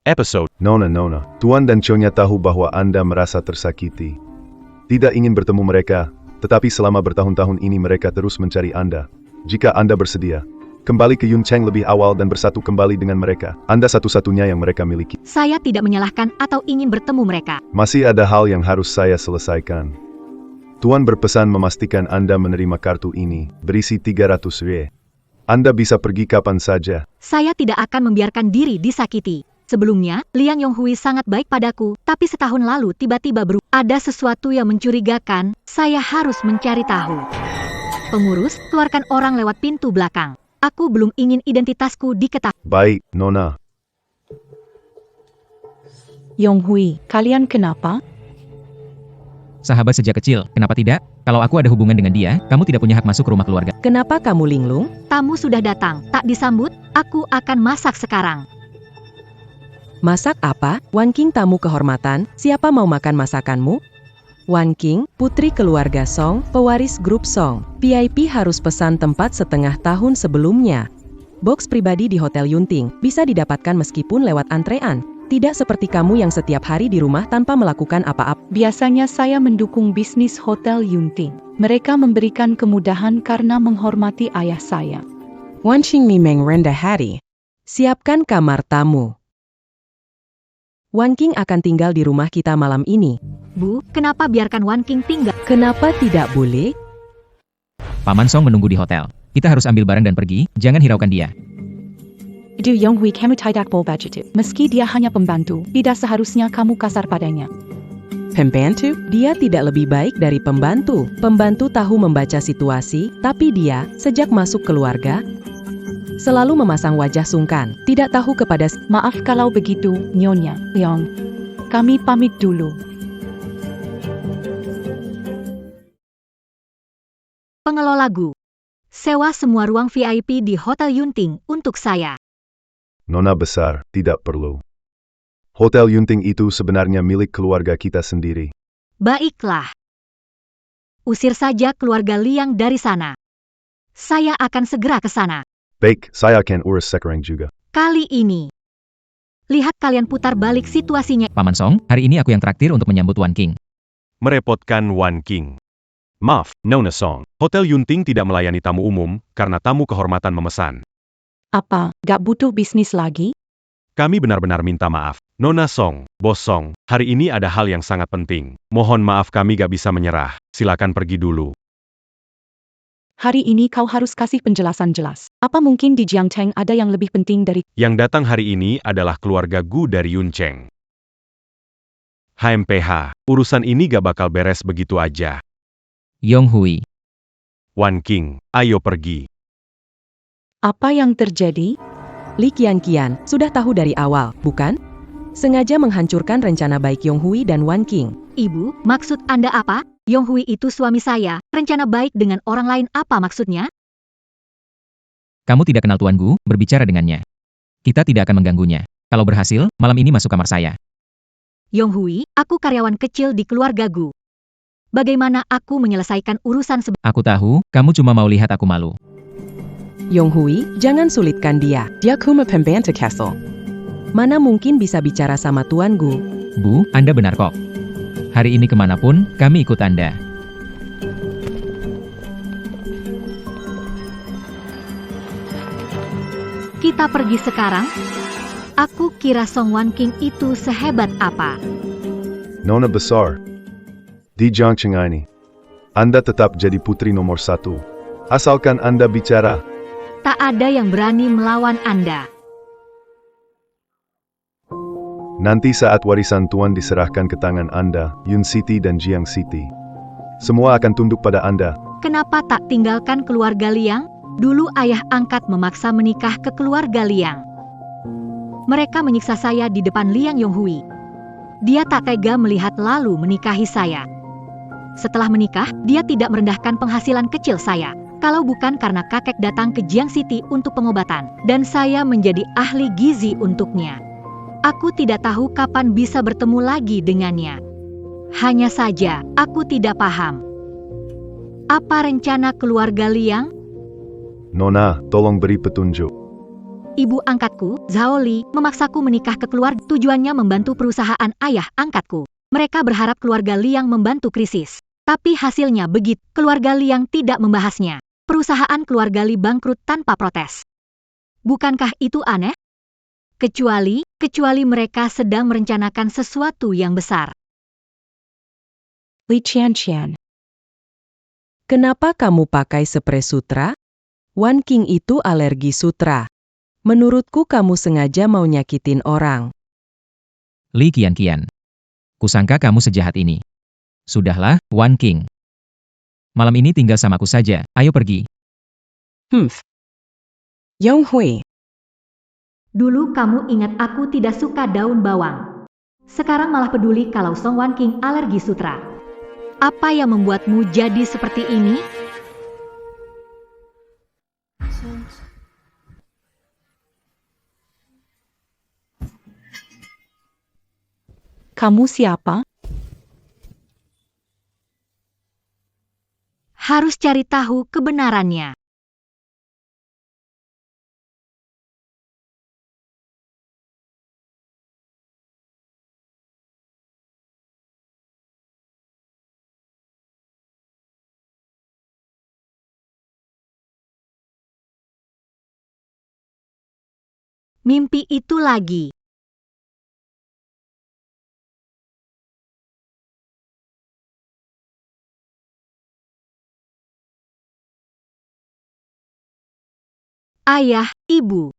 Episode. Nona, Tuan dan Chonya tahu bahwa Anda merasa tersakiti. Tidak ingin bertemu mereka, tetapi selama bertahun-tahun ini mereka terus mencari Anda. Jika Anda bersedia, kembali ke Yuncheng lebih awal dan bersatu kembali dengan mereka. Anda satu-satunya yang mereka miliki. Saya tidak menyalahkan atau ingin bertemu mereka. Masih ada hal yang harus saya selesaikan. Tuan berpesan memastikan Anda menerima kartu ini, berisi 300 Rye. Anda bisa pergi kapan saja. Saya tidak akan membiarkan diri disakiti. Sebelumnya, Liang Yonghui sangat baik padaku, tapi setahun lalu tiba-tiba berubah. Ada sesuatu yang mencurigakan, saya harus mencari tahu. Pengurus, keluarkan orang lewat pintu belakang. Aku belum ingin identitasku diketahui. Baik, Nona. Yonghui, kalian kenapa? Sahabat sejak kecil, kenapa tidak? Kalau aku ada hubungan dengan dia, kamu tidak punya hak masuk ke rumah keluarga. Kenapa kamu linglung? Tamu sudah datang, tak disambut, aku akan masak sekarang. Masak apa? Wan Qing tamu kehormatan, siapa mau makan masakanmu? Wan Qing, putri keluarga Song, pewaris grup Song. VIP harus pesan tempat setengah tahun sebelumnya. Box pribadi di Hotel Yunting, bisa didapatkan meskipun lewat antrean. Tidak seperti kamu yang setiap hari di rumah tanpa melakukan apa-apa. Biasanya saya mendukung bisnis Hotel Yunting. Mereka memberikan kemudahan karena menghormati ayah saya. Wan Qing memang rendah hati. Siapkan kamar tamu. Wan Qing akan tinggal di rumah kita malam ini. Bu, kenapa biarkan Wan Qing tinggal? Kenapa tidak boleh? Paman Song menunggu di hotel. Kita harus ambil barang dan pergi, jangan hiraukan dia. Itu Yonghui kamu tidak begitu. Meski dia hanya pembantu, tidak seharusnya kamu kasar padanya. Pembantu? Dia tidak lebih baik dari pembantu. Pembantu tahu membaca situasi, tapi dia, sejak masuk keluarga, selalu memasang wajah sungkan, tidak tahu kepada... Maaf kalau begitu, Nyonya Leong. Kami pamit dulu. Pengelola Gu. Sewa semua ruang VIP di Hotel Yunting untuk saya. Nona besar, tidak perlu. Hotel Yunting itu sebenarnya milik keluarga kita sendiri. Baiklah. Usir saja keluarga Liang dari sana. Saya akan segera ke sana. Baik, saya akan urus sekarang juga. Kali ini. Lihat kalian putar balik situasinya. Paman Song, hari ini aku yang traktir untuk menyambut Wan Qing. Merepotkan Wan Qing. Maaf, Nona Song. Hotel Yunting tidak melayani tamu umum karena tamu kehormatan memesan. Apa, gak butuh bisnis lagi? Kami benar-benar minta maaf. Nona Song, Bos Song, hari ini ada hal yang sangat penting. Mohon maaf kami gak bisa menyerah. Silakan pergi dulu. Hari ini kau harus kasih penjelasan jelas. Apa mungkin di Jiangcheng ada yang lebih penting dari... Yang datang hari ini adalah keluarga Gu dari Yuncheng. HMPH, urusan ini gak bakal beres begitu aja. Yonghui. Wan Qing, ayo pergi. Apa yang terjadi? Li Qianqian sudah tahu dari awal, bukan? Sengaja menghancurkan rencana baik Yonghui dan Wan Qing. Ibu, maksud Anda apa? Yonghui itu suami saya, rencana baik dengan orang lain apa maksudnya? Kamu tidak kenal Tuan Gu, berbicara dengannya. Kita tidak akan mengganggunya. Kalau berhasil, malam ini masuk kamar saya. Yonghui, aku karyawan kecil di keluarga Gu. Bagaimana aku menyelesaikan urusan Aku tahu, kamu cuma mau lihat aku malu. Yonghui, jangan sulitkan dia. Dia cuma pembantu castle. Mana mungkin bisa bicara sama Tuan Gu? Bu, Anda benar kok. Hari ini kemanapun, kami ikut Anda. Kita pergi sekarang? Aku kira Song Wan Qing itu sehebat apa. Nona besar. Di Jiangcheng ini, Anda tetap jadi putri nomor 1. Asalkan Anda bicara. Tak ada yang berani melawan Anda. Nanti saat warisan Tuan diserahkan ke tangan Anda, Yun City dan Jiang City, semua akan tunduk pada Anda. Kenapa tak tinggalkan keluarga Liang? Dulu ayah angkat memaksa menikah ke keluarga Liang. Mereka menyiksa saya di depan Liang Yonghui. Dia tak tega melihat lalu menikahi saya. Setelah menikah, dia tidak merendahkan penghasilan kecil saya. Kalau bukan karena kakek datang ke Jiang City untuk pengobatan, dan saya menjadi ahli gizi untuknya. Aku tidak tahu kapan bisa bertemu lagi dengannya. Hanya saja, aku tidak paham. Apa rencana keluarga Liang? Nona, tolong beri petunjuk. ibu angkatku, Zhao Li, memaksaku menikah ke keluarga. Tujuannya membantu perusahaan ayah angkatku. Mereka berharap keluarga Liang membantu krisis. Tapi hasilnya begitu, keluarga Liang tidak membahasnya. Perusahaan keluarga Li bangkrut tanpa protes. Bukankah itu aneh? Kecuali mereka sedang merencanakan sesuatu yang besar. Li Qianqian. Kenapa kamu pakai spray sutra? Wan Qing itu alergi sutra. Menurutku kamu sengaja mau nyakitin orang. Li Qianqian. Kusangka kamu sejahat ini. Sudahlah, Wan Qing. Malam ini tinggal samaku saja, ayo pergi. Yong Hui. Dulu kamu ingat aku tidak suka daun bawang. Sekarang malah peduli kalau Song Wan Qing alergi sutra. Apa yang membuatmu jadi seperti ini? Kamu siapa? Harus cari tahu kebenarannya. Mimpi itu lagi. Ayah, ibu.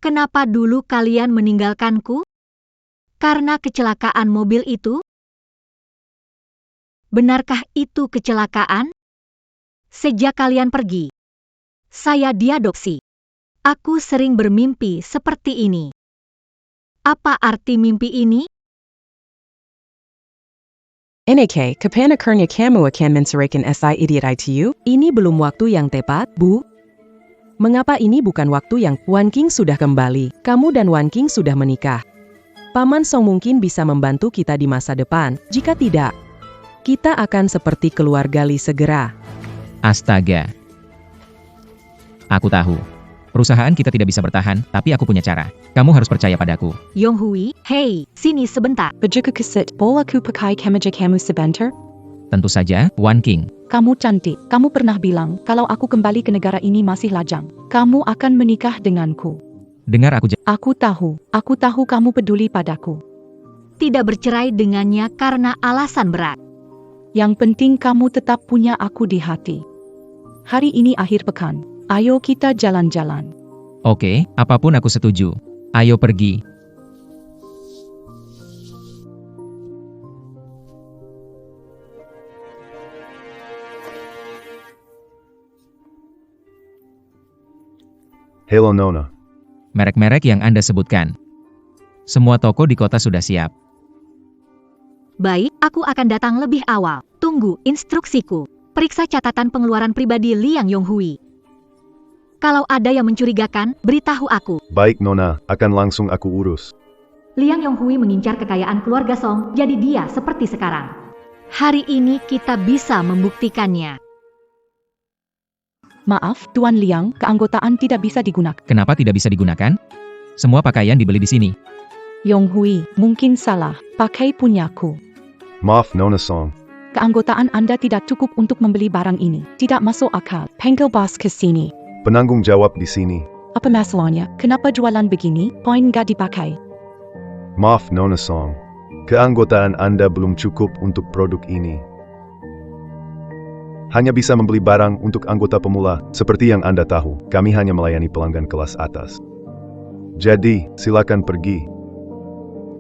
Kenapa dulu kalian meninggalkanku? Karena kecelakaan mobil itu? Benarkah itu kecelakaan? Sejak kalian pergi, saya diadopsi. Aku sering bermimpi seperti ini. Apa arti mimpi ini? NAK, kapan akhirnya kamu akan menceraikan si idiot itu? Ini belum waktu yang tepat, Bu. Mengapa ini bukan waktu yang Wan Qing sudah kembali? Kamu dan Wan Qing sudah menikah. Paman Song mungkin bisa membantu kita di masa depan. Jika tidak, kita akan seperti keluarga Li segera. Astaga. Aku tahu. Perusahaan kita tidak bisa bertahan, tapi aku punya cara. Kamu harus percaya padaku. Yong Hui, hei, sini sebentar. Baju keset bola ku pakai kemeja kamu sebentar? Tentu saja, Wan Qing. Kamu cantik. Kamu pernah bilang, kalau aku kembali ke negara ini masih lajang, kamu akan menikah denganku. Dengar aku. Aku tahu kamu peduli padaku. Tidak bercerai dengannya karena alasan berat. Yang penting kamu tetap punya aku di hati. Hari ini akhir pekan. Ayo kita jalan-jalan. Oke, apapun aku setuju. Ayo pergi. Hello Nona. Merek-merek yang Anda sebutkan. Semua toko di kota sudah siap. Baik, aku akan datang lebih awal. Tunggu instruksiku. Periksa catatan pengeluaran pribadi Liang Yonghui. Kalau ada yang mencurigakan, beritahu aku. Baik Nona, akan langsung aku urus. Liang Yonghui mengincar kekayaan keluarga Song, jadi dia seperti sekarang. Hari ini kita bisa membuktikannya. Maaf, Tuan Liang, keanggotaan tidak bisa digunakan. Kenapa tidak bisa digunakan? Semua pakaian dibeli di sini. Yong Hui, mungkin salah. Pakai punyaku. Maaf Nona Song. Keanggotaan Anda tidak cukup untuk membeli barang ini. Tidak masuk akal. Panggil bos ke sini. Penanggung jawab di sini. Apa masalahnya? Kenapa jualan begini? Poin nggak dipakai. Maaf Nona Song. Keanggotaan Anda belum cukup untuk produk ini. Hanya bisa membeli barang untuk anggota pemula. Seperti yang Anda tahu, kami hanya melayani pelanggan kelas atas. Jadi, silakan pergi.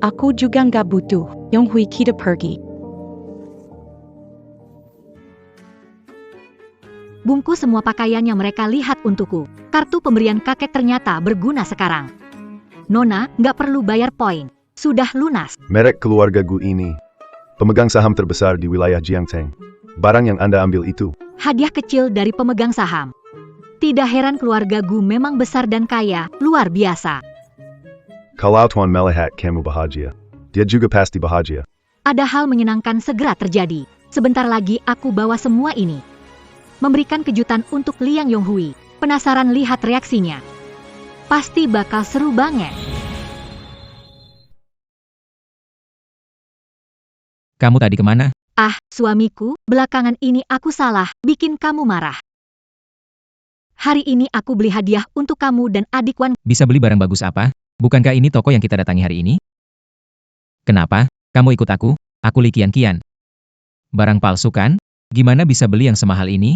Aku juga nggak butuh. Yong Hui, kita pergi. Bungkus semua pakaian yang mereka lihat untukku. Kartu pemberian kakek ternyata berguna sekarang. Nona, nggak perlu bayar poin. Sudah lunas. Merek keluarga Gu ini pemegang saham terbesar di wilayah Jiangteng. Barang yang Anda ambil itu Hadiah kecil dari pemegang saham. Tidak heran keluarga Gu memang besar dan kaya, luar biasa. kalau Tuan melihat kamu bahagia, dia juga pasti bahagia. Ada hal menyenangkan segera terjadi. Sebentar lagi aku bawa semua ini. Memberikan kejutan untuk Liang Yonghui. Penasaran lihat reaksinya. Pasti bakal seru banget. Kamu tadi kemana? Ah, suamiku, belakangan ini aku salah, bikin kamu marah. Hari ini aku beli hadiah untuk kamu dan adik Wan. Bisa beli barang bagus apa? Bukankah ini toko yang kita datangi hari ini? Kenapa? Kamu ikut aku? Aku Li Qianqian. Barang palsu kan? Gimana bisa beli yang semahal ini?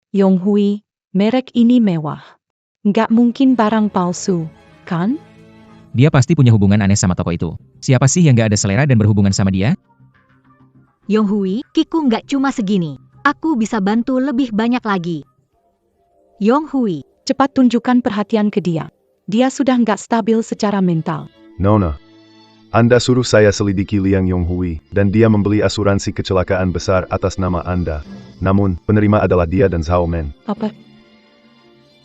Yonghui, merek ini mewah. Nggak mungkin barang palsu, kan? Dia pasti punya hubungan aneh sama toko itu. Siapa sih yang gak ada selera dan berhubungan sama dia? Yonghui, Kiku nggak cuma segini. Aku bisa bantu lebih banyak lagi. Yonghui, Cepat tunjukkan perhatian ke dia. Dia sudah nggak stabil secara mental. Nona, Anda suruh saya selidiki Liang Yonghui, dan dia membeli asuransi kecelakaan besar atas nama Anda. Namun, penerima adalah dia dan Zhao Men. Apa?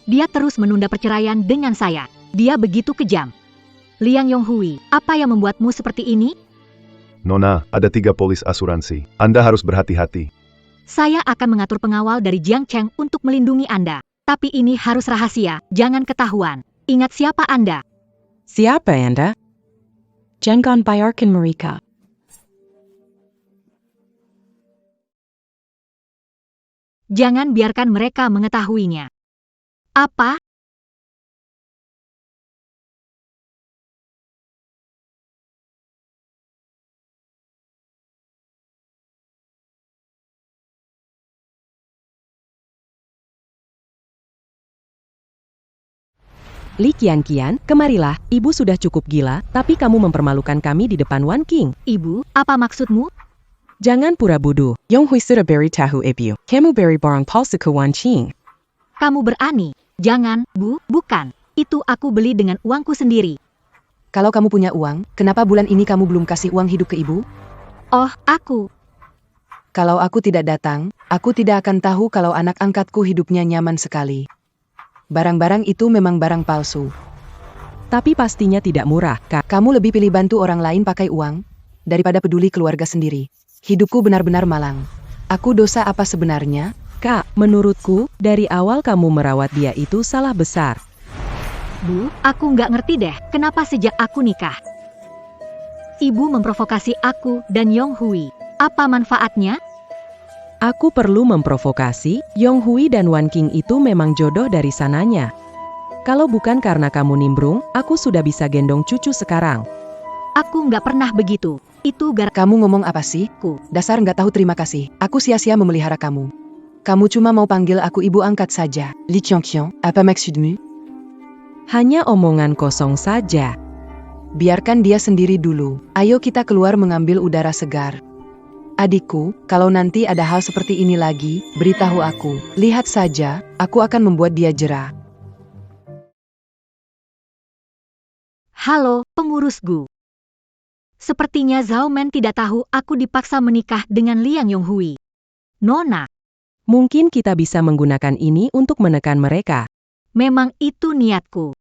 dia terus menunda perceraian dengan saya. Dia begitu kejam. Liang Yonghui, apa yang membuatmu seperti ini? Nona, ada 3 polis asuransi. Anda harus berhati-hati. Saya akan mengatur pengawal dari Jiang Cheng untuk melindungi Anda. Tapi ini harus rahasia, jangan ketahuan. Ingat siapa Anda. Siapa Anda? Jangan bayarkan mereka. Jangan biarkan mereka mengetahuinya. Apa? Li Qianqian, kemarilah, ibu sudah cukup gila, tapi kamu mempermalukan kami di depan Wan King. Ibu, apa maksudmu? Jangan pura bodoh. Yonghui sudah beri tahu ibu. Kamu beri barang palsu ke Wan King. Kamu berani. Jangan, Bu, bukan. Itu aku beli dengan uangku sendiri. Kalau kamu punya uang, kenapa bulan ini kamu belum kasih uang hidup ke ibu? Oh, aku. Kalau aku tidak datang, aku tidak akan tahu kalau anak angkatku hidupnya nyaman sekali. Barang-barang itu memang barang palsu. Tapi pastinya tidak murah, Kak. Kamu lebih pilih bantu orang lain pakai uang, daripada peduli keluarga sendiri. Hidupku benar-benar malang. Aku dosa apa sebenarnya? Kak, menurutku, dari awal kamu merawat dia itu salah besar. Bu, aku nggak ngerti deh, kenapa sejak aku nikah. Ibu memprovokasi aku dan Yonghui. Apa manfaatnya? Aku perlu memprovokasi, Yonghui dan Wan King itu memang jodoh dari sananya. Kalau bukan karena kamu nimbrung, aku sudah bisa gendong cucu sekarang. Aku nggak pernah begitu. Itu Kamu ngomong apa sih? Dasar nggak tahu terima kasih. Aku sia-sia memelihara kamu. Kamu cuma mau panggil aku ibu angkat saja. Li Qianqian, apa maksudmu? Hanya omongan kosong saja. Biarkan dia sendiri dulu. Ayo kita keluar mengambil udara segar. Adikku, kalau nanti ada hal seperti ini lagi, beritahu aku. Lihat saja, aku akan membuat dia jera. Halo, pengurus Gu. Sepertinya Zhao Men tidak tahu aku dipaksa menikah dengan Liang Yonghui. Nona, Mungkin kita bisa menggunakan ini untuk menekan mereka. memang itu niatku.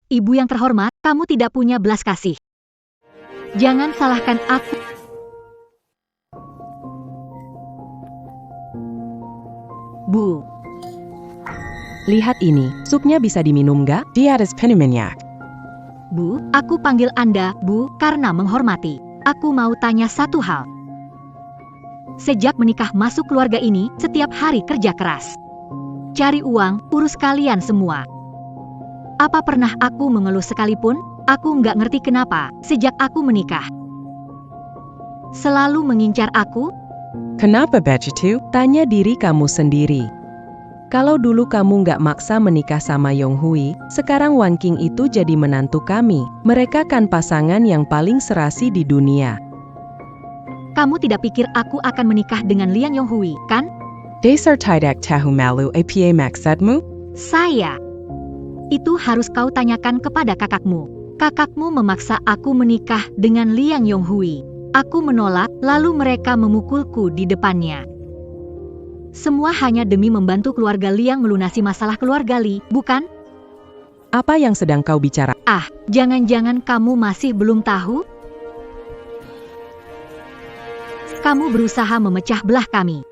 Ibu yang terhormat, kamu tidak punya belas kasih. Jangan salahkan aku. Bu, Lihat ini, supnya bisa diminum nggak? Dia ada minyak. Bu, aku panggil Anda, Bu, karena menghormati. Aku mau tanya satu hal. Sejak menikah masuk keluarga ini, setiap hari kerja keras. Cari uang, urus kalian semua. Apa pernah aku mengeluh sekalipun? Aku nggak ngerti kenapa, sejak aku menikah. Selalu mengincar aku? Kenapa begitu? Tanya diri kamu sendiri. Kalau dulu kamu nggak maksa menikah sama Yonghui, sekarang Wan King itu jadi menantu kami. Mereka kan pasangan yang paling serasi di dunia. Kamu tidak pikir aku akan menikah dengan Liang Yonghui, kan? Dasar tidak tahu malu apa maksudmu? Saya. Itu harus kau tanyakan kepada kakakmu. Kakakmu memaksa aku menikah dengan Liang Yonghui. Aku menolak, lalu mereka memukulku di depannya. Semua hanya demi membantu keluarga Liang melunasi masalah keluarga Li, bukan? Apa yang sedang kau bicara? Ah, jangan-jangan kamu masih belum tahu? Kamu berusaha memecah belah kami.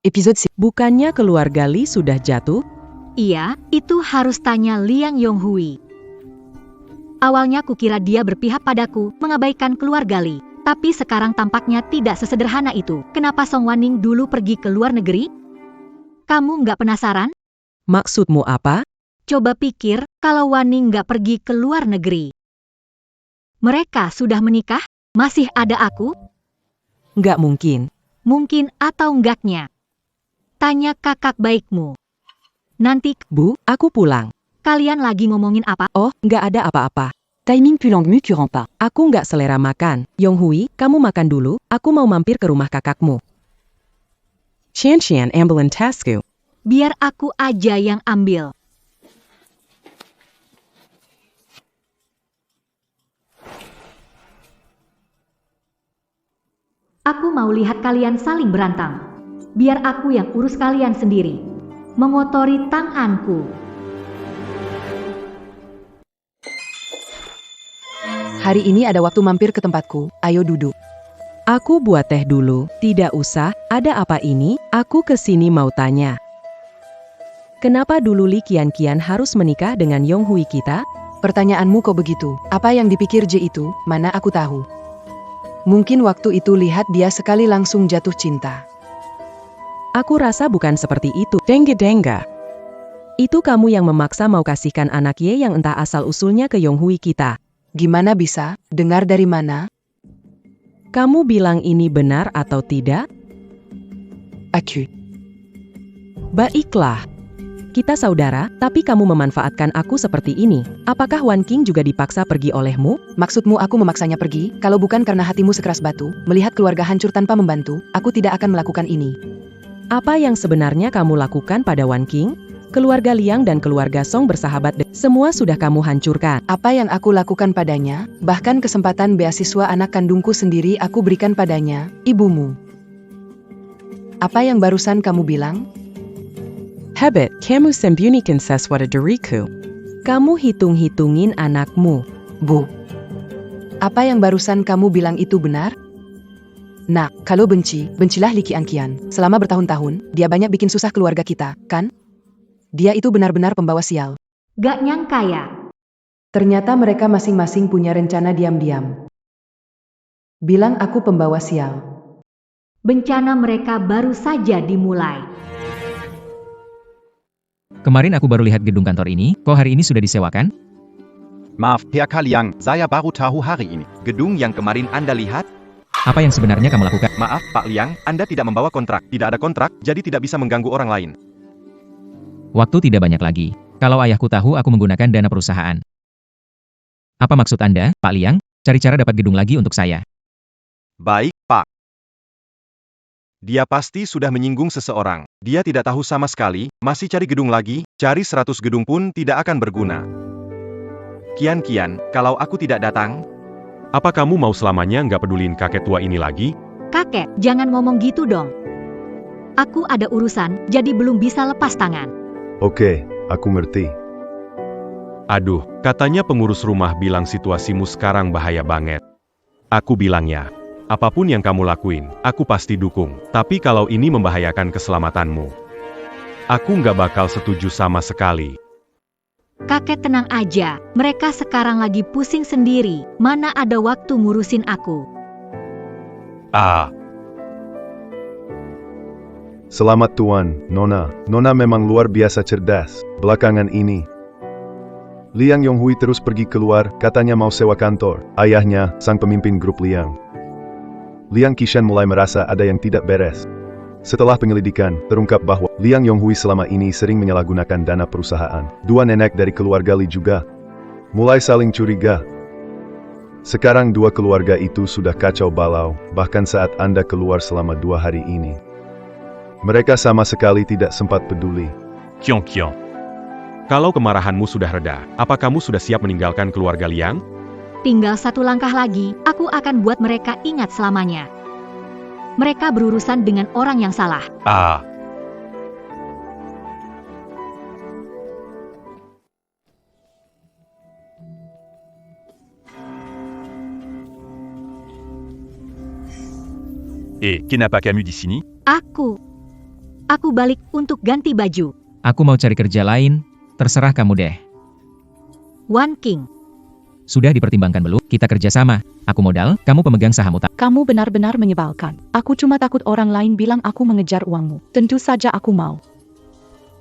Episode Bukannya keluarga Li sudah jatuh? Iya, itu harus tanya Liang Yonghui. Awalnya kukira dia berpihak padaku, mengabaikan keluarga Li. Tapi sekarang tampaknya tidak sesederhana itu. Kenapa Song Wanning dulu pergi ke luar negeri? Kamu nggak penasaran? Maksudmu apa? Coba pikir, kalau Wanning nggak pergi ke luar negeri. Mereka sudah menikah? Masih ada aku? Nggak mungkin. Mungkin atau enggaknya. Tanya kakak baikmu. Nanti, Bu, aku pulang. kalian lagi ngomongin apa? Oh, nggak ada apa-apa. Timing pulang-mu tu rentres pas. Aku nggak selera makan. Yonghui, kamu makan dulu, aku mau mampir ke rumah kakakmu. Xian ambilin tasku. Biar aku aja yang ambil. Aku mau lihat kalian saling berantang. Biar aku yang urus kalian sendiri. Mengotori tanganku. Hari ini ada waktu mampir ke tempatku, ayo duduk. Aku buat teh dulu. Tidak usah, ada apa ini? Aku kesini mau tanya. Kenapa dulu Li Qianqian harus menikah dengan Yonghui kita? Pertanyaanmu kok begitu? Apa yang dipikir Je itu, mana aku tahu. Mungkin waktu itu lihat dia sekali langsung jatuh cinta. Aku rasa bukan seperti itu. Dengga. Itu kamu yang memaksa mau kasihkan anak Ye yang entah asal-usulnya ke Yonghui kita. Gimana bisa? Dengar dari mana? Kamu bilang ini benar atau tidak? Aku. Baiklah. Kita saudara, tapi kamu memanfaatkan aku seperti ini. Apakah Wan Qing juga dipaksa pergi olehmu? Maksudmu aku memaksanya pergi? Kalau bukan karena hatimu sekeras batu, melihat keluarga hancur tanpa membantu, aku tidak akan melakukan ini. Apa yang sebenarnya kamu lakukan pada Wan Qing? Keluarga Liang dan keluarga Song bersahabat. Semua sudah kamu hancurkan. Apa yang aku lakukan padanya, bahkan kesempatan beasiswa anak kandungku sendiri aku berikan padanya, ibumu. Apa yang barusan kamu bilang? Hebat, kamu sembunyikan sesuatu dariku. Kamu hitung-hitungin anakmu. Bu. Apa yang barusan kamu bilang itu benar? Nak, kalau bencilah Li Qianqian. Selama bertahun-tahun, dia banyak bikin susah keluarga kita, kan? Dia itu benar-benar pembawa sial. Gak nyangka ya. Ternyata mereka masing-masing punya rencana diam-diam. Bilang aku pembawa sial. Bencana mereka baru saja dimulai. Kemarin aku baru lihat gedung kantor ini, kok hari ini sudah disewakan? Maaf, Herr Kaliang, saya baru tahu hari ini. Gedung yang kemarin Anda lihat? Apa yang sebenarnya kamu lakukan? Maaf, Pak Liang, Anda tidak membawa kontrak. Tidak ada kontrak, jadi tidak bisa mengganggu orang lain. Waktu tidak banyak lagi. Kalau ayahku tahu aku menggunakan dana perusahaan. Apa maksud Anda, Pak Liang? Cari cara dapat gedung lagi untuk saya. Baik, Pak. Dia pasti sudah menyinggung seseorang. Dia tidak tahu sama sekali, masih cari gedung lagi, cari 100 gedung pun tidak akan berguna. Kian, kalau aku tidak datang, apa kamu mau selamanya nggak pedulin kakek tua ini lagi? Kakek, jangan ngomong gitu dong. Aku ada urusan, jadi belum bisa lepas tangan. Oke, aku ngerti. Aduh, katanya pengurus rumah bilang situasimu sekarang bahaya banget. Aku bilangnya, apapun yang kamu lakuin, aku pasti dukung. Tapi kalau ini membahayakan keselamatanmu, aku nggak bakal setuju sama sekali. Kakek tenang aja, mereka sekarang lagi pusing sendiri, mana ada waktu ngurusin aku. Selamat Tuan, Nona. Nona memang luar biasa cerdas. Belakangan ini, Liang Yonghui terus pergi keluar, katanya mau sewa kantor. Ayahnya, sang pemimpin grup Liang. Liang Qishan mulai merasa ada yang tidak beres. Setelah penyelidikan, terungkap bahwa Liang Yonghui selama ini sering menyalahgunakan dana perusahaan. Dua nenek dari keluarga Li juga mulai saling curiga. Sekarang dua keluarga itu sudah kacau balau, bahkan saat Anda keluar selama 2 hari ini. Mereka sama sekali tidak sempat peduli. Kiong. Kalau kemarahanmu sudah reda, apa kamu sudah siap meninggalkan keluarga Liang? Tinggal 1 langkah lagi, aku akan buat mereka ingat selamanya. Mereka berurusan dengan orang yang salah. Kenapa kamu di sini? Aku balik untuk ganti baju. Aku mau cari kerja lain, terserah kamu deh. Wan King, Sudah dipertimbangkan belum? Kita kerja sama. Aku modal, kamu pemegang saham utama. Kamu benar-benar menyebalkan. Aku cuma takut orang lain bilang aku mengejar uangmu. Tentu saja aku mau.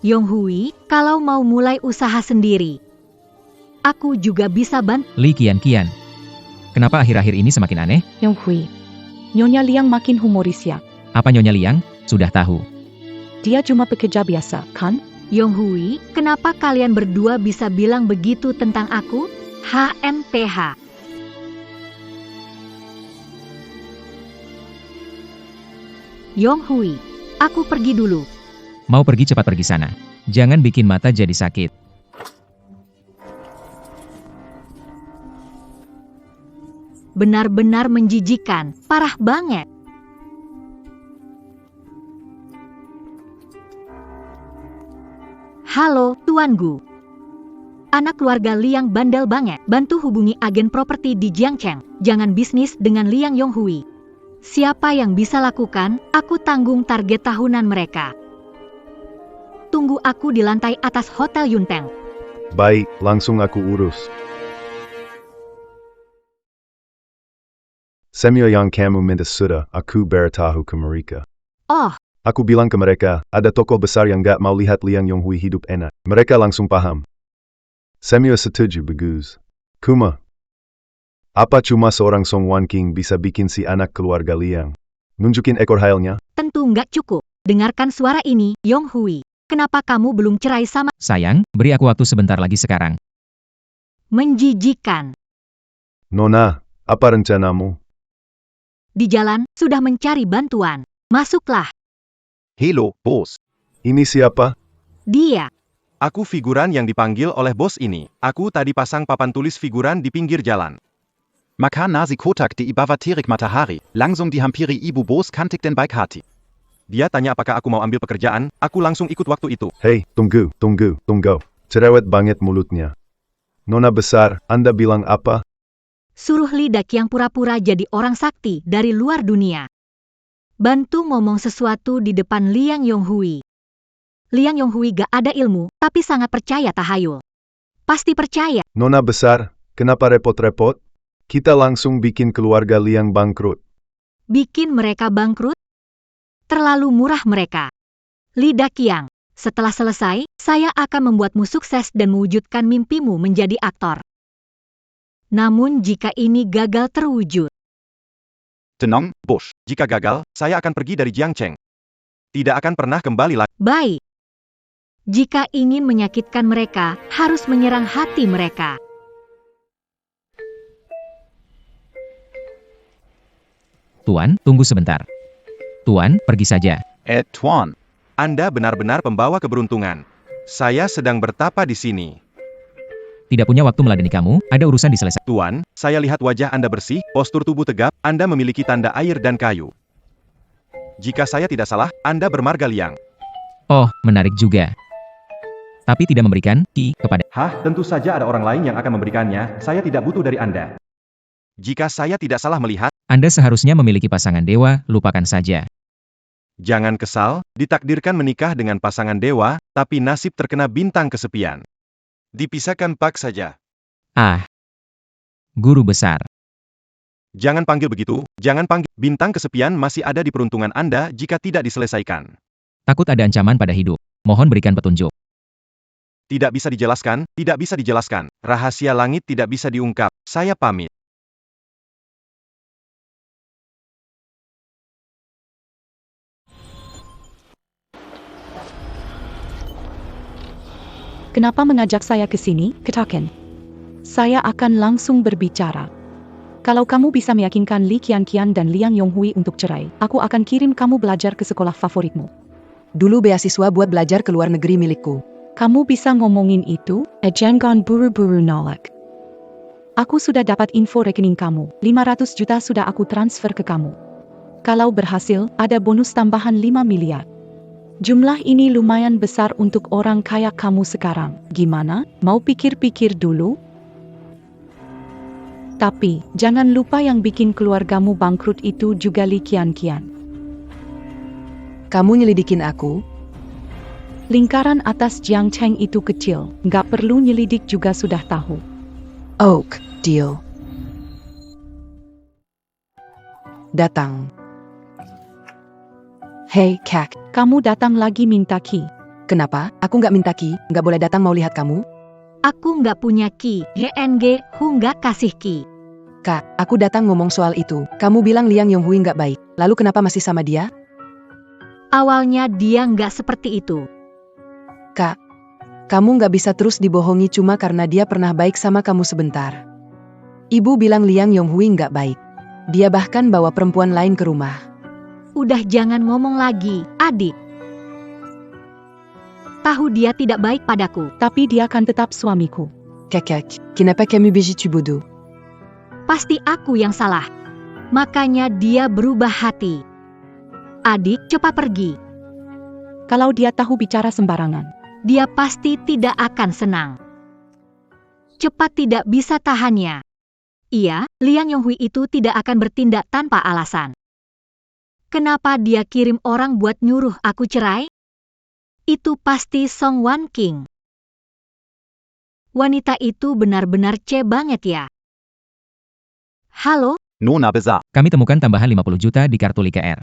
Yong Hui, kalau mau mulai usaha sendiri, aku juga bisa bantu. Li Qian. Kenapa akhir-akhir ini semakin aneh? Yong Hui. Nyonya Liang makin humoris ya. Apa Nyonya Liang? Sudah tahu. Dia cuma pekerja biasa, kan? Yong Hui, kenapa kalian berdua bisa bilang begitu tentang aku? HMTH. Yong Hui, aku pergi dulu. Mau pergi cepat pergi sana. Jangan bikin mata jadi sakit. Benar-benar menjijikan, parah banget. Halo, Tuan Gu. Anak keluarga Liang bandel banget. Bantu hubungi agen properti di Jiangcheng. Jangan bisnis dengan Liang Yonghui. Siapa yang bisa lakukan, aku tanggung target tahunan mereka. Tunggu aku di lantai atas Hotel Yunteng. Baik, langsung aku urus. Semua yang kamu minta sudah, aku beritahu ke mereka. Oh, Aku bilang ke mereka, ada tokoh besar yang gak mau lihat Liang Yonghui hidup enak. Mereka langsung paham. Semua setuju, bagus. Kuma. Apa cuma seorang Song Wan King bisa bikin si anak keluarga Liang? Nunjukin ekor hailnya? tentu nggak cukup. Dengarkan suara ini, Yonghui. Kenapa kamu belum cerai sama? Sayang, beri aku waktu sebentar lagi sekarang. Menjijikan. Nona, apa rencanamu? Di jalan, sudah mencari bantuan. Masuklah. Hello, Boss. Ini siapa? Dia. Aku figuran yang dipanggil oleh bos ini. Aku tadi pasang papan tulis figuran di pinggir jalan. Maka nasi kotak di ibavatirik matahari, langsung dihampiri ibu Boss kantik den baik hati. Dia tanya apakah aku mau ambil pekerjaan, aku langsung ikut waktu itu. Hei, tunggu. Cerewet banget mulutnya. Nona besar, Anda bilang apa? Suruh lidak yang pura-pura jadi orang sakti dari luar dunia. Bantu ngomong sesuatu di depan Liang Yonghui. Liang Yonghui gak ada ilmu, tapi sangat percaya tahayul. Pasti percaya. Nona besar, kenapa repot-repot? Kita langsung bikin keluarga Liang bangkrut. Bikin mereka bangkrut? Terlalu murah mereka. Lidak yang. Setelah selesai, saya akan membuatmu sukses dan mewujudkan mimpimu menjadi aktor. Namun jika ini gagal terwujud, Tenang, Boss. Jika gagal, saya akan pergi dari Jiangcheng. Tidak akan pernah kembali lagi. baik. Jika ingin menyakitkan mereka, harus menyerang hati mereka. Tuan, tunggu sebentar. Tuan, pergi saja. Tuan. Anda benar-benar pembawa keberuntungan. Saya sedang bertapa di sini. Tidak punya waktu meladeni kamu, ada urusan diselesaikan. Tuan, saya lihat wajah Anda bersih, postur tubuh tegap, Anda memiliki tanda air dan kayu. Jika saya tidak salah, Anda bermarga Liang. Oh, menarik juga. Tapi tidak memberikan ki kepada. Tentu saja ada orang lain yang akan memberikannya, saya tidak butuh dari Anda. Jika saya tidak salah melihat, Anda seharusnya memiliki pasangan dewa, lupakan saja. jangan kesal, ditakdirkan menikah dengan pasangan dewa, tapi nasib terkena bintang kesepian. Dipisahkan pak saja. Ah. Guru besar. Jangan panggil begitu, jangan panggil. Bintang kesepian masih ada di peruntungan Anda jika tidak diselesaikan. Takut ada ancaman pada hidup. Mohon berikan petunjuk. Tidak bisa dijelaskan, tidak bisa dijelaskan. Rahasia langit tidak bisa diungkap. Saya pamit. Kenapa mengajak saya ke sini, Ketaken? Saya akan langsung berbicara. Kalau kamu bisa meyakinkan Li Qian dan Liang Yonghui untuk cerai, aku akan kirim kamu belajar ke sekolah favoritmu. Dulu beasiswa buat belajar ke luar negeri milikku. Kamu bisa ngomongin itu, jangan buru-buru nolak. Aku sudah dapat info rekening kamu, 500 juta sudah aku transfer ke kamu. Kalau berhasil, ada bonus tambahan 5 miliar. Jumlah ini lumayan besar untuk orang kaya kamu sekarang. Gimana? Mau pikir-pikir dulu? Tapi, jangan lupa yang bikin keluargamu bangkrut itu juga Li Qian. Kamu nyelidikin aku? Lingkaran atas Jiang Cheng itu kecil, nggak perlu nyelidik juga sudah tahu. Oak, deal. Datang. Hey, Kak. Kamu datang lagi minta ki. Kenapa? Aku nggak minta ki, nggak boleh datang mau lihat kamu. Aku nggak punya ki. GNG, Hu nggak kasih ki. Kak, aku datang ngomong soal itu. Kamu bilang Liang Yonghui nggak baik. Lalu kenapa masih sama dia? Awalnya dia nggak seperti itu. Kak, kamu nggak bisa terus dibohongi cuma karena dia pernah baik sama kamu sebentar. Ibu bilang Liang Yonghui nggak baik. Dia bahkan bawa perempuan lain ke rumah. Udah jangan ngomong lagi, adik. Tahu dia tidak baik padaku. Tapi dia kan tetap suamiku. Kekek, kenapa kamu begitu bodoh? Pasti aku yang salah. Makanya dia berubah hati. Adik, cepat pergi. Kalau dia tahu bicara sembarangan. Dia pasti tidak akan senang. Cepat tidak bisa tahannya. Iya, Liang Yonghui itu tidak akan bertindak tanpa alasan. Kenapa dia kirim orang buat nyuruh aku cerai? Itu pasti Song Wan King. Wanita itu benar-benar C banget ya. Halo, Nona besar. Kami temukan tambahan 50 juta di kartu LKR.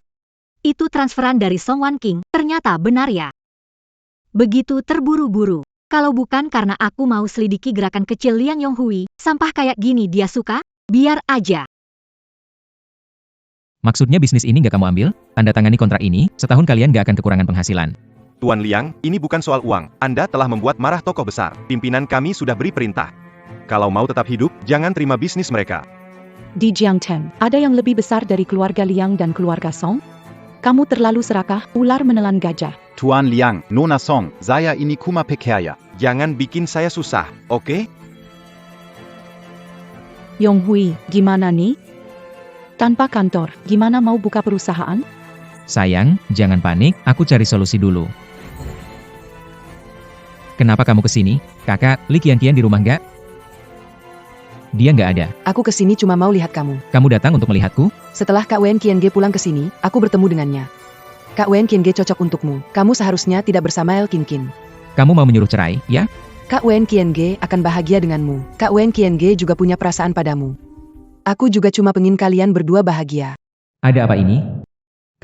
itu transferan dari Song Wan King, ternyata benar ya. Begitu terburu-buru. Kalau bukan karena aku mau selidiki gerakan kecil Liang Yonghui, sampah kayak gini dia suka, biar aja. Maksudnya bisnis ini nggak kamu ambil? Anda tangani kontrak ini, setahun kalian nggak akan kekurangan penghasilan. Tuan Liang, ini bukan soal uang. Anda telah membuat marah tokoh besar. Pimpinan kami sudah beri perintah. Kalau mau tetap hidup, jangan terima bisnis mereka. Di Jiang Cheng, ada yang lebih besar dari keluarga Liang dan keluarga Song? Kamu terlalu serakah, ular menelan gajah. Tuan Liang, Nona Song, saya ini kuma pekerja. Jangan bikin saya susah, oke? Yonghui, gimana nih? Tanpa kantor, gimana mau buka perusahaan? Sayang, jangan panik, aku cari solusi dulu. Kenapa kamu kesini? Kakak, Li Qianqian di rumah nggak? Dia nggak ada. Aku kesini cuma mau lihat kamu. Kamu datang untuk melihatku? Setelah Kak Wen Qiange pulang ke sini, aku bertemu dengannya. Kak Wen Qiange cocok untukmu. Kamu seharusnya tidak bersama El Qin Qin. Kamu mau menyuruh cerai, ya? Kak Wen Qiange akan bahagia denganmu. Kak Wen Qiange juga punya perasaan padamu. Aku juga cuma pengen kalian berdua bahagia. Ada apa ini?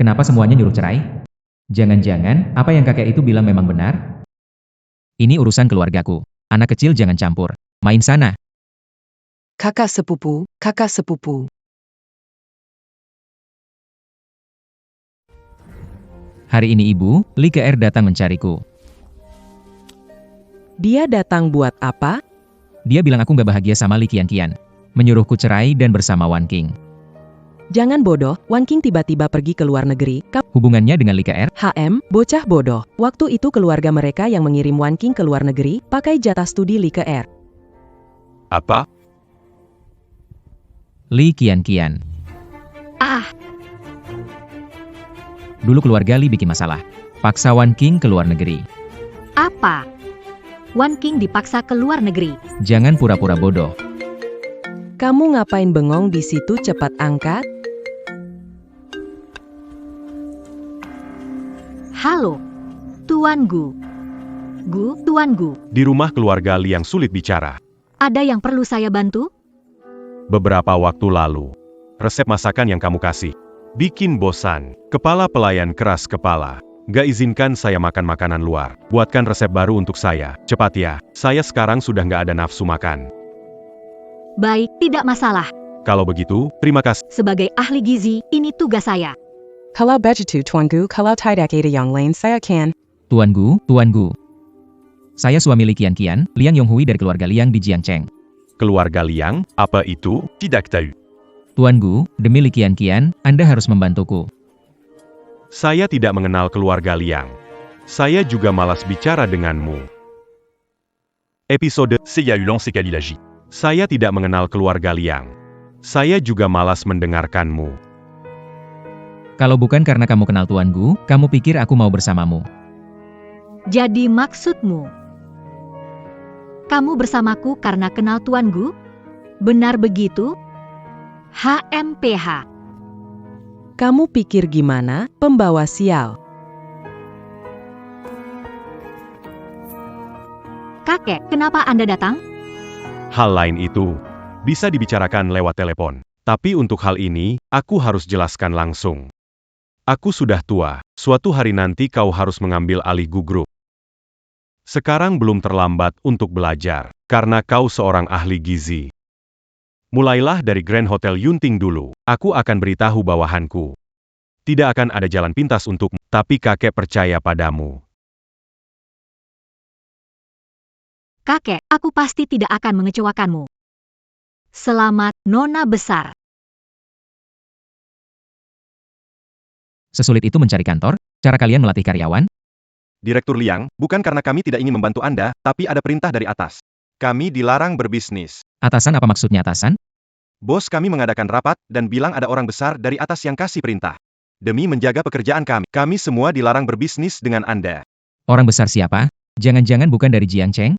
Kenapa semuanya nyuruh cerai? Jangan-jangan, apa yang kakek itu bilang memang benar? Ini urusan keluargaku. Anak kecil jangan campur. Main sana. Kakak sepupu, kakak sepupu. Hari ini ibu, Li KR datang mencariku. Dia datang buat apa? Dia bilang aku nggak bahagia sama Li Qianqian. Menyuruhku cerai dan bersama Wan King. Jangan bodoh, Wan King tiba-tiba pergi ke luar negeri. Hubungannya dengan Li KR? Bocah bodoh. Waktu itu keluarga mereka yang mengirim Wan King ke luar negeri, pakai jatah studi Li KR. Apa? Li Qianqian. Ah, Dulu keluarga Li bikin masalah. Paksa Wan King ke luar negeri. apa? Wan King dipaksa ke luar negeri. Jangan pura-pura bodoh. Kamu ngapain bengong di situ, cepat angkat? Halo, Tuan Gu. Tuan Gu. Di rumah keluarga Liang sulit bicara. Ada yang perlu saya bantu? Beberapa waktu lalu, resep masakan yang kamu kasih bikin bosan. Kepala pelayan keras kepala. Gak izinkan saya makan makanan luar. Buatkan resep baru untuk saya. Cepat ya, saya sekarang sudah gak ada nafsu makan. Baik, tidak masalah. Kalau begitu, terima kasih. Sebagai ahli gizi, ini tugas saya. Kalau begitu Tuan Gu, kalau tidak ada yang lain saya kan. Tuan Gu. Saya suami Li Qianqian, Liang Yonghui dari keluarga Liang di Jiangcheng. Keluarga Liang, apa itu? Tidak tahu. Tuan Gu, demi Li Qianqian, Anda harus membantuku. Saya tidak mengenal keluarga Liang. Saya juga malas bicara denganmu. Episode Saya ulang sekali lagi. Saya tidak mengenal keluarga Liang. Saya juga malas mendengarkanmu. Kalau bukan karena kamu kenal Tuan Gu, kamu pikir aku mau bersamamu. Jadi maksudmu, kamu bersamaku karena kenal Tuan Gu? Benar begitu? HMPH. Kamu pikir gimana, pembawa sial? Kakek, kenapa Anda datang? Hal lain itu bisa dibicarakan lewat telepon. Tapi untuk hal ini, aku harus jelaskan langsung. Aku sudah tua, suatu hari nanti kau harus mengambil alih grup. Sekarang belum terlambat untuk belajar, karena kau seorang ahli gizi. Mulailah dari Grand Hotel Yunting dulu, aku akan beritahu bawahanku. Tidak akan ada jalan pintas untukmu, tapi kakek percaya padamu. Kakek, aku pasti tidak akan mengecewakanmu. Selamat, Nona Besar. Sesulit itu mencari kantor? Cara kalian melatih karyawan? Direktur Liang, bukan karena kami tidak ingin membantu Anda, tapi ada perintah dari atas. Kami dilarang berbisnis. Atasan apa maksudnya atasan? Bos kami mengadakan rapat dan bilang ada orang besar dari atas yang kasih perintah. Demi menjaga pekerjaan kami semua dilarang berbisnis dengan Anda. Orang besar siapa? Jangan-jangan bukan dari Jiangcheng?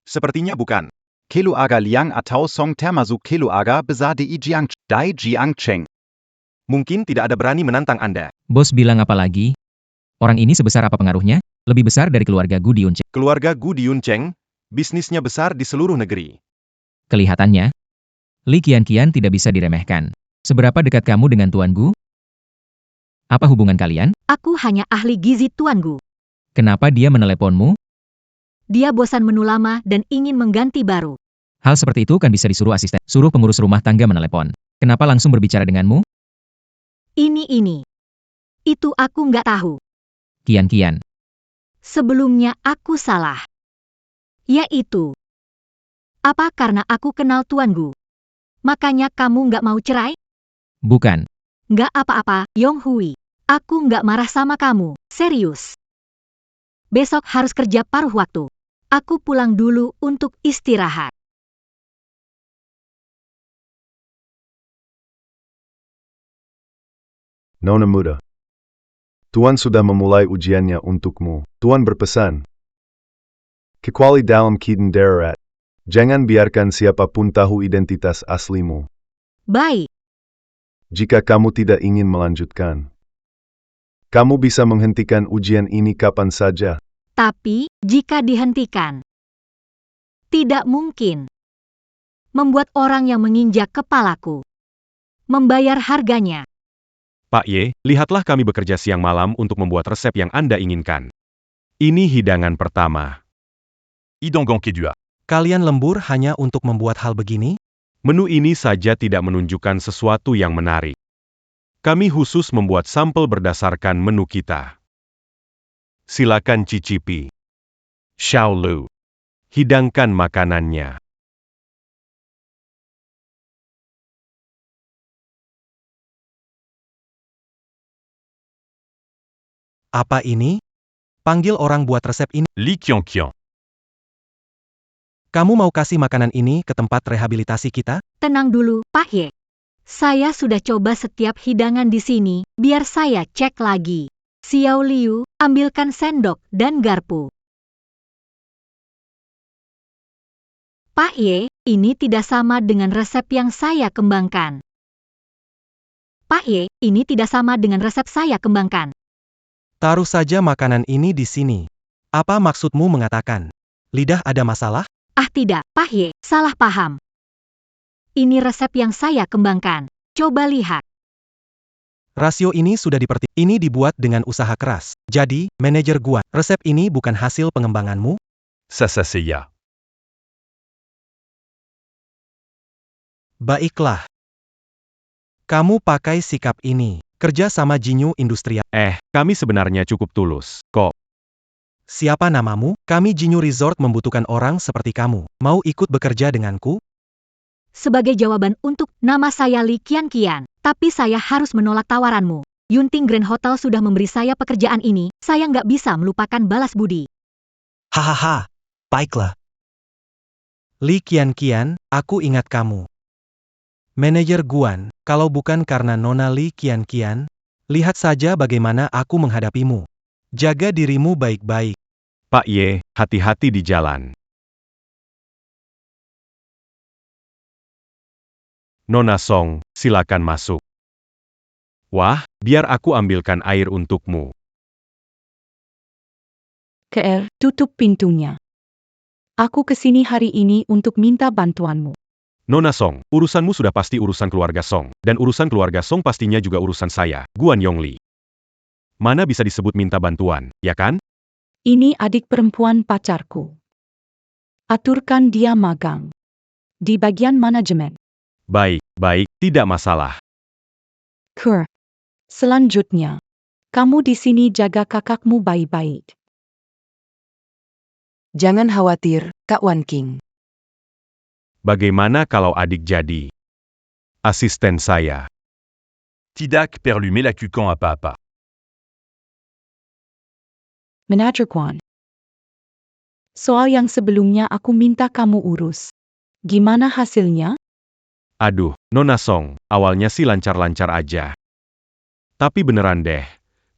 Sepertinya bukan. Keluarga Liang atau Song termasuk keluarga besar di Jiangcheng. Mungkin tidak ada berani menantang Anda. Bos bilang apa lagi? Orang ini sebesar apa pengaruhnya? Lebih besar dari keluarga Gu Diuncheng. Keluarga Gu Diuncheng, bisnisnya besar di seluruh negeri. Kelihatannya, Li Qianqian tidak bisa diremehkan. Seberapa dekat kamu dengan Tuan Gu? Apa hubungan kalian? Aku hanya ahli gizi Tuan Gu. Kenapa dia meneleponmu? Dia bosan menu lama dan ingin mengganti baru. Hal seperti itu kan bisa disuruh asisten. Suruh pengurus rumah tangga menelepon. Kenapa langsung berbicara denganmu? Ini. Itu aku nggak tahu. Qianqian. Sebelumnya aku salah. Yaitu. Apa karena aku kenal Tuan Gu? Makanya kamu nggak mau cerai? Bukan. Nggak apa-apa, Yong Hui. Aku nggak marah sama kamu, serius. Besok harus kerja paruh waktu. Aku pulang dulu untuk istirahat. Nona muda. Tuan sudah memulai ujiannya untukmu. Tuan berpesan. Kecuali dalam keadaan darurat, jangan biarkan siapapun tahu identitas aslimu. Baik. Jika kamu tidak ingin melanjutkan, kamu bisa menghentikan ujian ini kapan saja. Tapi, jika dihentikan, tidak mungkin membuat orang yang menginjak kepalaku membayar harganya. Pak Ye, lihatlah kami bekerja siang malam untuk membuat resep yang Anda inginkan. Ini hidangan pertama. Kalian lembur hanya untuk membuat hal begini? Menu ini saja tidak menunjukkan sesuatu yang menarik. Kami khusus membuat sampel berdasarkan menu kita. Silakan cicipi. Xiao Lu. Hidangkan makanannya. Apa ini? Panggil orang buat resep ini. Li Qianqian. Kamu mau kasih makanan ini ke tempat rehabilitasi kita? Tenang dulu, Pak Ye. Saya sudah coba setiap hidangan di sini, biar saya cek lagi. Xiao Liu, ambilkan sendok dan garpu. Pak Ye, ini tidak sama dengan resep yang saya kembangkan. Pak Ye, ini tidak sama dengan resep saya kembangkan. Taruh saja makanan ini di sini. Apa maksudmu mengatakan? Lidah ada masalah? Ah tidak, Pak Ye, salah paham. Ini resep yang saya kembangkan. Coba lihat. Rasio ini sudah ini dibuat dengan usaha keras. Jadi, manajer gua, resep ini bukan hasil pengembanganmu? Sesesiya. Baiklah. Kamu pakai sikap ini. Kerja sama Jinyu Industrial. Kami sebenarnya cukup tulus, kok. Siapa namamu? Kami Jinyu Resort membutuhkan orang seperti kamu. Mau ikut bekerja denganku? Sebagai jawaban untuk nama saya Li Qianqian, tapi saya harus menolak tawaranmu. Yunting Grand Hotel sudah memberi saya pekerjaan ini, saya nggak bisa melupakan balas budi. Hahaha, baiklah. Li Qianqian, aku ingat kamu. Manajer Guan, kalau bukan karena Nona Li Qianqian, lihat saja bagaimana aku menghadapimu. Jaga dirimu baik-baik. Pak Ye, hati-hati di jalan. Nona Song, silakan masuk. Wah, biar aku ambilkan air untukmu. KR, tutup pintunya. Aku kesini hari ini untuk minta bantuanmu. Nona Song, urusanmu sudah pasti urusan keluarga Song, dan urusan keluarga Song pastinya juga urusan saya, Guan Yongli. Mana bisa disebut minta bantuan, ya kan? Ini adik perempuan pacarku. Aturkan dia magang. Di bagian manajemen. Baik, tidak masalah. Selanjutnya, kamu di sini jaga kakakmu baik-baik. Jangan khawatir, Kak Wan King. Bagaimana kalau adik jadi asisten saya? Tidak perlu melakukan apa-apa. Manager Guan. Soal yang sebelumnya aku minta kamu urus. Gimana hasilnya? Aduh, Nona Song, awalnya sih lancar-lancar aja. Tapi beneran deh,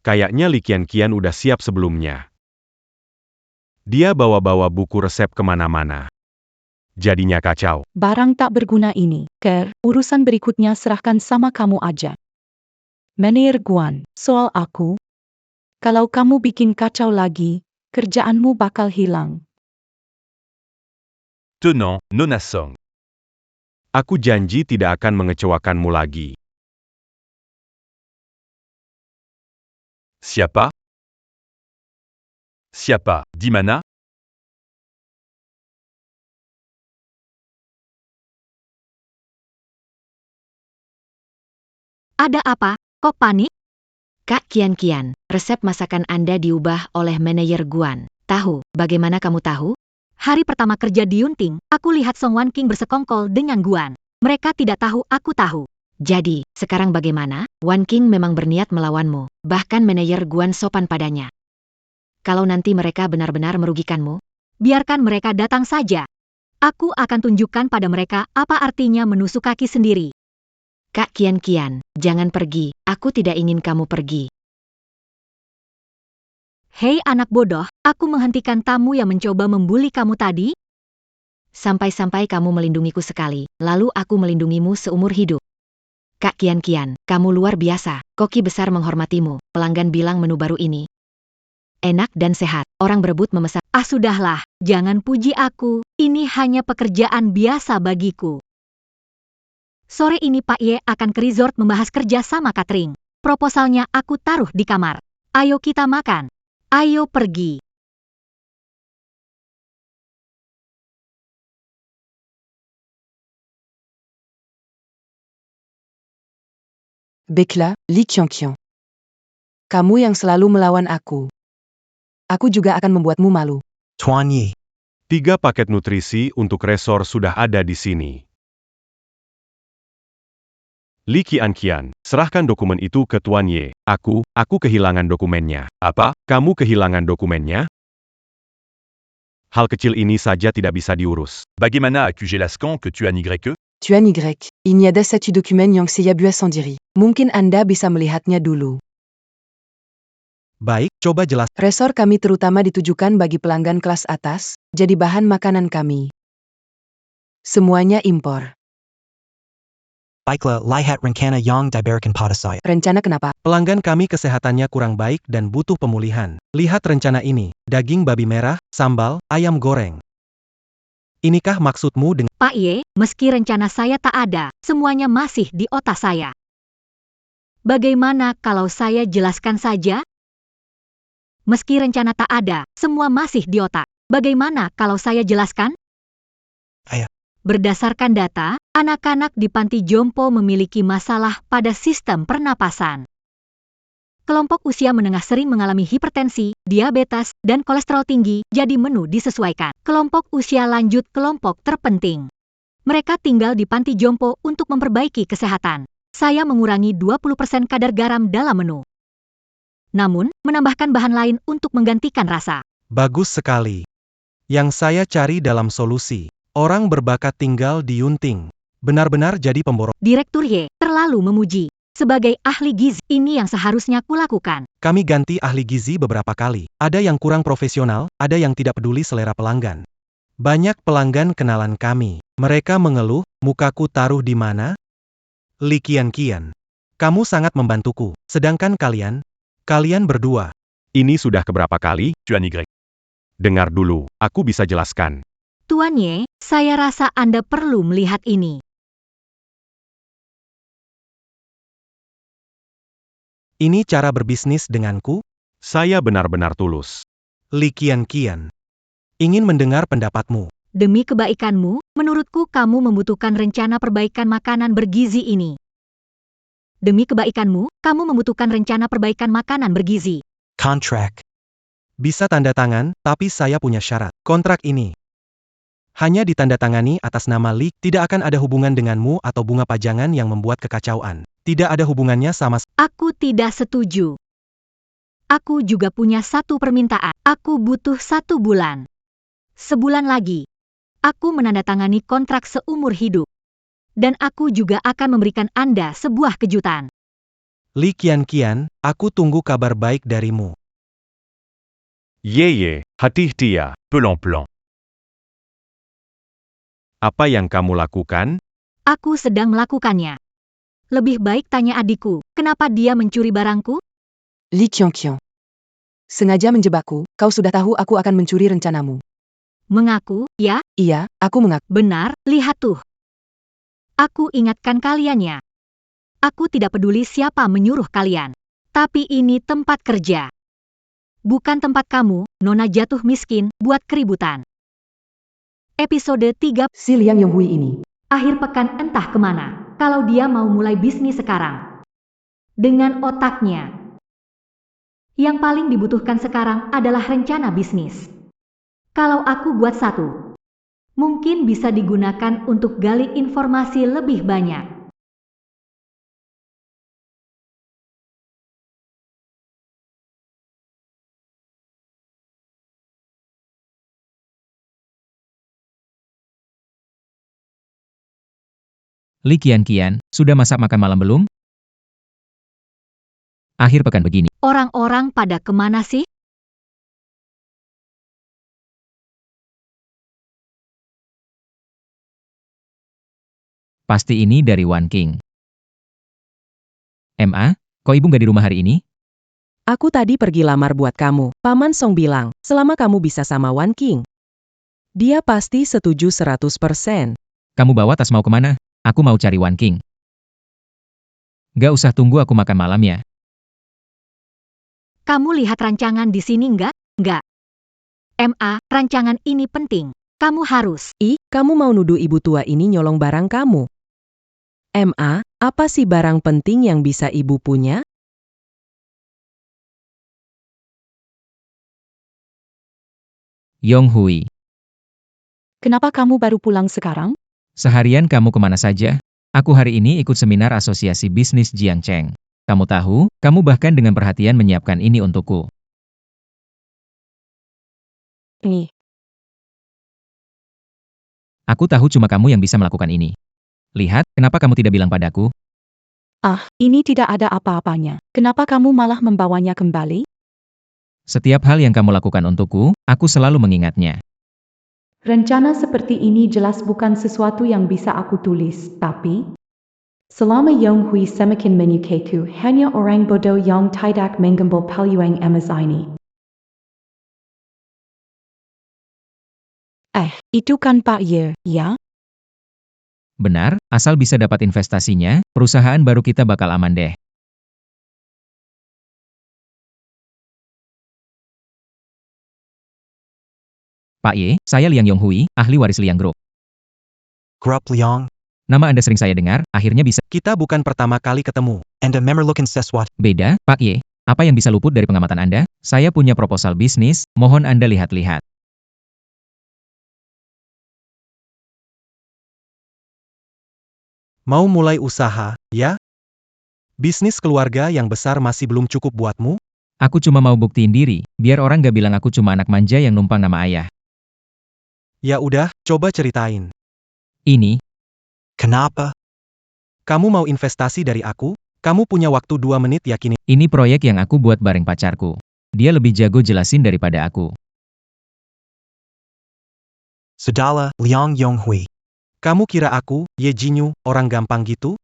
kayaknya Li Qianqian udah siap sebelumnya. Dia bawa-bawa buku resep kemana-mana. Jadinya kacau. Barang tak berguna ini, urusan berikutnya serahkan sama kamu aja. Manager Guan, soal aku. Kalau kamu bikin kacau lagi, kerjaanmu bakal hilang. Tenant, Nona Song. Aku janji tidak akan mengecewakanmu lagi. Siapa? Siapa, di mana? Ada apa? Kok panik? Kak Qianqian, resep masakan Anda diubah oleh manajer Guan. Tahu, bagaimana kamu tahu? Hari pertama kerja di Yunting, aku lihat Song Wan King bersekongkol dengan Guan. Mereka tidak tahu aku tahu. Jadi, sekarang bagaimana? Wan King memang berniat melawanmu, bahkan manajer Guan sopan padanya. Kalau nanti mereka benar-benar merugikanmu, biarkan mereka datang saja. Aku akan tunjukkan pada mereka apa artinya menusuk kaki sendiri. Kak Qianqian, jangan pergi, aku tidak ingin kamu pergi. Hei anak bodoh, aku menghentikan tamu yang mencoba membuli kamu tadi? Sampai-sampai kamu melindungiku sekali, lalu aku melindungimu seumur hidup. Kak Qianqian, kamu luar biasa, koki besar menghormatimu, pelanggan bilang menu baru ini enak dan sehat, orang berebut memesan. Ah sudahlah, jangan puji aku, ini hanya pekerjaan biasa bagiku. Sore ini Pak Ye akan ke resort membahas kerja sama catering. Proposalnya aku taruh di kamar. Ayo kita makan. Ayo pergi. Baiklah, Li Qianqian. Kamu yang selalu melawan aku. Aku juga akan membuatmu malu. Tuan Yi. 3 paket nutrisi untuk resor sudah ada di sini. Li Qianqian, serahkan dokumen itu ke Tuan Ye. Aku kehilangan dokumennya. Apa? Kamu kehilangan dokumennya? Hal kecil ini saja tidak bisa diurus. Bagaimana aku jelaskan que tu an Y? Tuan Y, ini ada satu dokumen yang saya buat sendiri. Mungkin Anda bisa melihatnya dulu. Baik, coba jelas. Resor kami terutama ditujukan bagi pelanggan kelas atas, jadi bahan makanan kami. Semuanya impor. Baiklah, lihat rencana yang diberikan pada saya. Rencana kenapa? Pelanggan kami kesehatannya kurang baik dan butuh pemulihan. Lihat rencana ini, daging babi merah, sambal, ayam goreng. Inikah maksudmu dengan... Pak Ye, meski rencana saya tak ada, semuanya masih di otak saya. Bagaimana kalau saya jelaskan saja? Meski rencana tak ada, semua masih di otak. Bagaimana kalau saya jelaskan? Ayo. Berdasarkan data, anak-anak di panti jompo memiliki masalah pada sistem pernapasan. Kelompok usia menengah sering mengalami hipertensi, diabetes, dan kolesterol tinggi, jadi menu disesuaikan. Kelompok usia lanjut kelompok terpenting. Mereka tinggal di panti jompo untuk memperbaiki kesehatan. Saya mengurangi 20% kadar garam dalam menu. Namun, menambahkan bahan lain untuk menggantikan rasa. Bagus sekali. Yang saya cari dalam solusi. Orang berbakat tinggal di Yunting. Benar-benar jadi pemborong. Direktur Ye terlalu memuji. Sebagai ahli gizi, ini yang seharusnya kulakukan. Kami ganti ahli gizi beberapa kali. Ada yang kurang profesional, ada yang tidak peduli selera pelanggan. Banyak pelanggan kenalan kami. Mereka mengeluh, mukaku taruh di mana? Li Qianqian. Kamu sangat membantuku. Sedangkan kalian berdua. Ini sudah keberapa kali? Tu an Y. Dengar dulu, aku bisa jelaskan. Tuan Ye, saya rasa Anda perlu melihat ini. Ini cara berbisnis denganku? Saya benar-benar tulus. Li Qianqian. Ingin mendengar pendapatmu. Demi kebaikanmu, menurutku kamu membutuhkan rencana perbaikan makanan bergizi ini. Demi kebaikanmu, kamu membutuhkan rencana perbaikan makanan bergizi. Contract. Bisa tanda tangan, tapi saya punya syarat. Kontrak ini hanya ditandatangani atas nama Li, tidak akan ada hubungan denganmu atau bunga pajangan yang membuat kekacauan. Tidak ada hubungannya sama. Aku tidak setuju. Aku juga punya satu permintaan. Aku butuh 1 bulan. Sebulan lagi, aku menandatangani kontrak seumur hidup. Dan aku juga akan memberikan Anda sebuah kejutan. Li Qianqian, aku tunggu kabar baik darimu. Ye, hati-hati, pelan-pelan. Apa yang kamu lakukan? Aku sedang melakukannya. Lebih baik tanya adikku, kenapa dia mencuri barangku? Li Qianqian. Sengaja menjebakku, kau sudah tahu aku akan mencuri rencanamu. Mengaku, ya? Iya, aku mengaku. Benar, lihat tuh. Aku ingatkan kaliannya. Aku tidak peduli siapa menyuruh kalian. Tapi ini tempat kerja. Bukan tempat kamu, nona jatuh miskin, buat keributan. Episode 3. Si Liang Yonghui ini. Akhir pekan entah kemana, kalau dia mau mulai bisnis sekarang. Dengan otaknya. Yang paling dibutuhkan sekarang adalah rencana bisnis. Kalau aku buat satu, mungkin bisa digunakan untuk gali informasi lebih banyak. Li Qianqian, sudah masak makan malam belum? Akhir pekan begini. Orang-orang pada kemana sih? Pasti ini dari Wan King. Ma, kok ibu nggak di rumah hari ini? Aku tadi pergi lamar buat kamu. Paman Song bilang, selama kamu bisa sama Wan King, dia pasti setuju 100%. Kamu bawa tas mau kemana? Aku mau cari Wan King. Gak usah tunggu aku makan malam ya. Kamu lihat rancangan di sini nggak? Nggak. Ma, rancangan ini penting. Kamu harus. Kamu mau nuduh ibu tua ini nyolong barang kamu? Ma, apa sih barang penting yang bisa ibu punya? Yonghui, Kenapa kamu baru pulang sekarang? seharian kamu kemana saja? Aku hari ini ikut seminar asosiasi bisnis Jiangcheng. Kamu tahu, kamu bahkan dengan perhatian menyiapkan ini untukku. Nih, Aku tahu cuma kamu yang bisa melakukan ini. Lihat, kenapa kamu tidak bilang padaku? ini tidak ada apa-apanya. Kenapa kamu malah membawanya kembali? Setiap hal yang kamu lakukan untukku, aku selalu mengingatnya. Rencana seperti ini jelas bukan sesuatu yang bisa aku tulis, tapi selama Yonghui semakin menyukaiku, hanya orang bodoh yang tidak mengambil peluang emas ini. Itu kan Pak Ye, ya? Benar, asal bisa dapat investasinya, perusahaan baru kita bakal aman deh. Pak Ye, saya Liang Yonghui, ahli waris Liang Group. Grup Liang, Nama Anda sering saya dengar, akhirnya bisa. kita bukan pertama kali ketemu. Anda memerlukan sesuatu. Beda, Pak Ye. Apa yang bisa luput dari pengamatan Anda? Saya punya proposal bisnis, mohon Anda lihat-lihat. Mau mulai usaha, ya? Bisnis keluarga yang besar masih belum cukup buatmu? Aku cuma mau buktiin diri, biar orang gak bilang aku cuma anak manja yang numpang nama ayah. Ya udah, coba ceritain. Ini, Kenapa? Kamu mau investasi dari aku? Kamu punya waktu 2 menit yakini. ini proyek yang aku buat bareng pacarku. Dia lebih jago jelasin daripada aku. Sudahlah, Liang Yonghui. Kamu kira aku, Ye Jinyu, orang gampang gitu?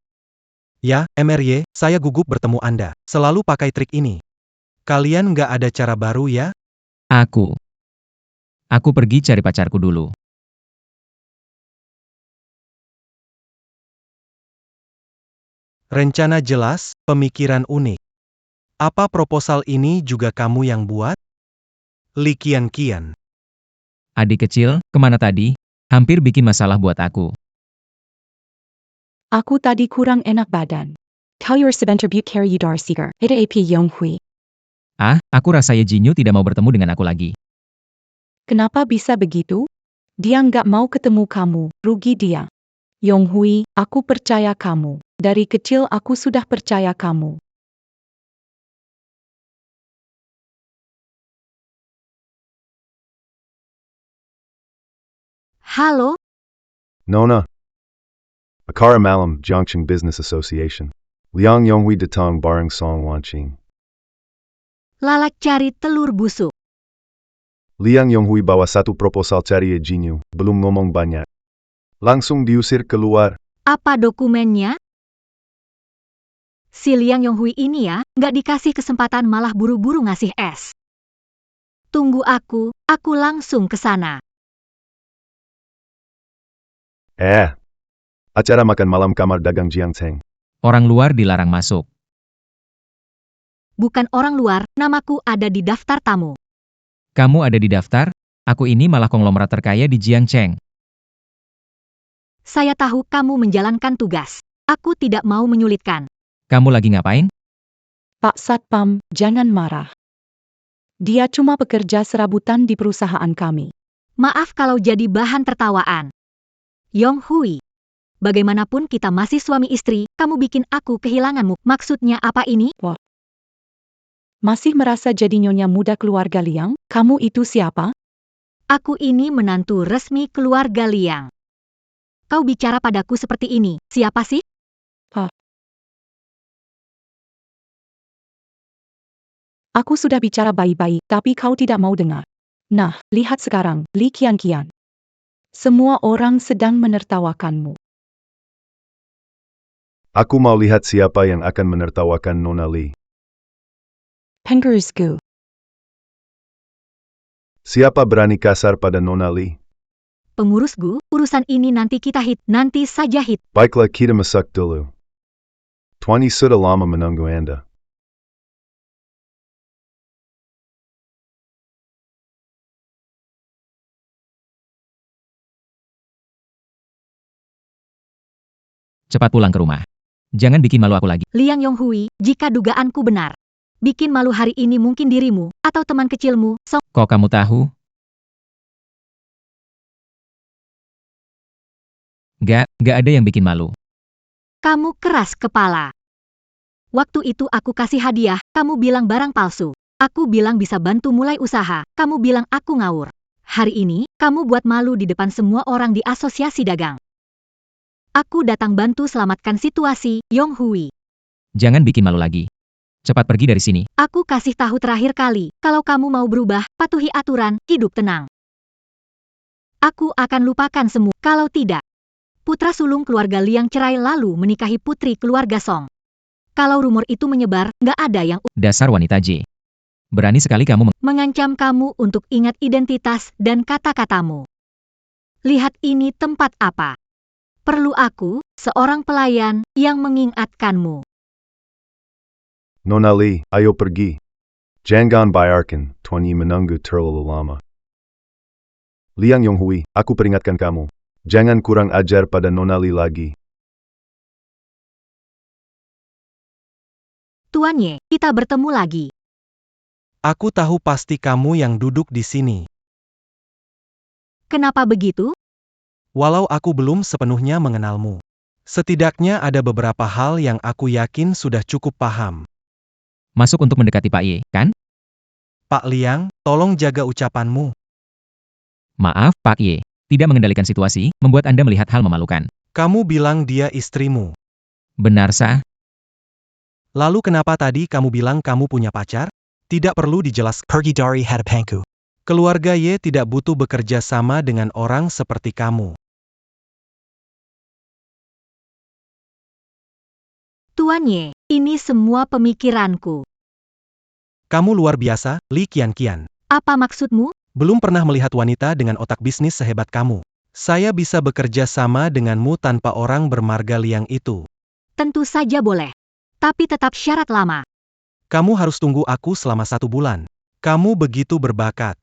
Ya, MRY, saya gugup bertemu Anda. Selalu pakai trik ini. Kalian nggak ada cara baru ya? Aku pergi cari pacarku dulu. Rencana jelas, pemikiran unik. Apa proposal ini juga kamu yang buat? Li Qianqian. Adik kecil, kemana tadi? Hampir bikin masalah buat aku. Aku tadi kurang enak badan. Kau your sebentar but carry Udar Seeger. Ada AP Yong Hui. Ah, aku rasa Ye Jinyu tidak mau bertemu dengan aku lagi. Kenapa bisa begitu? Dia nggak mau ketemu kamu, rugi dia. Yong Hui, aku percaya kamu. Dari kecil aku sudah percaya kamu. Halo, Nona. Akara Malam, Jiangqing Business Association. Liang Yonghui Datang Bareng Song Wanqing. lalat cari telur busuk. Liang Yonghui bawa satu proposal cari Ye Jinyu, belum ngomong banyak. Langsung diusir keluar. Apa dokumennya? Si Liang Yonghui ini ya, nggak dikasih kesempatan malah buru-buru ngasih es. Tunggu aku langsung ke sana. Acara makan malam kamar dagang Jiangcheng. Orang luar dilarang masuk. Bukan orang luar, namaku ada di daftar tamu. Kamu ada di daftar? Aku ini malah konglomerat terkaya di Jiangcheng. Saya tahu kamu menjalankan tugas. Aku tidak mau menyulitkan. Kamu lagi ngapain? Pak Satpam, jangan marah. Dia cuma pekerja serabutan di perusahaan kami. Maaf kalau jadi bahan tertawaan. Yong Hui, bagaimanapun kita masih suami istri, kamu bikin aku kehilanganmu. Maksudnya apa ini? Masih merasa jadi nyonya muda keluarga Liang? Kamu itu siapa? Aku ini menantu resmi keluarga Liang. Kau bicara padaku seperti ini, siapa sih? Aku sudah bicara baik-baik, tapi kau tidak mau dengar. Nah, lihat sekarang, Li Qianqian. Semua orang sedang menertawakanmu. Aku mau lihat siapa yang akan menertawakan Nona Li. Pengurusku. Siapa berani kasar pada Nona Li? Pengurusku, urusan ini nanti kita nanti saja hit. Baiklah kita masak dulu. Tuan sudah lama menunggu Anda. Cepat pulang ke rumah. Jangan bikin malu aku lagi. Liang Yonghui, jika dugaanku benar. Bikin malu hari ini mungkin dirimu, atau teman kecilmu, Song. Kok kamu tahu? Gak ada yang bikin malu. Kamu keras kepala. Waktu itu aku kasih hadiah, kamu bilang barang palsu. Aku bilang bisa bantu mulai usaha, kamu bilang aku ngawur. Hari ini, kamu buat malu di depan semua orang di asosiasi dagang. Aku datang bantu selamatkan situasi, Yong Hui. Jangan bikin malu lagi. Cepat pergi dari sini. Aku kasih tahu terakhir kali, kalau kamu mau berubah, patuhi aturan, hidup tenang. Aku akan lupakan semua, kalau tidak. Putra sulung keluarga Liang cerai lalu menikahi putri keluarga Song. Kalau rumor itu menyebar, nggak ada yang Dasar wanita J. Berani sekali kamu mengancam kamu untuk ingat identitas dan kata-katamu. Lihat ini tempat apa. Perlu aku, seorang pelayan, yang mengingatkanmu. Nona Li, ayo pergi. Jangan bayarkan, Tuan Yi menunggu terlalu lama. Liang Yonghui, aku peringatkan kamu. Jangan kurang ajar pada Nona Li lagi. Tuan Ye, kita bertemu lagi. Aku tahu pasti kamu yang duduk di sini. Kenapa begitu? Walau aku belum sepenuhnya mengenalmu. Setidaknya ada beberapa hal yang aku yakin sudah cukup paham. masuk untuk mendekati Pak Ye, kan? Pak Liang, tolong jaga ucapanmu. Maaf, Pak Ye. Tidak mengendalikan situasi, membuat Anda melihat hal memalukan. Kamu bilang dia istrimu. Benar sah? Lalu kenapa tadi kamu bilang kamu punya pacar? Tidak perlu dijelaskan. Pergi dari hadapanku. Keluarga Ye tidak butuh bekerja sama dengan orang seperti kamu. Tuan Ye, ini semua pemikiranku. Kamu luar biasa, Li Qianqian. Apa maksudmu? Belum pernah melihat wanita dengan otak bisnis sehebat kamu. Saya bisa bekerja sama denganmu tanpa orang bermarga Liang itu. Tentu saja boleh. Tapi tetap syarat lama. Kamu harus tunggu aku selama 1 bulan. Kamu begitu berbakat.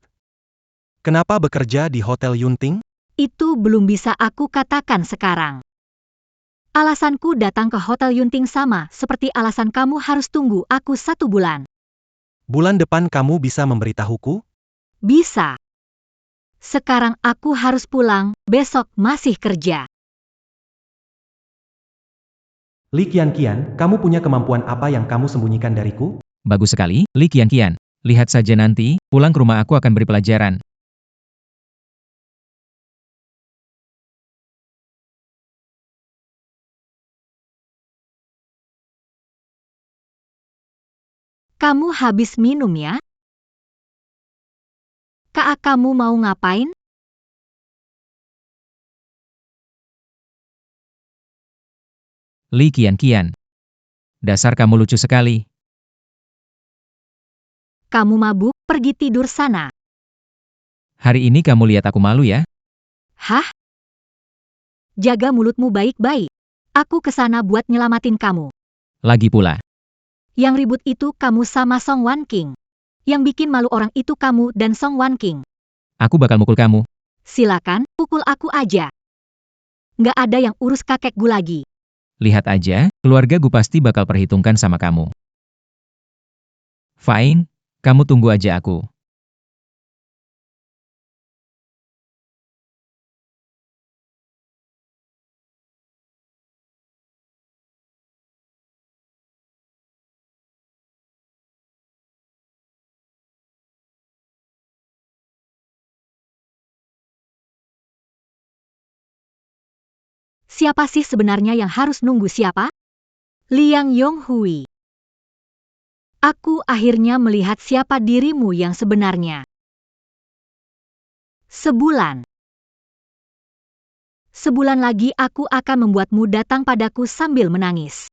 Kenapa bekerja di Hotel Yunting? Itu belum bisa aku katakan sekarang. Alasanku datang ke Hotel Yunting sama seperti alasan kamu harus tunggu aku 1 bulan. Bulan depan kamu bisa memberitahuku? Bisa. Sekarang aku harus pulang, besok masih kerja. Li Qianqian, kamu punya kemampuan apa yang kamu sembunyikan dariku? Bagus sekali, Li Qianqian. Lihat saja nanti, pulang ke rumah aku akan beri pelajaran. Kamu habis minum ya? Kak, kamu mau ngapain? Li Qianqian. Dasar kamu lucu sekali. Kamu mabuk, pergi tidur sana. Hari ini kamu lihat aku malu ya? Hah? Jaga mulutmu baik-baik. Aku kesana buat nyelamatin kamu. Lagi pula. Yang ribut itu kamu sama Song Wan King. Yang bikin malu orang itu kamu dan Song Wan King. Aku bakal mukul kamu. Silakan, pukul aku aja. Nggak ada yang urus kakek gue lagi. Lihat aja, keluarga gue pasti bakal perhitungkan sama kamu. Fine, kamu tunggu aja aku. Siapa sih sebenarnya yang harus nunggu siapa? Liang Yonghui. Aku akhirnya melihat siapa dirimu yang sebenarnya. Sebulan. Sebulan lagi aku akan membuatmu datang padaku sambil menangis.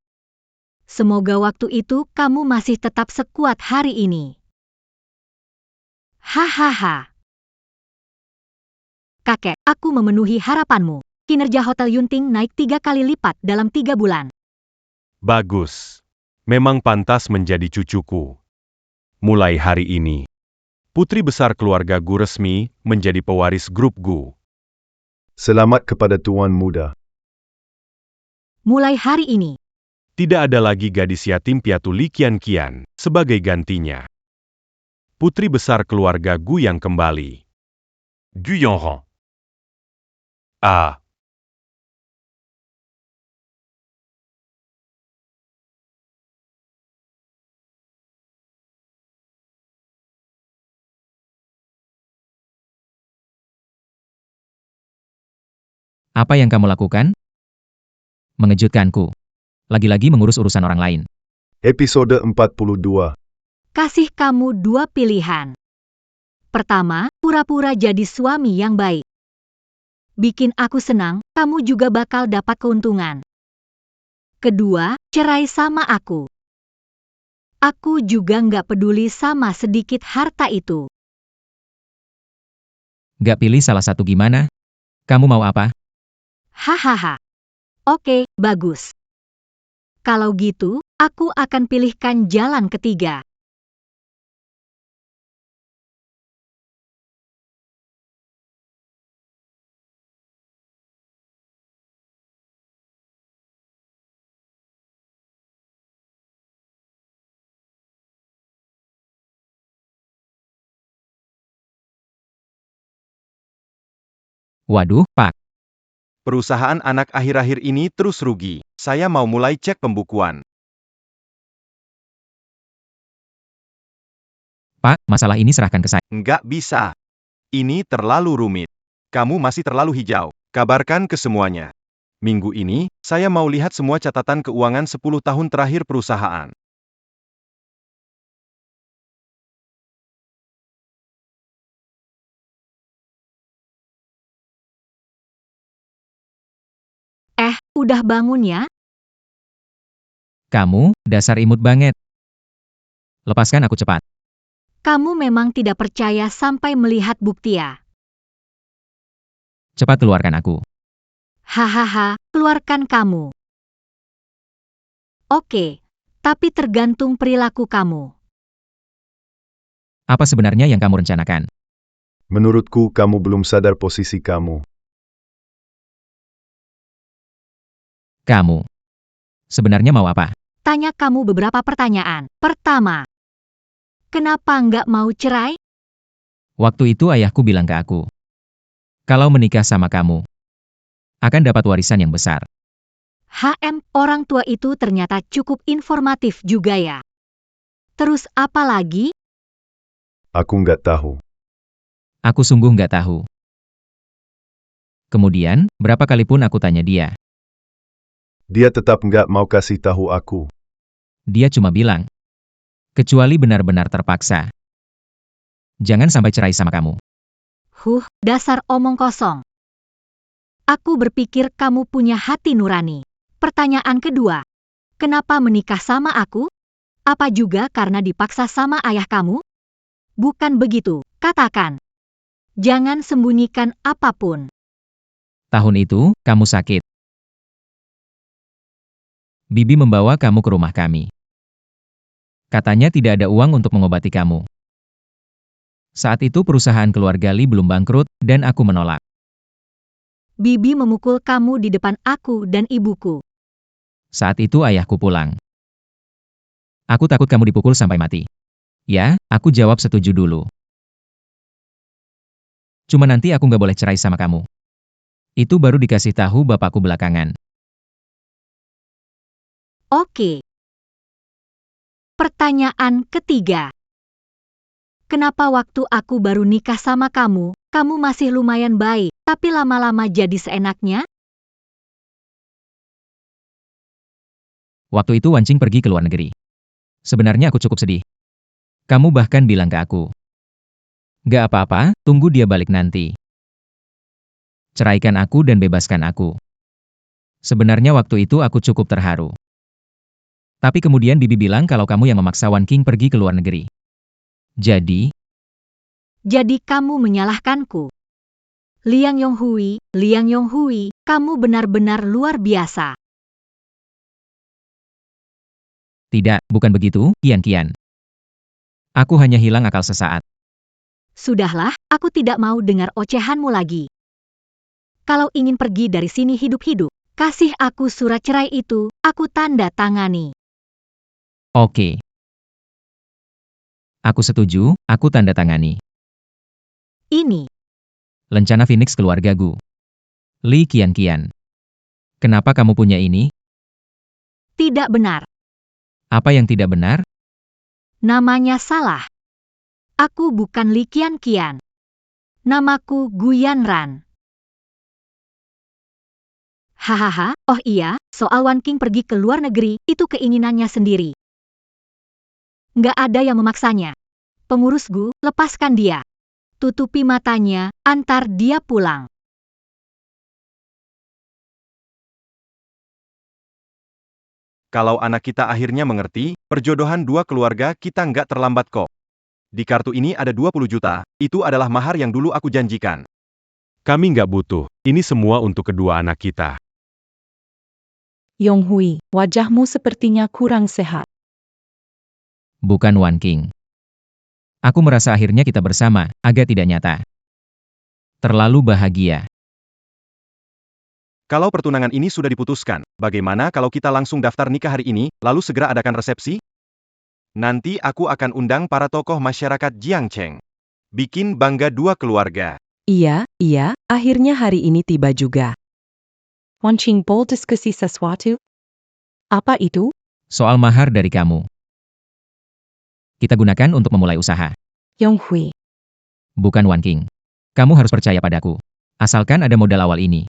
Semoga waktu itu kamu masih tetap sekuat hari ini. Hahaha. Kakek, aku memenuhi harapanmu. Kinerja Hotel Yunting naik 3 kali lipat dalam 3 bulan. Bagus. Memang pantas menjadi cucuku. Mulai hari ini, putri besar keluarga Gu resmi menjadi pewaris grup Gu. Selamat kepada Tuan Muda. Mulai hari ini, Tidak ada lagi gadis yatim piatu Li Qianqian sebagai gantinya. Putri besar keluarga Gu yang kembali. Gu Yonghong. Ah. Apa yang kamu lakukan? Mengejutkanku. Lagi-lagi mengurus urusan orang lain. Episode 42. kasih kamu 2 pilihan. Pertama, pura-pura jadi suami yang baik. Bikin aku senang, kamu juga bakal dapat keuntungan. Kedua, cerai sama aku. Aku juga nggak peduli sama sedikit harta itu. Gak pilih salah satu gimana? Kamu mau apa? Hahaha. Oke, bagus. Kalau gitu, aku akan pilihkan jalan ketiga. Waduh, Pak. Perusahaan anak akhir-akhir ini terus rugi. Saya mau mulai cek pembukuan. Pak, masalah ini serahkan ke saya. Nggak bisa. Ini terlalu rumit. Kamu masih terlalu hijau. Kabarkan ke semuanya. Minggu ini, saya mau lihat semua catatan keuangan 10 tahun terakhir perusahaan. Udah bangun ya? Kamu, dasar imut banget. Lepaskan aku cepat. Kamu memang tidak percaya sampai melihat bukti ya? Cepat keluarkan aku. Hahaha, keluarkan kamu. Oke, tapi tergantung perilaku kamu. Apa sebenarnya yang kamu rencanakan? Menurutku kamu belum sadar posisi kamu. Kamu sebenarnya mau apa? Tanya kamu beberapa pertanyaan. Pertama, kenapa nggak mau cerai? Waktu itu ayahku bilang ke aku, kalau menikah sama kamu, akan dapat warisan yang besar. Orang tua itu ternyata cukup informatif juga ya. Terus apa lagi? Aku nggak tahu. Aku sungguh nggak tahu. Kemudian, berapa kali pun aku tanya dia. Dia tetap nggak mau kasih tahu aku. Dia cuma bilang, kecuali benar-benar terpaksa. Jangan sampai cerai sama kamu. Dasar omong kosong. Aku berpikir kamu punya hati nurani. Pertanyaan kedua, kenapa menikah sama aku? Apa juga karena dipaksa sama ayah kamu? Bukan begitu, katakan. Jangan sembunyikan apapun. Tahun itu, kamu sakit. Bibi membawa kamu ke rumah kami. Katanya tidak ada uang untuk mengobati kamu. Saat itu perusahaan keluarga Lee belum bangkrut, dan aku menolak. Bibi memukul kamu di depan aku dan ibuku. Saat itu ayahku pulang. Aku takut kamu dipukul sampai mati. Ya, aku jawab setuju dulu. Cuma nanti aku nggak boleh cerai sama kamu. Itu baru dikasih tahu bapakku belakangan. Oke. Pertanyaan ketiga. Kenapa waktu aku baru nikah sama kamu, kamu masih lumayan baik, tapi lama-lama jadi seenaknya? Waktu itu Wancing pergi ke luar negeri. Sebenarnya aku cukup sedih. Kamu bahkan bilang ke aku, gak apa-apa, tunggu dia balik nanti. Ceraikan aku dan bebaskan aku. Sebenarnya waktu itu aku cukup terharu. Tapi kemudian Bibi bilang kalau kamu yang memaksa Wanking pergi ke luar negeri. Jadi kamu menyalahkanku. Liang Yonghui, kamu benar-benar luar biasa. tidak, bukan begitu, Kian. Aku hanya hilang akal sesaat. Sudahlah, aku tidak mau dengar ocehanmu lagi. Kalau ingin pergi dari sini hidup-hidup, kasih aku surat cerai itu, aku tanda tangani. Oke. Aku setuju, aku tanda tangani. Ini. Lencana Phoenix keluarga Gu. Lee Kian. Kenapa kamu punya ini? Tidak benar. Apa yang tidak benar? Namanya salah. Aku bukan Lee Kian. Namaku Gu Yanran. Hahaha, oh iya, soal Wanking pergi ke luar negeri, itu keinginannya sendiri. Nggak ada yang memaksanya. Pengurus Gu, lepaskan dia. Tutupi matanya, antar dia pulang. Kalau anak kita akhirnya mengerti, perjodohan dua keluarga kita nggak terlambat kok. Di kartu ini ada 20 juta, itu adalah mahar yang dulu aku janjikan. Kami nggak butuh, ini semua untuk kedua anak kita. Yonghui, wajahmu sepertinya kurang sehat. Bukan Wanking. Aku merasa akhirnya kita bersama, agak tidak nyata. Terlalu bahagia. Kalau pertunangan ini sudah diputuskan, bagaimana kalau kita langsung daftar nikah hari ini, lalu segera adakan resepsi? Nanti aku akan undang para tokoh masyarakat Jiangcheng. Bikin bangga dua keluarga. Iya, akhirnya hari ini tiba juga. Wanqing Bol diskusi sesuatu? Apa itu? Soal mahar dari kamu. Kita gunakan untuk memulai usaha. Yonghui, Bukan Wanking. Kamu harus percaya padaku. Asalkan ada modal awal ini.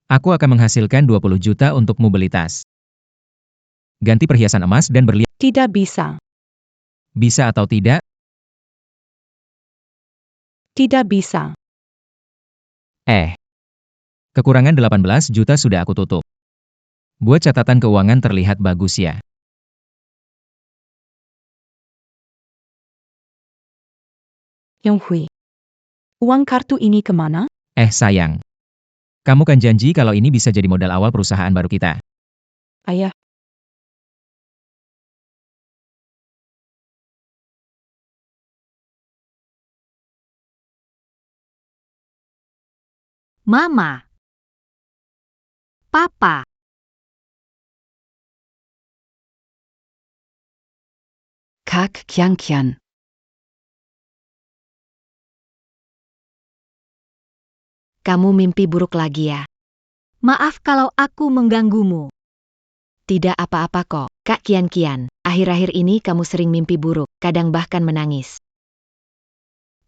Aku akan menghasilkan 20 juta untukmu beli tas. Ganti perhiasan emas dan berlian. tidak bisa. Bisa atau tidak? Tidak bisa. Kekurangan 18 juta sudah aku tutup. Buat catatan keuangan terlihat bagus ya. Yonghui, uang kartu ini kemana? Sayang. Kamu kan janji kalau ini bisa jadi modal awal perusahaan baru kita. Ayah, Mama. Papa. Kak Kian. Kamu mimpi buruk lagi ya? Maaf kalau aku mengganggumu. Tidak apa-apa kok, Kak Kian. Akhir-akhir ini kamu sering mimpi buruk, kadang bahkan menangis.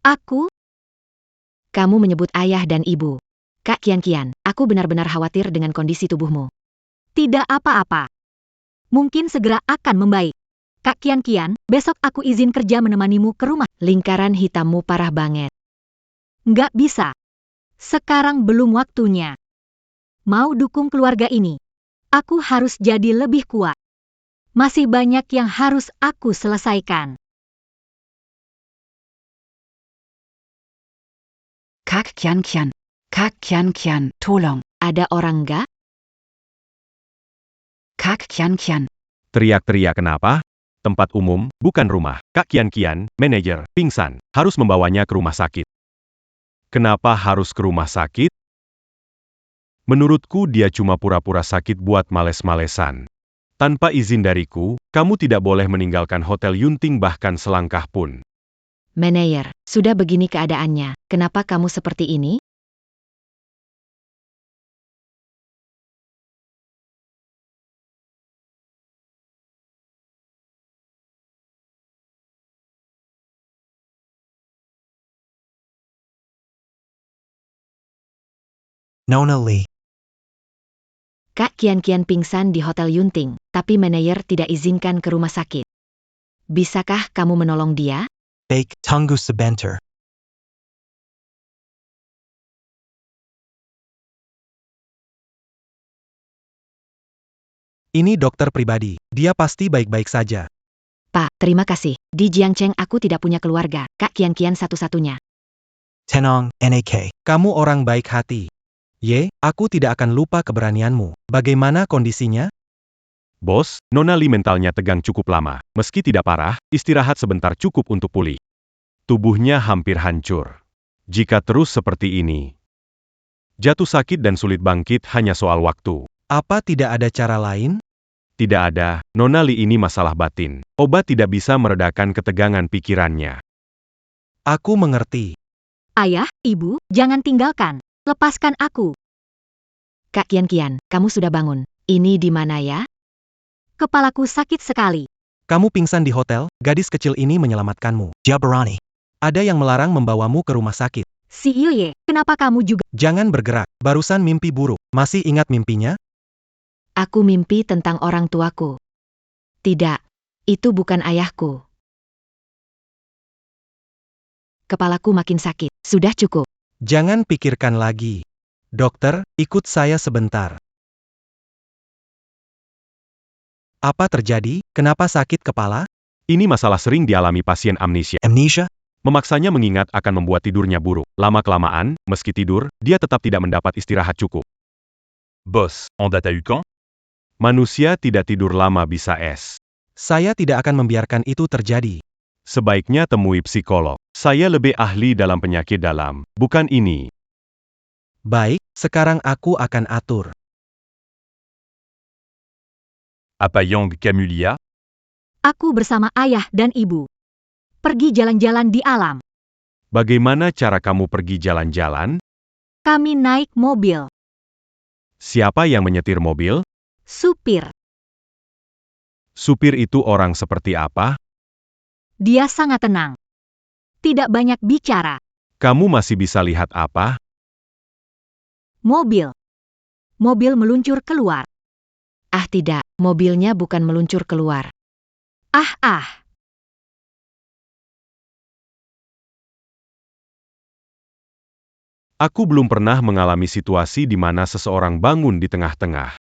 Aku? Kamu menyebut ayah dan ibu. Kak Kian, aku benar-benar khawatir dengan kondisi tubuhmu. Tidak apa-apa. Mungkin segera akan membaik. Kak Kian, besok aku izin kerja menemanimu ke rumah. Lingkaran hitammu parah banget. Nggak bisa. Sekarang belum waktunya. Mau dukung keluarga ini, aku harus jadi lebih kuat. Masih banyak yang harus aku selesaikan. Kak Kian, tolong, ada orang nggak? Kak Kian. Teriak-teriak kenapa? Tempat umum, bukan rumah. Kak Kian, manajer, pingsan. Harus membawanya ke rumah sakit. Kenapa harus ke rumah sakit? Menurutku dia cuma pura-pura sakit buat males-malesan. Tanpa izin dariku, kamu tidak boleh meninggalkan Hotel Yunting bahkan selangkah pun. Manajer, sudah begini keadaannya, kenapa kamu seperti ini? Nona Lee. Kak Kian pingsan di Hotel Yunting, tapi manajer tidak izinkan ke rumah sakit. Bisakah kamu menolong dia? Baik, tunggu sebentar. Ini dokter pribadi, dia pasti baik-baik saja. Pak, terima kasih. Di Jiangcheng aku tidak punya keluarga, Kak Kian satu-satunya. Tenang, NAK. Kamu orang baik hati. Aku tidak akan lupa keberanianmu. Bagaimana kondisinya? Bos, Nona Lee mentalnya tegang cukup lama. Meski tidak parah, istirahat sebentar cukup untuk pulih. Tubuhnya hampir hancur. Jika terus seperti ini, jatuh sakit dan sulit bangkit hanya soal waktu. Apa tidak ada cara lain? Tidak ada, Nona Lee ini masalah batin. Obat tidak bisa meredakan ketegangan pikirannya. Aku mengerti. Ayah, ibu, jangan tinggalkan. Lepaskan aku. Kak Kian, kamu sudah bangun. Ini di mana ya? Kepalaku sakit sekali. Kamu pingsan di hotel, gadis kecil ini menyelamatkanmu. Jabarani. Ada yang melarang membawamu ke rumah sakit. Si Ilye, kenapa kamu juga? Jangan bergerak, barusan mimpi buruk. Masih ingat mimpinya? Aku mimpi tentang orang tuaku. Tidak, itu bukan ayahku. Kepalaku makin sakit. Sudah cukup. Jangan pikirkan lagi. Dokter, ikut saya sebentar. Apa terjadi? Kenapa sakit kepala? Ini masalah sering dialami pasien amnesia. Amnesia? Memaksanya mengingat akan membuat tidurnya buruk. Lama-kelamaan, meski tidur, dia tetap tidak mendapat istirahat cukup. Boss, en date eu quand? Manusia tidak tidur lama bisa es. Saya tidak akan membiarkan itu terjadi. Sebaiknya temui psikolog. Saya lebih ahli dalam penyakit dalam, bukan ini. Baik, sekarang aku akan atur. Apayang Camulia? Aku bersama ayah dan ibu. Pergi jalan-jalan di alam. Bagaimana cara kamu pergi jalan-jalan? Kami naik mobil. Siapa yang menyetir mobil? Supir. Supir itu orang seperti apa? Dia sangat tenang. Tidak banyak bicara. Kamu masih bisa lihat apa? Mobil. Mobil meluncur keluar. Ah tidak, mobilnya bukan meluncur keluar. Ah. Aku belum pernah mengalami situasi di mana seseorang bangun di tengah-tengah.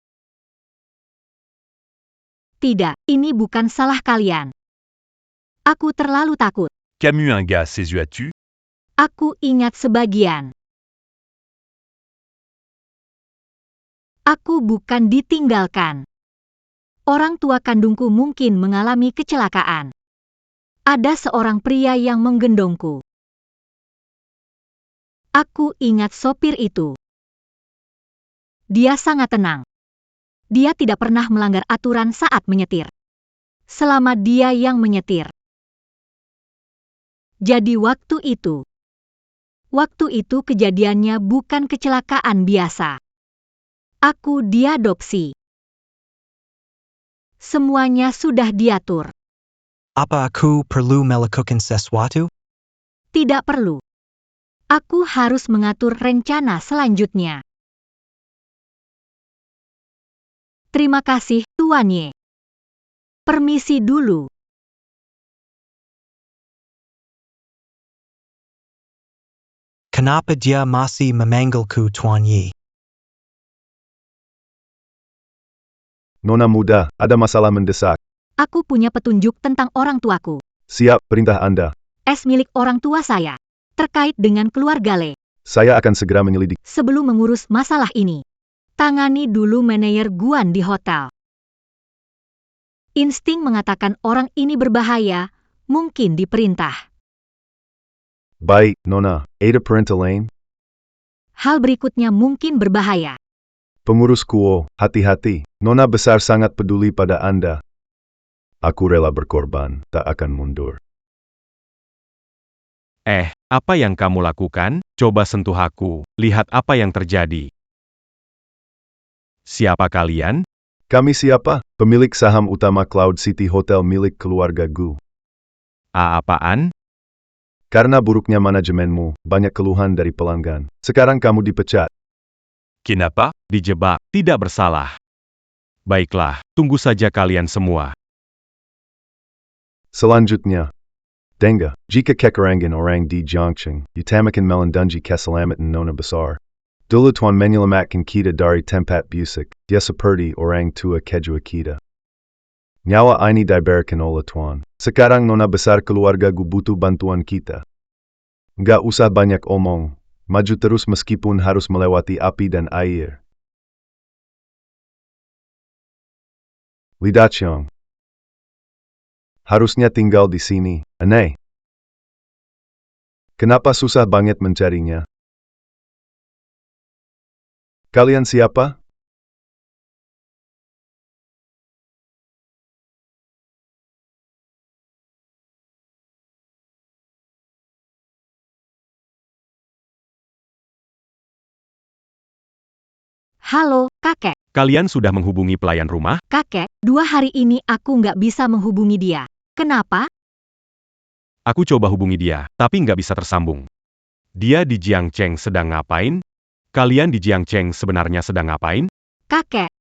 Tidak, ini bukan salah kalian. Aku terlalu takut. Camus un gars ses yeux as-tu? Aku ingat sebagian. Aku bukan ditinggalkan. Orang tua kandungku mungkin mengalami kecelakaan. Ada seorang pria yang menggendongku. Aku ingat sopir itu. Dia sangat tenang. Dia tidak pernah melanggar aturan saat menyetir. Selama dia yang menyetir. Jadi waktu itu kejadiannya bukan kecelakaan biasa. Aku diadopsi. Semuanya sudah diatur. Apa aku perlu melakukan sesuatu? Tidak perlu. Aku harus mengatur rencana selanjutnya. Terima kasih, Tuan Ye. Permisi dulu. Kenapa dia masih memanggilku Tuan Yi? Nona muda, ada masalah mendesak. Aku punya petunjuk tentang orang tuaku. Siap, perintah Anda. Es milik orang tua saya. Terkait dengan keluarga Le. Saya akan segera menyelidiki. Sebelum mengurus masalah ini, tangani dulu manajer Guan di hotel. Insting mengatakan orang ini berbahaya, mungkin diperintah. Baik, Nona. Ada perintah lain? Hal berikutnya mungkin berbahaya. Pengurus Kuo, hati-hati. Nona besar sangat peduli pada Anda. Aku rela berkorban, tak akan mundur. Apa yang kamu lakukan? Coba sentuh aku, lihat apa yang terjadi. Siapa kalian? Kami siapa? Pemilik saham utama Cloud City Hotel milik keluarga Gu. Apaan? Karena buruknya manajemenmu, banyak keluhan dari pelanggan. Sekarang kamu dipecat. Kenapa? Dijebak, tidak bersalah. Baiklah, tunggu saja kalian semua. Selanjutnya, Denga, jika kekurangan orang di Jiangcheng, utamakan melindungi keselamatan Nona besar. Dulu tuan menyelamatkan kita dari tempat busuk, dia seperti orang tua kedua kita. Nyawa ini diberikan oleh tuan. Sekarang Nona besar keluarga Gu butuh bantuan kita. Nggak usah banyak omong, maju terus meskipun harus melewati api dan air. Lidachong. Harusnya tinggal di sini, aneh. Kenapa susah banget mencarinya? Kalian siapa? Halo, kakek. Kalian sudah menghubungi pelayan rumah? Kakek, 2 hari ini aku nggak bisa menghubungi dia. Kenapa? Aku coba hubungi dia, tapi nggak bisa tersambung. Dia di Jiangcheng sedang ngapain? Kalian di Jiangcheng sebenarnya sedang ngapain? Kakek,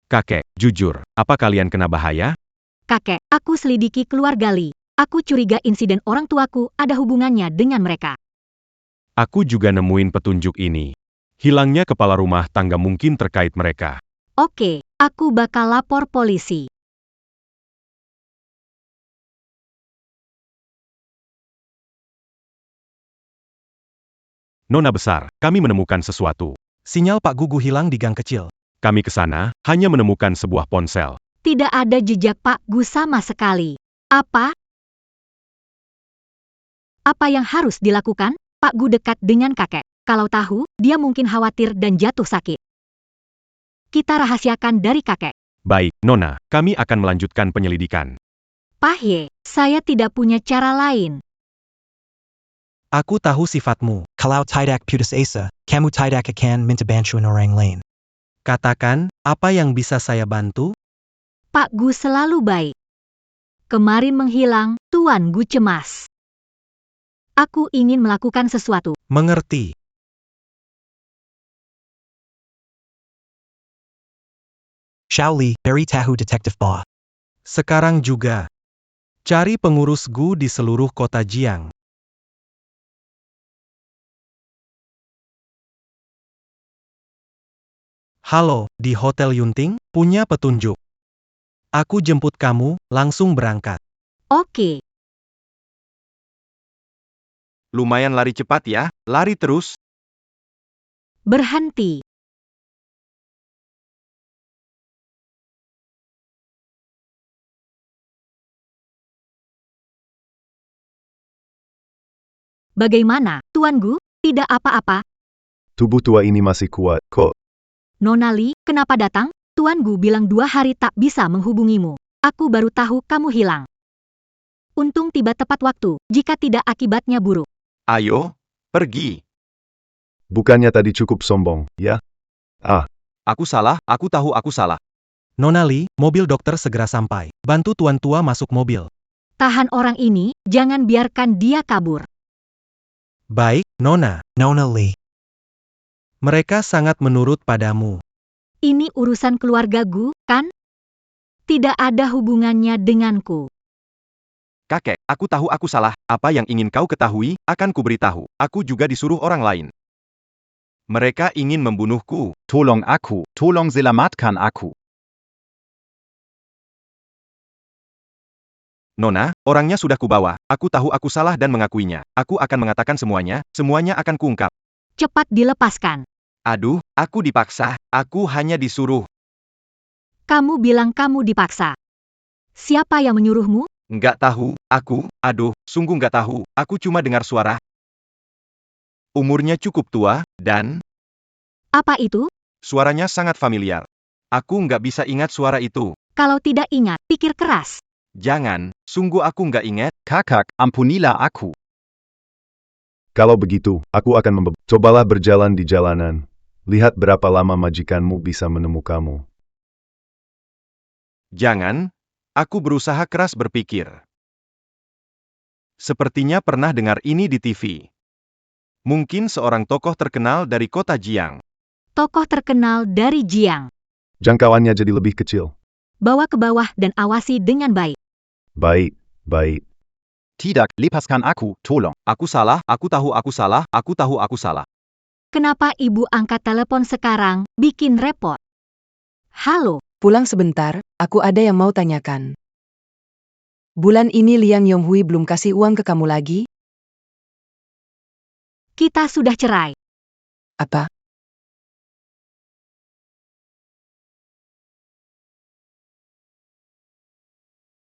Kakek, jujur, apa kalian kena bahaya? Kakek, aku selidiki keluarga Li. Aku curiga insiden orang tuaku ada hubungannya dengan mereka. Aku juga nemuin petunjuk ini. Hilangnya kepala rumah tangga mungkin terkait mereka. Oke, aku bakal lapor polisi. Nona besar, kami menemukan sesuatu. Sinyal Pak Gugu hilang di gang kecil. Kami ke sana, hanya menemukan sebuah ponsel. Tidak ada jejak Pak Gu sama sekali. Apa? Apa yang harus dilakukan? Pak Gu dekat dengan kakek. Kalau tahu, dia mungkin khawatir dan jatuh sakit. Kita rahasiakan dari kakek. Baik, Nona, kami akan melanjutkan penyelidikan. Pak Ye, saya tidak punya cara lain. Aku tahu sifatmu. Kalau tidak putus asa, kamu tidak akan minta bantuan orang lain. Katakan, apa yang bisa saya bantu? Pak Gu selalu baik. Kemarin menghilang, Tuan Gu cemas. Aku ingin melakukan sesuatu. Mengerti. Shaoli, beritahu Detektif Ba. Sekarang juga. Cari pengurus Gu di seluruh kota Jiang. Halo, di Hotel Yunting, punya petunjuk. Aku jemput kamu, langsung berangkat. Oke. Lumayan lari cepat ya, lari terus. Berhenti. Bagaimana, Tuan Gu? Tidak apa-apa. Tubuh tua ini masih kuat, kok. Nona Li, kenapa datang? Tuan Gu bilang 2 hari tak bisa menghubungimu. Aku baru tahu kamu hilang. Untung tiba tepat waktu, jika tidak akibatnya buruk. Ayo, pergi. Bukannya tadi cukup sombong, ya? Aku salah, aku tahu aku salah. Nona Li, mobil dokter segera sampai. Bantu tuan tua masuk mobil. Tahan orang ini, jangan biarkan dia kabur. Baik, Nona. Nona Li. Mereka sangat menurut padamu. Ini urusan keluarga Gu, kan? Tidak ada hubungannya denganku. Kakek, aku tahu aku salah. Apa yang ingin kau ketahui, akan kuberitahu. Aku juga disuruh orang lain. Mereka ingin membunuhku. Tolong aku, tolong selamatkan aku. Nona, orangnya sudah kubawa. Aku tahu aku salah dan mengakuinya. Aku akan mengatakan semuanya akan kuungkap. Cepat dilepaskan. Aduh, aku dipaksa. Aku hanya disuruh. Kamu bilang kamu dipaksa. Siapa yang menyuruhmu? Nggak tahu, sungguh nggak tahu. Aku cuma dengar suara. Umurnya cukup tua, dan Apa itu? suaranya sangat familiar. Aku nggak bisa ingat suara itu. Kalau tidak ingat, pikir keras. Jangan, sungguh aku nggak ingat. Kakak, ampunilah aku. Kalau begitu, aku akan cobalah berjalan di jalanan. Lihat berapa lama majikanmu bisa menemukanmu. Jangan, aku berusaha keras berpikir. Sepertinya pernah dengar ini di TV. Mungkin seorang tokoh terkenal dari kota Jiang. Tokoh terkenal dari Jiang. Jangkauannya jadi lebih kecil. Bawa ke bawah dan awasi dengan baik. Baik, baik. Tidak, lepaskan aku, tolong. Aku salah, aku tahu aku salah, aku tahu aku salah. Kenapa ibu angkat telepon sekarang, bikin repot? Halo, Pulang sebentar, aku ada yang mau tanyakan. Bulan ini Liang Yonghui belum kasih uang ke kamu lagi? kita sudah cerai. Apa?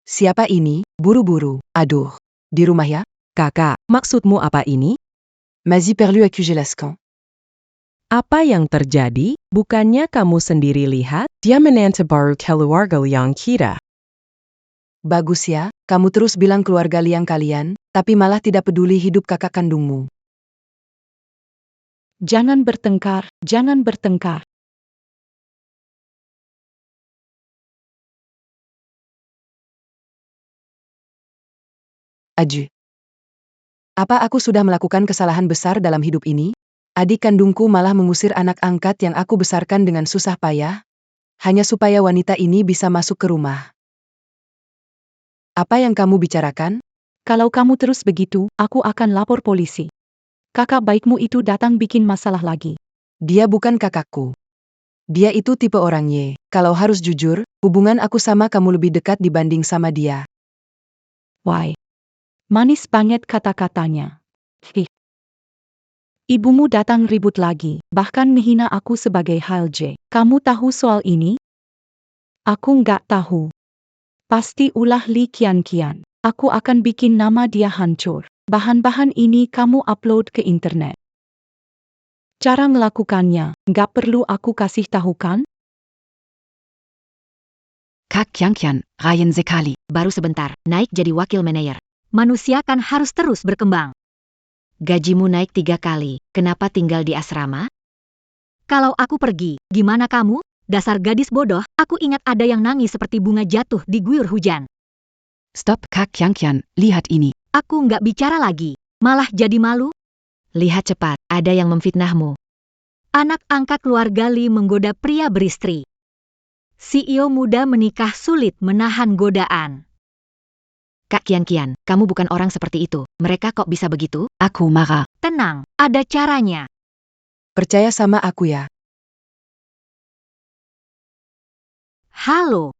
Siapa ini? Buru-buru. Aduh. Di rumah ya? Kakak, maksudmu apa ini? Mazi perlu accuser lascan. Apa yang terjadi? Bukannya kamu sendiri lihat? Dia menantu baru keluarga Liang kita. Bagus ya, kamu terus bilang keluarga Liang kalian, tapi malah tidak peduli hidup kakak kandungmu. Jangan bertengkar, jangan bertengkar. Aju. Apa aku sudah melakukan kesalahan besar dalam hidup ini? Adik kandungku malah mengusir anak angkat yang aku besarkan dengan susah payah, hanya supaya wanita ini bisa masuk ke rumah. Apa yang kamu bicarakan? Kalau kamu terus begitu, aku akan lapor polisi. Kakak baikmu itu datang bikin masalah lagi. Dia bukan kakakku. Dia itu tipe orang Y. Kalau harus jujur, hubungan aku sama kamu lebih dekat dibanding sama dia. Why? Manis banget kata-katanya. Ibumu datang ribut lagi, bahkan menghina aku sebagai HLJ. Kamu tahu soal ini? Aku nggak tahu. Pasti ulah Li Qianqian. Aku akan bikin nama dia hancur. Bahan-bahan ini kamu upload ke internet. Cara melakukannya, nggak perlu aku kasih tahu kan? Kak Qianqian, Ryan Sekali. Baru sebentar, naik jadi wakil manajer. Manusia kan harus terus berkembang. Gajimu naik 3 kali, kenapa tinggal di asrama? Kalau aku pergi, gimana kamu? Dasar gadis bodoh, aku ingat ada yang nangis seperti bunga jatuh di guyur hujan. Stop, Kak Qianqian, lihat ini. Aku nggak bicara lagi, malah jadi malu. Lihat cepat, ada yang memfitnahmu. Anak angkat keluarga Li menggoda pria beristri. CEO muda menikah sulit menahan godaan. Kak Qianqian, kamu bukan orang seperti itu. Mereka kok bisa begitu? Aku marah. Tenang, ada caranya. Percaya sama aku ya. Halo.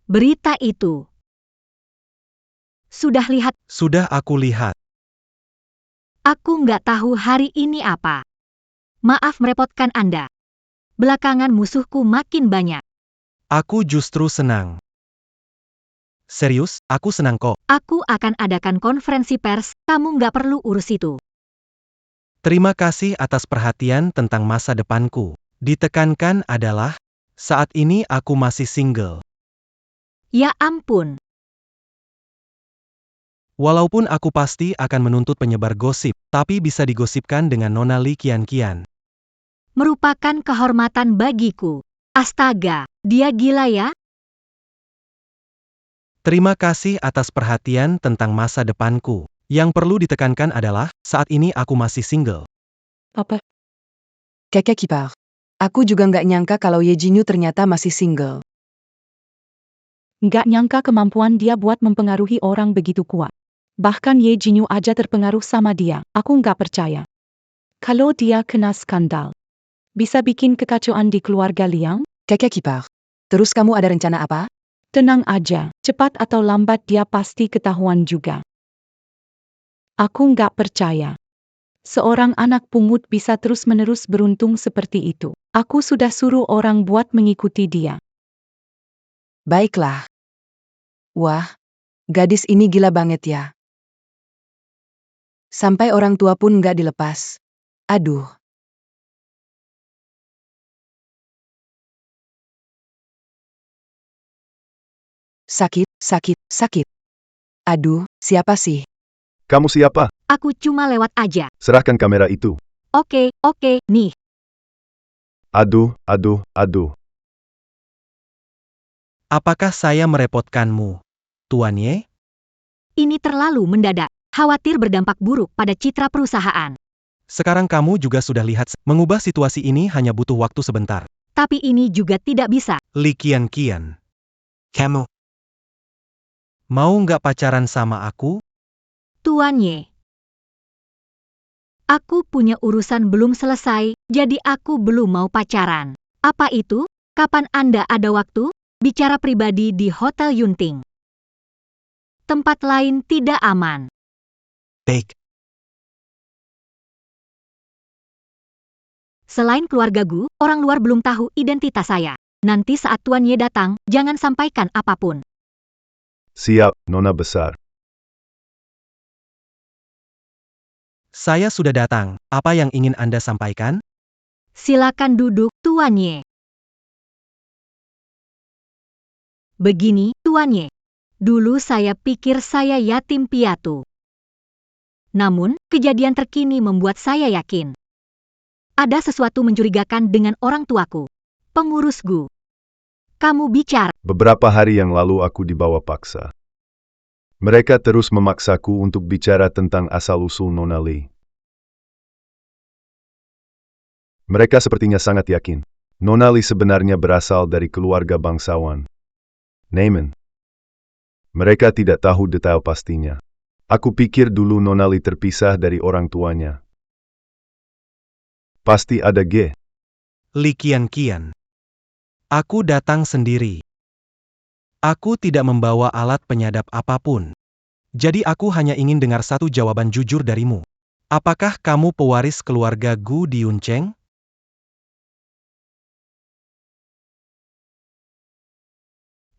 Berita itu. Sudah lihat? Sudah aku lihat. Aku nggak tahu hari ini apa. Maaf merepotkan Anda. Belakangan musuhku makin banyak. Aku justru senang. Serius, aku senang kok. Aku akan adakan konferensi pers, kamu nggak perlu urus itu. Terima kasih atas perhatian tentang masa depanku. Ditekankan adalah, saat ini aku masih single. Ya ampun. Walaupun aku pasti akan menuntut penyebar gosip, tapi bisa digosipkan dengan Nona Li Qianqian. Merupakan kehormatan bagiku. Astaga, dia gila ya? Terima kasih atas perhatian tentang masa depanku. Yang perlu ditekankan adalah, saat ini aku masih single. Apa? Kakek kipar. Aku juga nggak nyangka kalau Ye Jinyu ternyata masih single. Nggak nyangka kemampuan dia buat mempengaruhi orang begitu kuat. Bahkan Ye Jinyu aja terpengaruh sama dia. Aku nggak percaya. Kalau dia kena skandal, bisa bikin kekacauan di keluarga Liang? Kakek kipar. Terus kamu ada rencana apa? Tenang aja, cepat atau lambat dia pasti ketahuan juga. Aku nggak percaya. Seorang anak pungut bisa terus-menerus beruntung seperti itu. Aku sudah suruh orang buat mengikuti dia. Baiklah. Wah, gadis ini gila banget ya. Sampai orang tua pun nggak dilepas. Aduh. Sakit, sakit, sakit. Aduh, siapa sih? Kamu siapa? Aku cuma lewat aja. Serahkan kamera itu. Oke, nih. Aduh, aduh, aduh. Apakah saya merepotkanmu, Tuan Ye? Ini terlalu mendadak. Khawatir berdampak buruk pada citra perusahaan. Sekarang kamu juga sudah lihat, mengubah situasi ini hanya butuh waktu sebentar. Tapi ini juga tidak bisa. Li Qianqian. Kamu mau nggak pacaran sama aku? Tuan Ye. Aku punya urusan belum selesai, jadi aku belum mau pacaran. Apa itu? Kapan Anda ada waktu? Bicara pribadi di Hotel Yunting. Tempat lain tidak aman. Baik. Selain keluarga Gu, orang luar belum tahu identitas saya. Nanti saat Tuan Ye datang, jangan sampaikan apapun. Siap, Nona besar. Saya sudah datang. Apa yang ingin Anda sampaikan? Silakan duduk, Tuan Ye. Begini, Tuan Ye. Dulu saya pikir saya yatim piatu. Namun, kejadian terkini membuat saya yakin. Ada sesuatu mencurigakan dengan orang tuaku. Pengurus Gu. Kamu bicara. Beberapa hari yang lalu aku dibawa paksa. Mereka terus memaksaku untuk bicara tentang asal-usul Nona Li. Mereka sepertinya sangat yakin. Nona Li sebenarnya berasal dari keluarga bangsawan. Neiman. Mereka tidak tahu detail pastinya. Aku pikir dulu Nona Li terpisah dari orang tuanya. Pasti ada G. Li Qianqian. Aku datang sendiri. Aku tidak membawa alat penyadap apapun. Jadi aku hanya ingin dengar satu jawaban jujur darimu. Apakah kamu pewaris keluarga Gu di Yuncheng?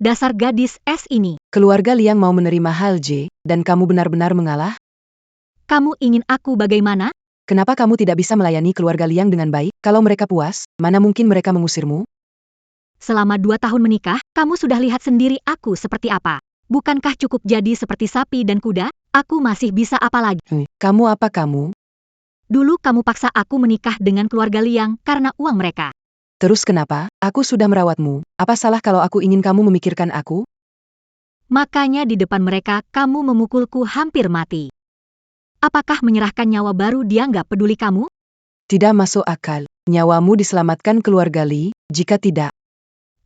Dasar gadis es ini. Keluarga Liang mau menerima hal J, dan kamu benar-benar mengalah? Kamu ingin aku bagaimana? Kenapa kamu tidak bisa melayani keluarga Liang dengan baik? Kalau mereka puas, mana mungkin mereka mengusirmu? Selama 2 tahun menikah, kamu sudah lihat sendiri aku seperti apa. Bukankah cukup jadi seperti sapi dan kuda? Aku masih bisa apa lagi? Kamu apa kamu? Dulu kamu paksa aku menikah dengan keluarga Liang karena uang mereka. Terus kenapa? Aku sudah merawatmu. Apa salah kalau aku ingin kamu memikirkan aku? Makanya di depan mereka kamu memukulku hampir mati. Apakah menyerahkan nyawa baru dia nggak peduli kamu? Tidak masuk akal. Nyawamu diselamatkan keluarga Li, jika tidak.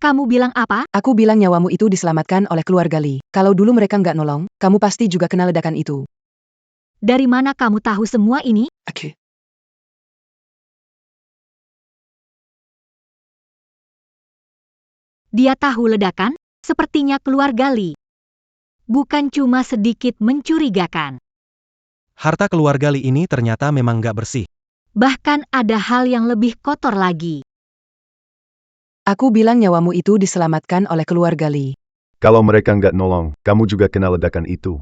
Kamu bilang apa? Aku bilang nyawamu itu diselamatkan oleh keluarga Li. Kalau dulu mereka nggak nolong, kamu pasti juga kena ledakan itu. Dari mana kamu tahu semua ini? Oke. Dia tahu ledakan? Sepertinya keluarga Li. Bukan cuma sedikit mencurigakan. Harta keluarga Li ini ternyata memang nggak bersih. Bahkan ada hal yang lebih kotor lagi. Aku bilang nyawamu itu diselamatkan oleh keluarga Li. Kalau mereka nggak nolong, kamu juga kena ledakan itu.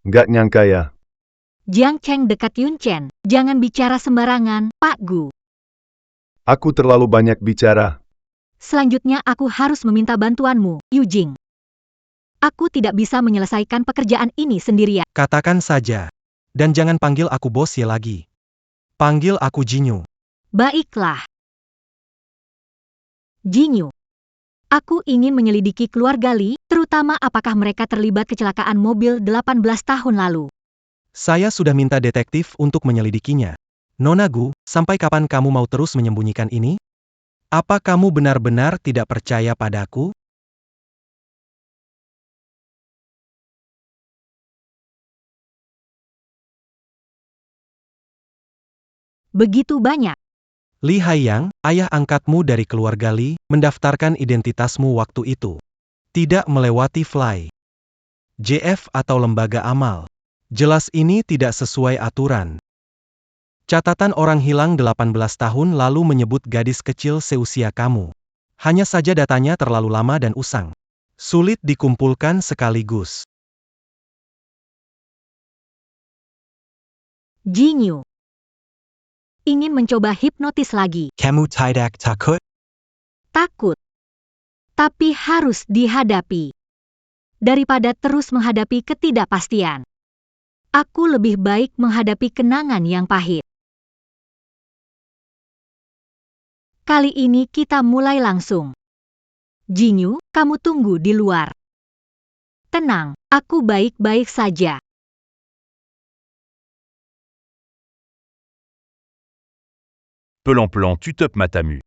Nggak nyangka ya. Jiang Cheng dekat Yun Chen. Jangan bicara sembarangan, Pak Gu. Aku terlalu banyak bicara. Selanjutnya aku harus meminta bantuanmu, Yu Jing. Aku tidak bisa menyelesaikan pekerjaan ini sendirian. Katakan saja. Dan jangan panggil aku bos ya lagi. Panggil aku Jinyu. Baiklah. Jinyu. Aku ingin menyelidiki keluarga Li, terutama apakah mereka terlibat kecelakaan mobil 18 tahun lalu. Saya sudah minta detektif untuk menyelidikinya. Nona Gu, sampai kapan kamu mau terus menyembunyikan ini? Apa kamu benar-benar tidak percaya padaku? Begitu banyak. Li Haiyang, ayah angkatmu dari keluarga Li, mendaftarkan identitasmu waktu itu. Tidak melewati Fly. JF atau lembaga amal. Jelas ini tidak sesuai aturan. Catatan orang hilang 18 tahun lalu menyebut gadis kecil seusia kamu. Hanya saja datanya terlalu lama dan usang. Sulit dikumpulkan sekaligus. Jinyu. Ingin mencoba hipnotis lagi. Kamu tidak takut? Takut. Tapi harus dihadapi. Daripada terus menghadapi ketidakpastian. Aku lebih baik menghadapi kenangan yang pahit. Kali ini kita mulai langsung. Jinyu, kamu tunggu di luar. Tenang, aku baik-baik saja. Pelan-pelan tu top Matamu.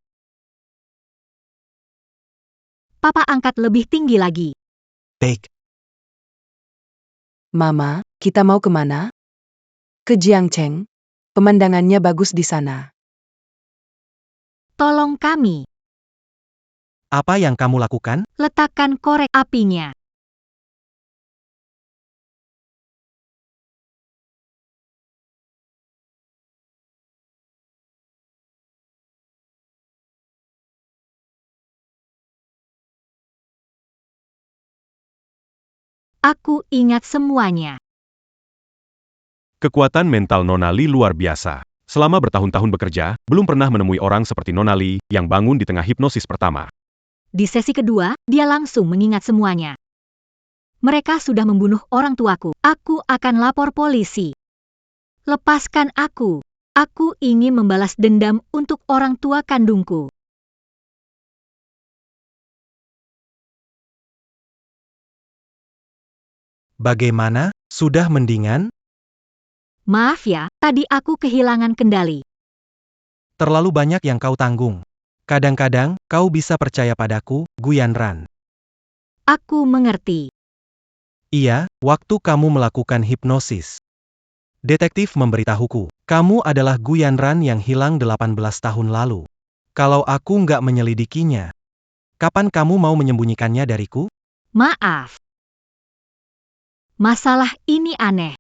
Papa angkat lebih tinggi lagi. Baik. Mama, kita mau kemana? Ke Jiangcheng. Pemandangannya bagus di sana. Tolong kami. Apa yang kamu lakukan? Letakkan korek apinya. Aku ingat semuanya. Kekuatan mental Nona Li luar biasa. Selama bertahun-tahun bekerja, belum pernah menemui orang seperti Nona Li yang bangun di tengah hipnosis pertama. Di sesi kedua, dia langsung mengingat semuanya. Mereka sudah membunuh orang tuaku. Aku akan lapor polisi. Lepaskan aku. Aku ingin membalas dendam untuk orang tua kandungku. Bagaimana? Sudah mendingan? Maaf ya, tadi aku kehilangan kendali. Terlalu banyak yang kau tanggung. Kadang-kadang, kau bisa percaya padaku, Guyanran. Aku mengerti. Iya, waktu kamu melakukan hipnosis. Detektif memberitahuku, kamu adalah Guyanran yang hilang 18 tahun lalu. Kalau aku nggak menyelidikinya, kapan kamu mau menyembunyikannya dariku? Maaf. Masalah ini aneh.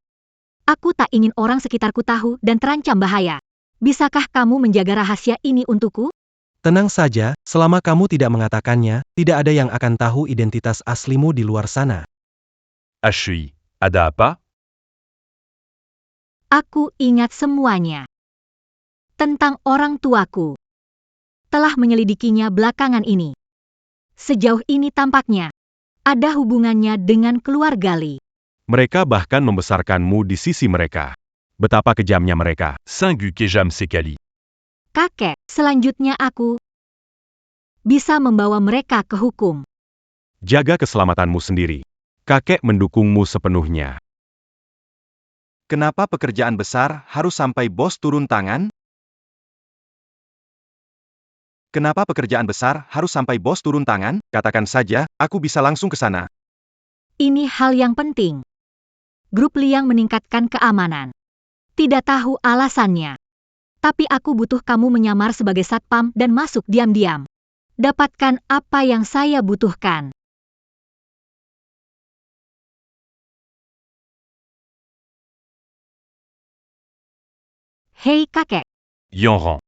Aku tak ingin orang sekitarku tahu dan terancam bahaya. Bisakah kamu menjaga rahasia ini untukku? Tenang saja, selama kamu tidak mengatakannya, tidak ada yang akan tahu identitas aslimu di luar sana. Ashui, ada apa? Aku ingat semuanya. Tentang orang tuaku. Telah menyelidikinya belakangan ini. Sejauh ini tampaknya ada hubungannya dengan keluarga Li. Mereka bahkan membesarkanmu di sisi mereka. Betapa kejamnya mereka. Singu Kejam Sekali. Kakek, selanjutnya aku bisa membawa mereka ke hukum. Jaga keselamatanmu sendiri. Kakek mendukungmu sepenuhnya. Kenapa pekerjaan besar harus sampai bos turun tangan? Kenapa pekerjaan besar harus sampai bos turun tangan? Katakan saja, aku bisa langsung ke sana. Ini hal yang penting. Grup Liang meningkatkan keamanan. Tidak tahu alasannya. Tapi aku butuh kamu menyamar sebagai satpam dan masuk diam-diam. Dapatkan apa yang saya butuhkan. Hei kakek, Yanran.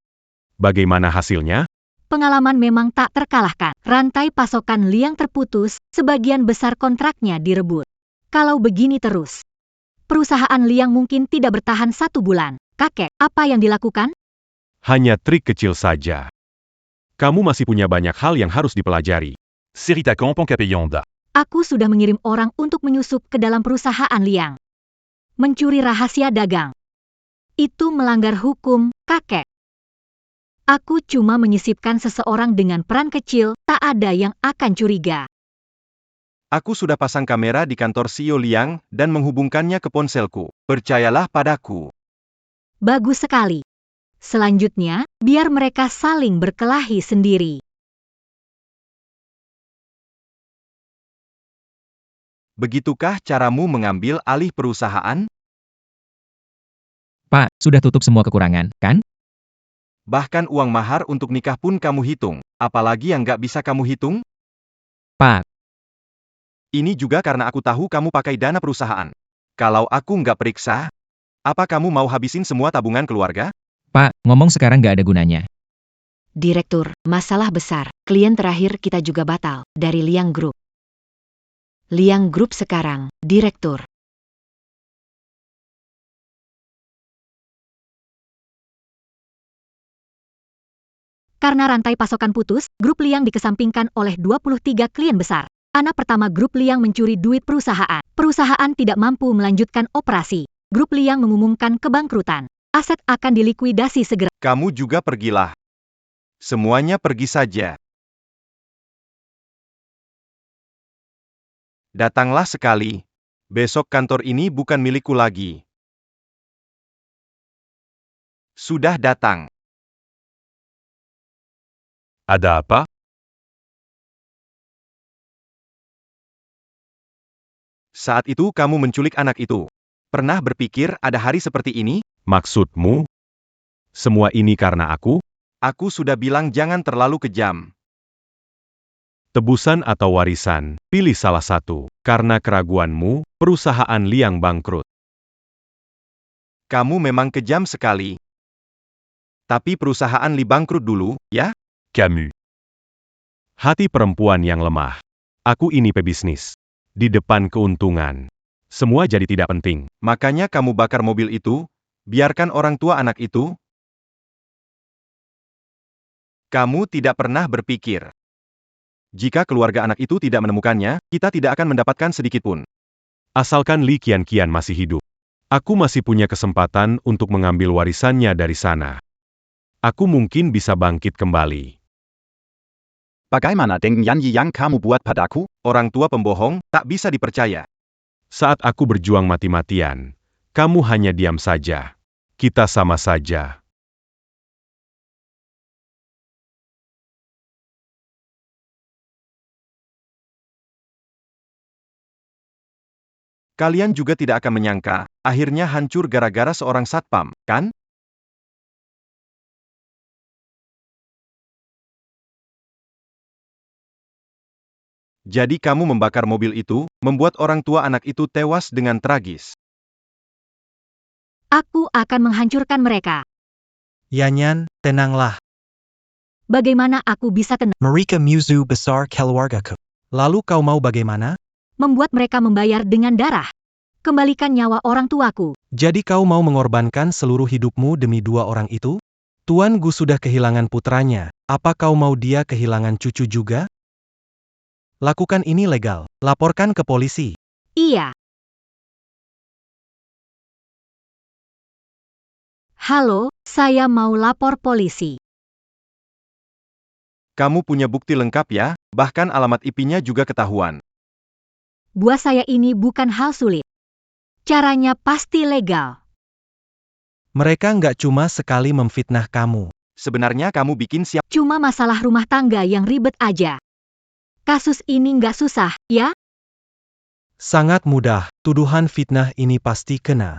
Bagaimana hasilnya? pengalaman memang tak terkalahkan. Rantai pasokan Liang terputus, sebagian besar kontraknya direbut. Kalau begini terus, Perusahaan Liang mungkin tidak bertahan 1 bulan. Kakek, apa yang dilakukan? Hanya trik kecil saja. Kamu masih punya banyak hal yang harus dipelajari. Seritakan Ponkapeyonda. Aku sudah mengirim orang untuk menyusup ke dalam perusahaan Liang. Mencuri rahasia dagang. Itu melanggar hukum, kakek. Aku cuma menyisipkan seseorang dengan peran kecil, tak ada yang akan curiga. Aku sudah pasang kamera di kantor CEO Liang dan menghubungkannya ke ponselku. Percayalah padaku. Bagus sekali. Selanjutnya, biar mereka saling berkelahi sendiri. Begitukah caramu mengambil alih perusahaan? Pak, sudah tutup semua kekurangan, kan? Bahkan uang mahar untuk nikah pun kamu hitung. Apalagi yang nggak bisa kamu hitung? Pak, Ini juga karena aku tahu kamu pakai dana perusahaan. Kalau aku nggak periksa, apa kamu mau habisin semua tabungan keluarga? Pak, ngomong sekarang nggak ada gunanya. Direktur, masalah besar. Klien terakhir kita juga batal, dari Liang Group. Liang Group sekarang, Direktur. Karena rantai pasokan putus, grup Liang dikesampingkan oleh 23 klien besar. Anak pertama grup Liang mencuri duit perusahaan. Perusahaan tidak mampu melanjutkan operasi. Grup Liang mengumumkan kebangkrutan. Aset akan dilikuidasi segera. Kamu juga pergilah. Semuanya pergi saja. Datanglah sekali. Besok kantor ini bukan milikku lagi. Sudah datang. Ada apa? Saat itu kamu menculik anak itu. Pernah berpikir ada hari seperti ini? Maksudmu? Semua ini karena aku? Aku sudah bilang jangan terlalu kejam. Tebusan atau warisan, pilih salah satu. Karena keraguanmu, perusahaan Liang bangkrut. Kamu memang kejam sekali. Tapi perusahaan Li bangkrut dulu, ya? Camus. Hati perempuan yang lemah. Aku ini pebisnis. Di depan keuntungan. Semua jadi tidak penting. Makanya kamu bakar mobil itu? Biarkan orang tua anak itu? Kamu tidak pernah berpikir. Jika keluarga anak itu tidak menemukannya, kita tidak akan mendapatkan sedikit pun. Asalkan Li Qianqian masih hidup. Aku masih punya kesempatan untuk mengambil warisannya dari sana. Aku mungkin bisa bangkit kembali. Bagaimana dengan janji yang kamu buat padaku? Orang tua pembohong, tak bisa dipercaya. Saat aku berjuang mati-matian, kamu hanya diam saja. Kita sama saja. Kalian juga tidak akan menyangka, akhirnya hancur gara-gara seorang satpam, kan? Jadi kamu membakar mobil itu, membuat orang tua anak itu tewas dengan tragis. Aku akan menghancurkan mereka. Yanyan, tenanglah. Bagaimana aku bisa tenang? Mereka musuh besar keluargaku. Lalu kau mau bagaimana? Membuat mereka membayar dengan darah. Kembalikan nyawa orang tuaku. Jadi kau mau mengorbankan seluruh hidupmu demi 2 orang itu? Tuan Gu sudah kehilangan putranya. Apa kau mau dia kehilangan cucu juga? Lakukan ini legal. Laporkan ke polisi. Iya. Halo, saya mau lapor polisi. Kamu punya bukti lengkap ya, bahkan alamat IP-nya juga ketahuan. Buat saya ini bukan hal sulit. Caranya pasti legal. Mereka nggak cuma sekali memfitnah kamu. Sebenarnya kamu bikin siap. Cuma masalah rumah tangga yang ribet aja. Kasus ini nggak susah, ya? Sangat mudah, tuduhan fitnah ini pasti kena.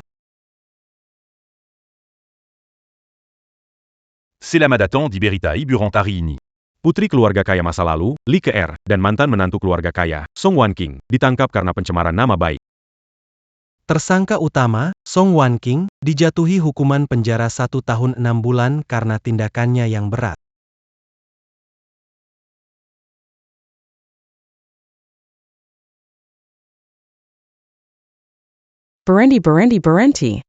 C'est la Madaton di Beritaï Burantarini. Putri keluarga kaya masa lalu, Li Ke-er, dan mantan menantu keluarga kaya, Song Wanqing, ditangkap karena pencemaran nama baik. Tersangka utama, Song Wanqing, dijatuhi hukuman penjara 1 tahun 6 bulan karena tindakannya yang berat. Berhenti.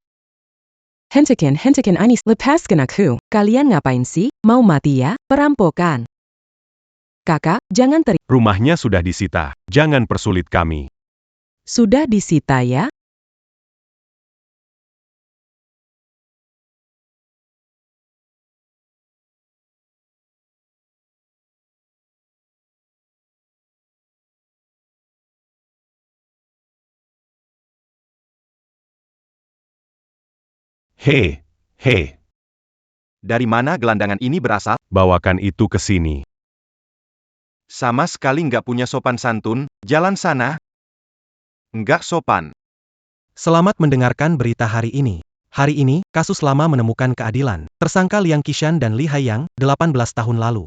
Hentikan Anis, lepaskan aku. Kalian ngapain sih? Mau mati ya? Perampokan. Kakak, jangan Rumahnya sudah disita. Jangan persulit kami. Sudah disita ya? He. Dari mana gelandangan ini berasal? Bawakan itu ke sini. Sama sekali nggak punya sopan santun, jalan sana. Nggak sopan. Selamat mendengarkan berita hari ini. Hari ini, kasus lama menemukan keadilan. Tersangka Liang Qishan dan Li Haiyang, 18 tahun lalu,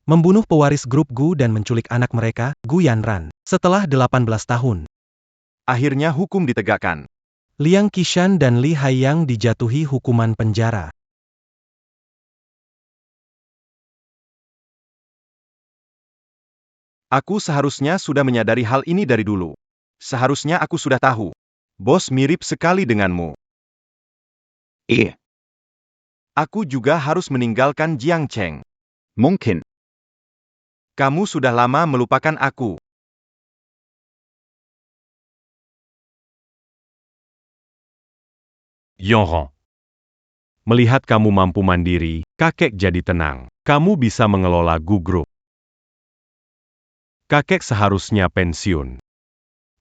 membunuh pewaris grup Gu dan menculik anak mereka, Gu Yanran, setelah 18 tahun. Akhirnya hukum ditegakkan. Liang Qishan dan Li Haiyang dijatuhi hukuman penjara. Aku seharusnya sudah menyadari hal ini dari dulu. Seharusnya aku sudah tahu. Bos mirip sekali denganmu. Aku juga harus meninggalkan Jiang Cheng. Mungkin. Kamu sudah lama melupakan aku. Yonghong. Melihat kamu mampu mandiri, kakek jadi tenang. Kamu bisa mengelola Gu Group. Kakek seharusnya pensiun.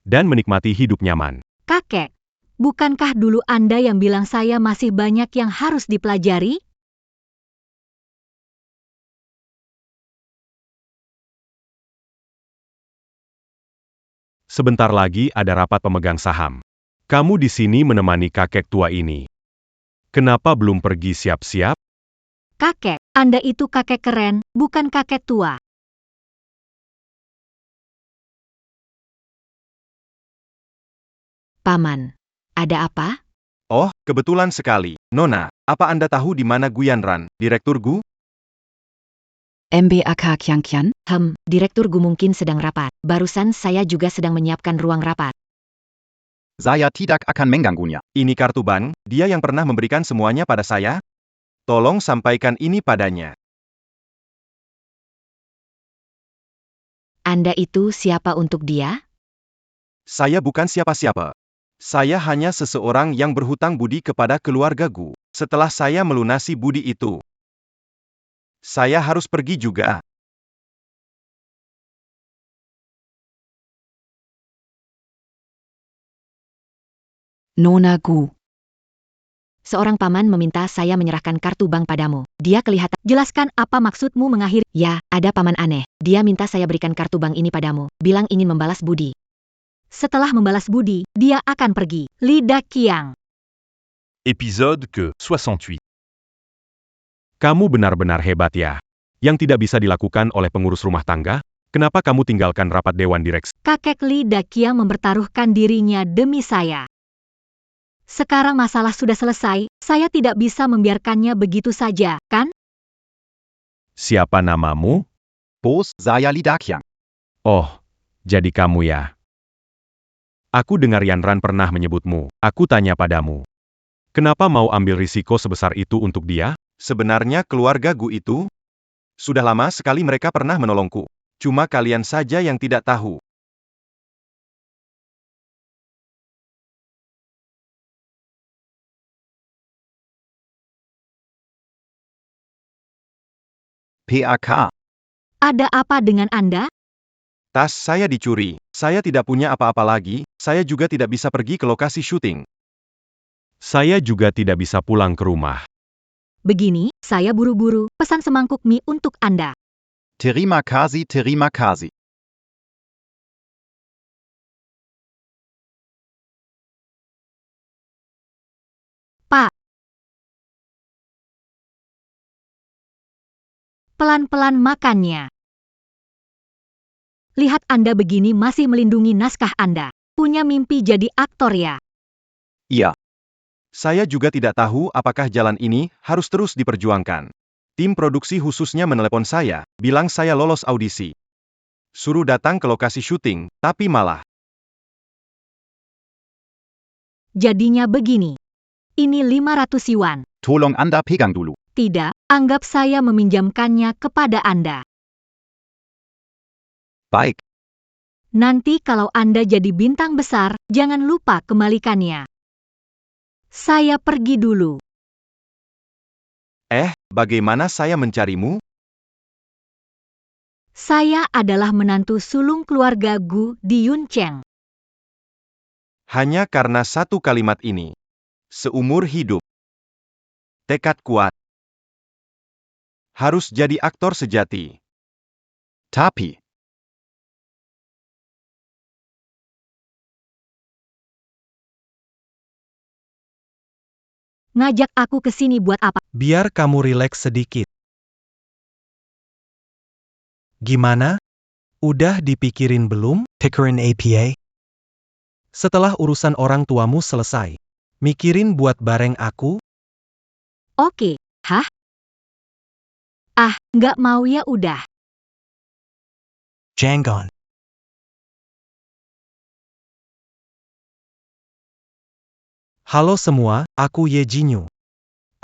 Dan menikmati hidup nyaman. Kakek, bukankah dulu Anda yang bilang saya masih banyak yang harus dipelajari? Sebentar lagi ada rapat pemegang saham. Kamu di sini menemani kakek tua ini. Kenapa belum pergi siap-siap? Kakek, Anda itu kakek keren, bukan kakek tua. Paman, ada apa? Oh, kebetulan sekali. Nona, apa Anda tahu di mana Gu Yanran, Direktur Gu? MBAK Qiangqian? Direktur Gu mungkin sedang rapat. Barusan saya juga sedang menyiapkan ruang rapat. Saya tidak akan mengganggunya. Ini kartu bank, dia yang pernah memberikan semuanya pada saya. Tolong sampaikan ini padanya. Anda itu siapa untuk dia? Saya bukan siapa-siapa. Saya hanya seseorang yang berhutang budi kepada keluarga Gu. Setelah saya melunasi budi itu, saya harus pergi juga. Nona Gu. Seorang paman meminta saya menyerahkan kartu bank padamu. Dia kelihatan. Jelaskan apa maksudmu mengakhiri. Ya, ada paman aneh. Dia minta saya berikan kartu bank ini padamu. Bilang ingin membalas budi. Setelah membalas budi, dia akan pergi. Li Daqiang. Épisode que 68. Kamu benar-benar hebat ya. Yang tidak bisa dilakukan oleh pengurus rumah tangga? Kenapa kamu tinggalkan rapat dewan direksi? Kakek Li Daqiang mempertaruhkan dirinya demi saya. Sekarang masalah sudah selesai, saya tidak bisa membiarkannya begitu saja, kan? Siapa namamu? Bos saya Li Daqiang. Oh, jadi kamu ya. Aku dengar Yanran pernah menyebutmu. Aku tanya padamu. Kenapa mau ambil risiko sebesar itu untuk dia? Sebenarnya keluarga Gu itu, sudah lama sekali mereka pernah menolongku. Cuma kalian saja yang tidak tahu. PAK. Ada apa dengan Anda? Tas saya dicuri. Saya tidak punya apa-apa lagi, saya juga tidak bisa pergi ke lokasi syuting. Saya juga tidak bisa pulang ke rumah. Begini, saya buru-buru, pesan semangkuk mie untuk Anda. Terima kasih. Pak. Pelan-pelan makannya. Lihat Anda begini masih melindungi naskah Anda. Punya mimpi jadi aktor ya? Iya. Saya juga tidak tahu apakah jalan ini harus terus diperjuangkan. Tim produksi khususnya menelepon saya, bilang saya lolos audisi. Suruh datang ke lokasi syuting, tapi malah Jadinya begini. Ini 500 yuan. Tolong Anda pegang dulu. Tidak, anggap saya meminjamkannya kepada Anda. Baik. Nanti kalau Anda jadi bintang besar, jangan lupa kembalikannya. Saya pergi dulu. Bagaimana saya mencarimu? Saya adalah menantu sulung keluarga Gu di Yuncheng. Hanya karena satu kalimat ini. Seumur hidup. Tekad kuat. Harus jadi aktor sejati. Tapi, Ngajak aku ke sini buat apa? Biar kamu rileks sedikit. Gimana? Udah dipikirin belum? Pikirin APA? Setelah urusan orang tuamu selesai, mikirin buat bareng aku? Oke, hah? Nggak mau ya udah. Janggon. Halo semua, aku Ye Jinyu.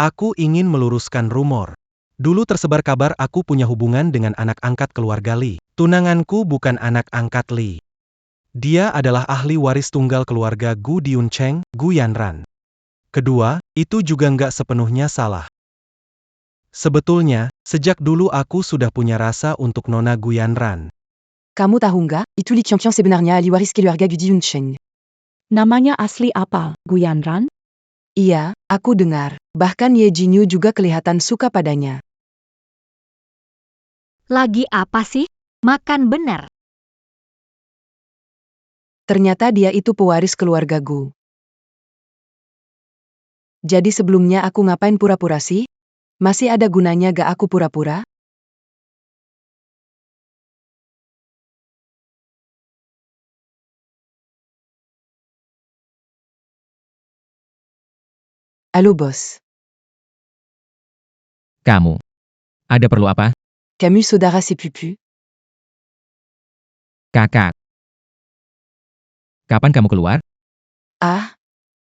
Aku ingin meluruskan rumor. Dulu tersebar kabar aku punya hubungan dengan anak angkat keluarga Li. Tunanganku bukan anak angkat Li. Dia adalah ahli waris tunggal keluarga Gu di Yuncheng, Gu Yanran. Kedua, itu juga nggak sepenuhnya salah. Sebetulnya, sejak dulu aku sudah punya rasa untuk Nona Gu Yanran. Kamu tahu nggak, itu Li Qianqian sebenarnya ahli waris keluarga Gu di Yuncheng. Namanya asli apa, Gu Yanran? Iya, aku dengar. Bahkan Ye Jinyu juga kelihatan suka padanya. Lagi apa sih? Makan bener. Ternyata dia itu pewaris keluarga Gu. Jadi sebelumnya aku ngapain pura-pura sih? Masih ada gunanya gak aku pura-pura? Halo bos. Kamu. Ada perlu apa? Kamu saudara si Pupu? Kakak. Kapan kamu keluar?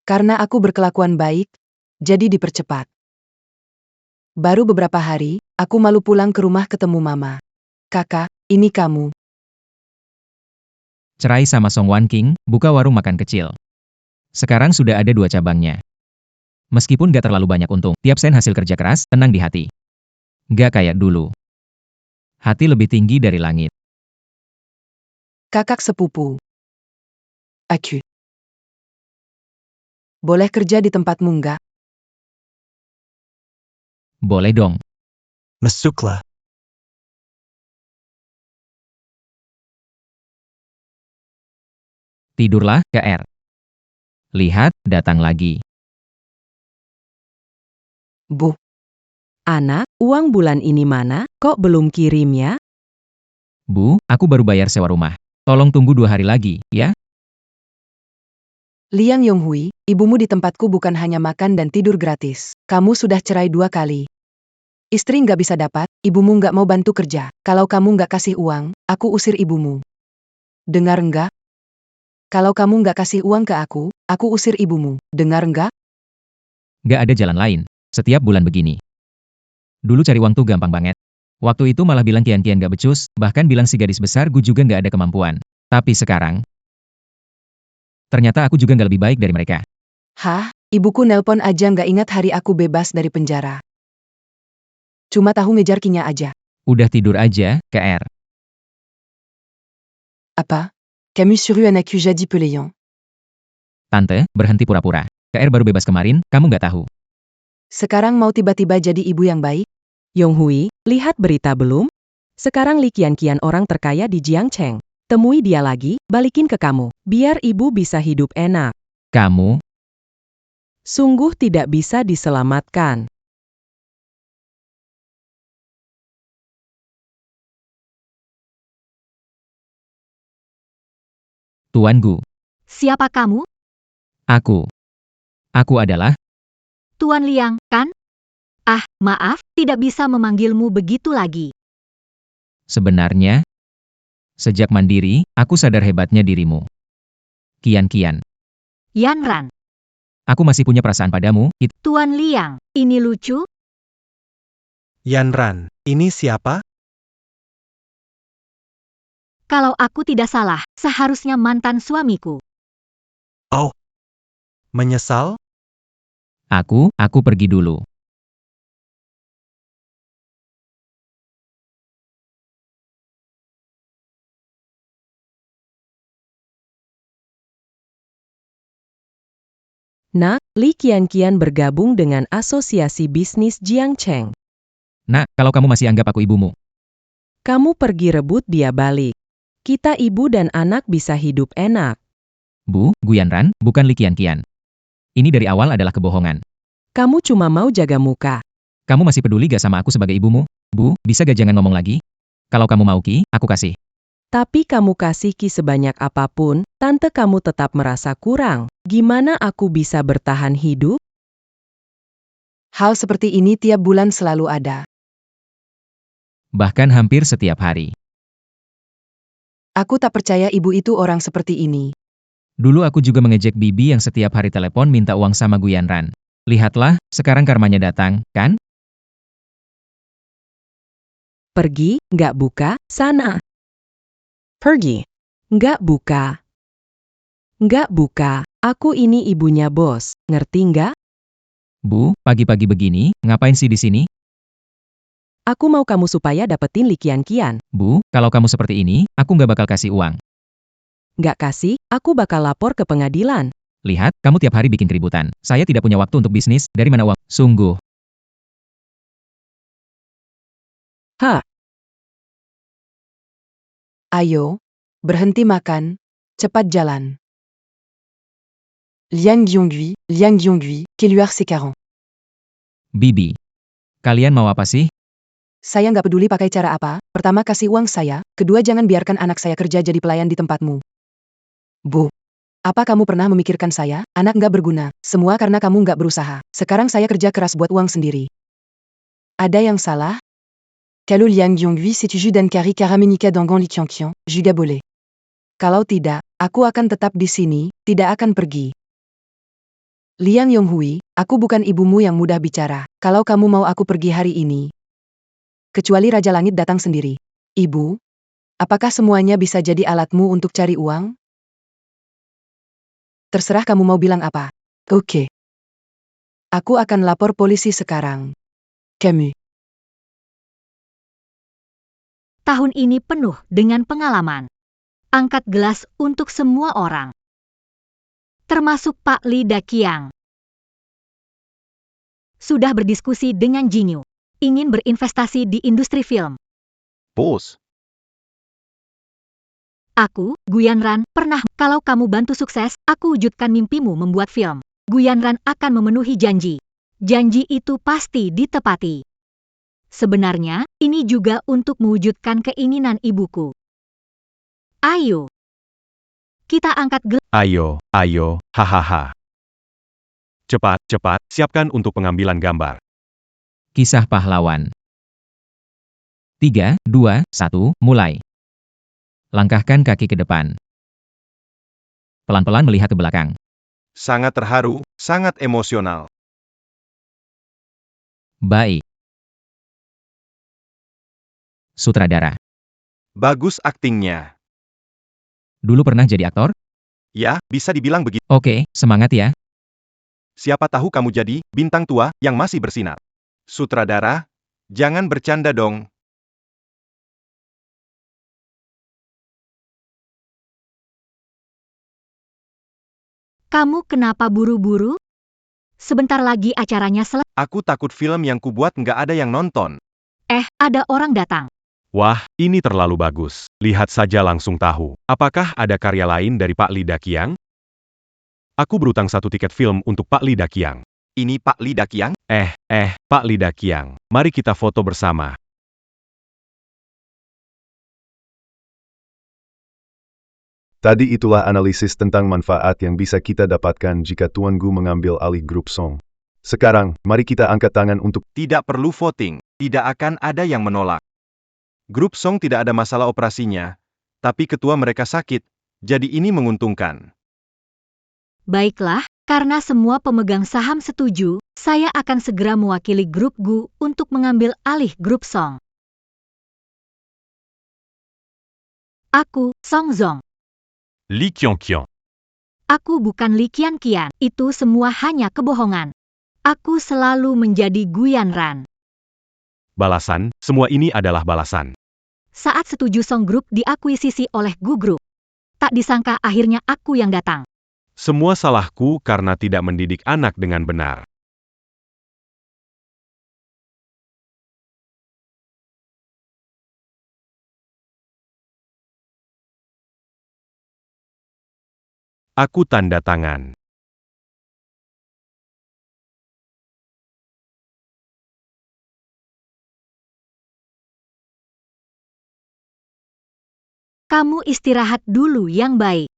Karena aku berkelakuan baik, jadi dipercepat. Baru beberapa hari, aku malu pulang ke rumah ketemu mama. Kakak, ini kamu. Cerai sama Song Wan King, buka warung makan kecil. Sekarang sudah ada 2 cabangnya. Meskipun gak terlalu banyak untung, tiap sen hasil kerja keras, tenang di hati. Gak kayak dulu. Hati lebih tinggi dari langit. Kakak sepupu. Aku. Boleh kerja di tempatmu nggak? Boleh dong. Masuklah. Tidurlah, KR. Lihat, datang lagi. Bu, Anak, uang bulan ini mana? Kok belum kirim ya? Bu, aku baru bayar sewa rumah. Tolong tunggu 2 hari lagi, ya? Liang Yonghui, ibumu di tempatku bukan hanya makan dan tidur gratis. Kamu sudah cerai 2 kali. Istri nggak bisa dapat, ibumu nggak mau bantu kerja. Kalau kamu nggak kasih uang, aku usir ibumu. Dengar nggak? Kalau kamu nggak kasih uang ke aku usir ibumu. Dengar nggak? Gak ada jalan lain. Setiap bulan begini. Dulu cari uang tuh gampang banget. Waktu itu malah bilang kian-kian gak becus, bahkan bilang si gadis besar gue juga gak ada kemampuan. Tapi sekarang, ternyata aku juga gak lebih baik dari mereka. Hah? Ibuku nelpon aja nggak ingat hari aku bebas dari penjara. Cuma tahu ngejar Kinya aja. Udah tidur aja, KR. Apa? Kamu suruh anakku jadi pelayan? Tante, berhenti pura-pura. KR baru bebas kemarin, kamu gak tahu. Sekarang mau tiba-tiba jadi ibu yang baik? Yonghui, lihat berita belum? Sekarang Li Qianqian orang terkaya di Jiangcheng. Temui dia lagi, balikin ke kamu. Biar ibu bisa hidup enak. Kamu, Sungguh tidak bisa diselamatkan. Tuan Gu. Siapa kamu? Aku. Aku adalah, Tuan Liang, kan? Maaf, tidak bisa memanggilmu begitu lagi. sebenarnya, sejak mandiri, aku sadar hebatnya dirimu. Kian-kian. Yanran. Aku masih punya perasaan padamu, Tuan Liang, ini lucu. Yanran, ini siapa? Kalau aku tidak salah, seharusnya mantan suamiku. Oh, menyesal? Aku pergi dulu. Nak, Li Qianqian bergabung dengan asosiasi bisnis Jiangcheng. Nak, kalau kamu masih anggap aku ibumu, Kamu pergi rebut dia balik. Kita ibu dan anak bisa hidup enak. Bu, Guyanran, bukan Li Qianqian. Ini dari awal adalah kebohongan. Kamu cuma mau jaga muka. Kamu masih peduli gak sama aku sebagai ibumu? Bu, bisa gak jangan ngomong lagi? Kalau kamu mau Ki, aku kasih. Tapi kamu kasih Ki sebanyak apapun, tante kamu tetap merasa kurang. Gimana aku bisa bertahan hidup? Hal seperti ini tiap bulan selalu ada. Bahkan hampir setiap hari. Aku tak percaya ibu itu orang seperti ini. Dulu aku juga mengejek Bibi yang setiap hari telepon minta uang sama Guyanran. Lihatlah, sekarang karmanya datang, kan? Pergi, nggak buka, sana. Pergi. Nggak buka. Nggak buka. Aku ini ibunya bos, ngerti nggak? Bu, pagi-pagi begini, ngapain sih di sini? Aku mau kamu supaya dapetin Li Qianqian. Bu, kalau kamu seperti ini, aku nggak bakal kasih uang. Nggak kasih, aku bakal lapor ke pengadilan. Lihat, kamu tiap hari bikin keributan. Saya tidak punya waktu untuk bisnis, dari mana uang? Sungguh. Hah? Ayo, berhenti makan, cepat jalan. Liang Jiongui, Keluar sekarang. Bibi. Kalian mau apa sih? Saya nggak peduli pakai cara apa, pertama kasih uang saya, kedua jangan biarkan anak saya kerja jadi pelayan di tempatmu. Bu, apa kamu pernah memikirkan saya? Anak nggak berguna, semua karena kamu nggak berusaha. Sekarang saya kerja keras buat uang sendiri. Ada yang salah? Kalau Liang Jiongui setuju dan Kari Kara menikah dengan Li Qianqian, juga boleh. Kalau tidak, aku akan tetap di sini, tidak akan pergi. Liang Yonghui, aku bukan ibumu yang mudah bicara. Kalau kamu mau aku pergi hari ini, kecuali Raja Langit datang sendiri. Ibu, apakah semuanya bisa jadi alatmu untuk cari uang? Terserah kamu mau bilang apa. Oke. Aku akan lapor polisi sekarang. Camus. Tahun ini penuh dengan pengalaman. Angkat gelas untuk semua orang. Termasuk Pak Li Daqiang. Sudah berdiskusi dengan Jinyu. Ingin berinvestasi di industri film. Bos. Aku, Guyanran, pernah. Kalau kamu bantu sukses, aku wujudkan mimpimu membuat film. Guyanran akan memenuhi janji. Janji itu pasti ditepati. Sebenarnya, ini juga untuk mewujudkan keinginan ibuku. Ayo. Kita angkat gelas. Ayo, hahaha. Cepat, siapkan untuk pengambilan gambar. Kisah pahlawan. 3, 2, 1, mulai. Langkahkan kaki ke depan. Pelan-pelan melihat ke belakang. Sangat terharu, sangat emosional. Baik. Sutradara. Bagus aktingnya. Dulu pernah jadi aktor? Ya, bisa dibilang begitu. Oke, semangat ya. Siapa tahu kamu jadi bintang tua yang masih bersinar. Sutradara, jangan bercanda dong. Kamu kenapa buru-buru? Sebentar lagi acaranya selesai. Aku takut film yang kubuat nggak ada yang nonton. Ada orang datang. Wah, ini terlalu bagus. Lihat saja langsung tahu. Apakah ada karya lain dari Pak Li Daqiang? Aku berutang 1 tiket film untuk Pak Li Daqiang. Ini Pak Li Daqiang? Pak Li Daqiang. Mari kita foto bersama. Tadi itulah analisis tentang manfaat yang bisa kita dapatkan jika Tuan Gu mengambil alih grup Song. Sekarang, mari kita angkat tangan untuk Tidak perlu voting. Tidak akan ada yang menolak. Grup Song tidak ada masalah operasinya, tapi ketua mereka sakit, jadi ini menguntungkan. Baiklah, Karena semua pemegang saham setuju, saya akan segera mewakili grup Gu untuk mengambil alih grup Song. Aku, Song Zong. Li Qianqian. Aku bukan Li Qianqian, itu semua hanya kebohongan. Aku selalu menjadi Gu Yanran. Balasan, semua ini adalah balasan. Saat setuju Song Group diakuisisi oleh Gu Group. Tak disangka akhirnya aku yang datang. Semua salahku karena tidak mendidik anak dengan benar. Aku tanda tangan. Kamu istirahat dulu yang baik.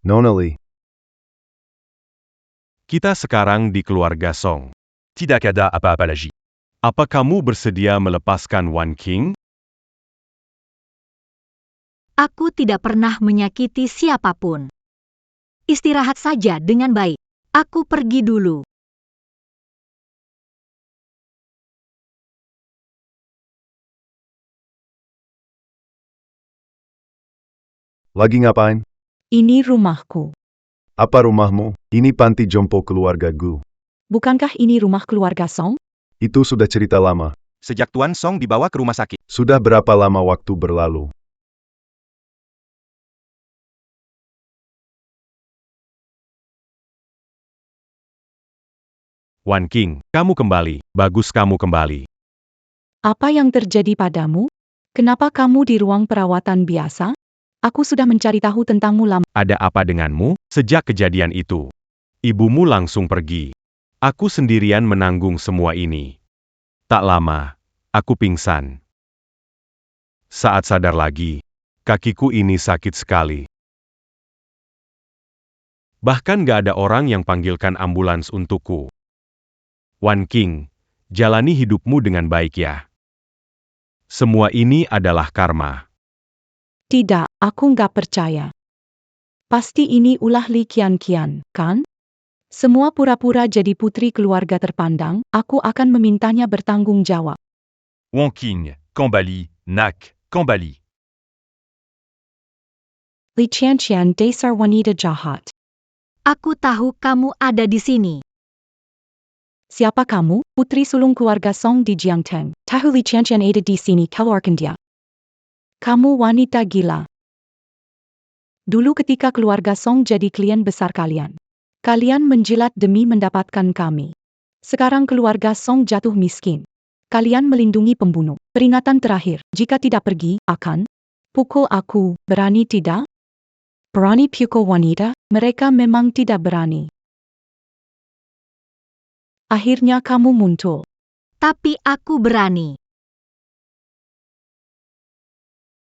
Nona Li, Kita sekarang di keluarga Song. Tidak ada apa-apa lagi. Apa kamu bersedia melepaskan Wan Qing? Aku tidak pernah menyakiti siapapun. Istirahat saja dengan baik. Aku pergi dulu. lagi ngapain? Ini rumahku. Apa rumahmu? Ini panti jompo keluarga Gu. Bukankah ini rumah keluarga Song? Itu sudah cerita lama. Sejak Tuan Song dibawa ke rumah sakit. Sudah berapa lama waktu berlalu? Wan Qing, kamu kembali. Bagus kamu kembali. Apa yang terjadi padamu? Kenapa kamu di ruang perawatan biasa? Aku sudah mencari tahu tentangmu lama. Ada apa denganmu? Sejak kejadian itu, ibumu langsung pergi. Aku sendirian menanggung semua ini. Tak lama, aku pingsan. Saat sadar lagi, kakiku ini sakit sekali. Bahkan gak ada orang yang panggilkan ambulans untukku. Wan Qing, jalani hidupmu dengan baik ya. Semua ini adalah karma. Tidak, aku nggak percaya. Pasti ini ulah Li Qianqian, kan? Semua pura-pura jadi putri keluarga terpandang, aku akan memintanya bertanggung jawab. Wan Qing, kembali, nak, kembali. Li Qianqian dasar wanita jahat. Aku tahu kamu ada di sini. Siapa kamu? Putri sulung keluarga Song di Jiangteng. Tahu Li Qianqian ada di sini, keluarkan dia. Kamu wanita gila. Dulu ketika keluarga Song jadi klien besar kalian. Kalian menjilat demi mendapatkan kami. Sekarang keluarga Song jatuh miskin. Kalian melindungi pembunuh. Peringatan terakhir, jika tidak pergi, akan pukul aku. Berani tidak? Berani pukul wanita? Mereka memang tidak berani. Akhirnya kamu muncul. Tapi aku berani.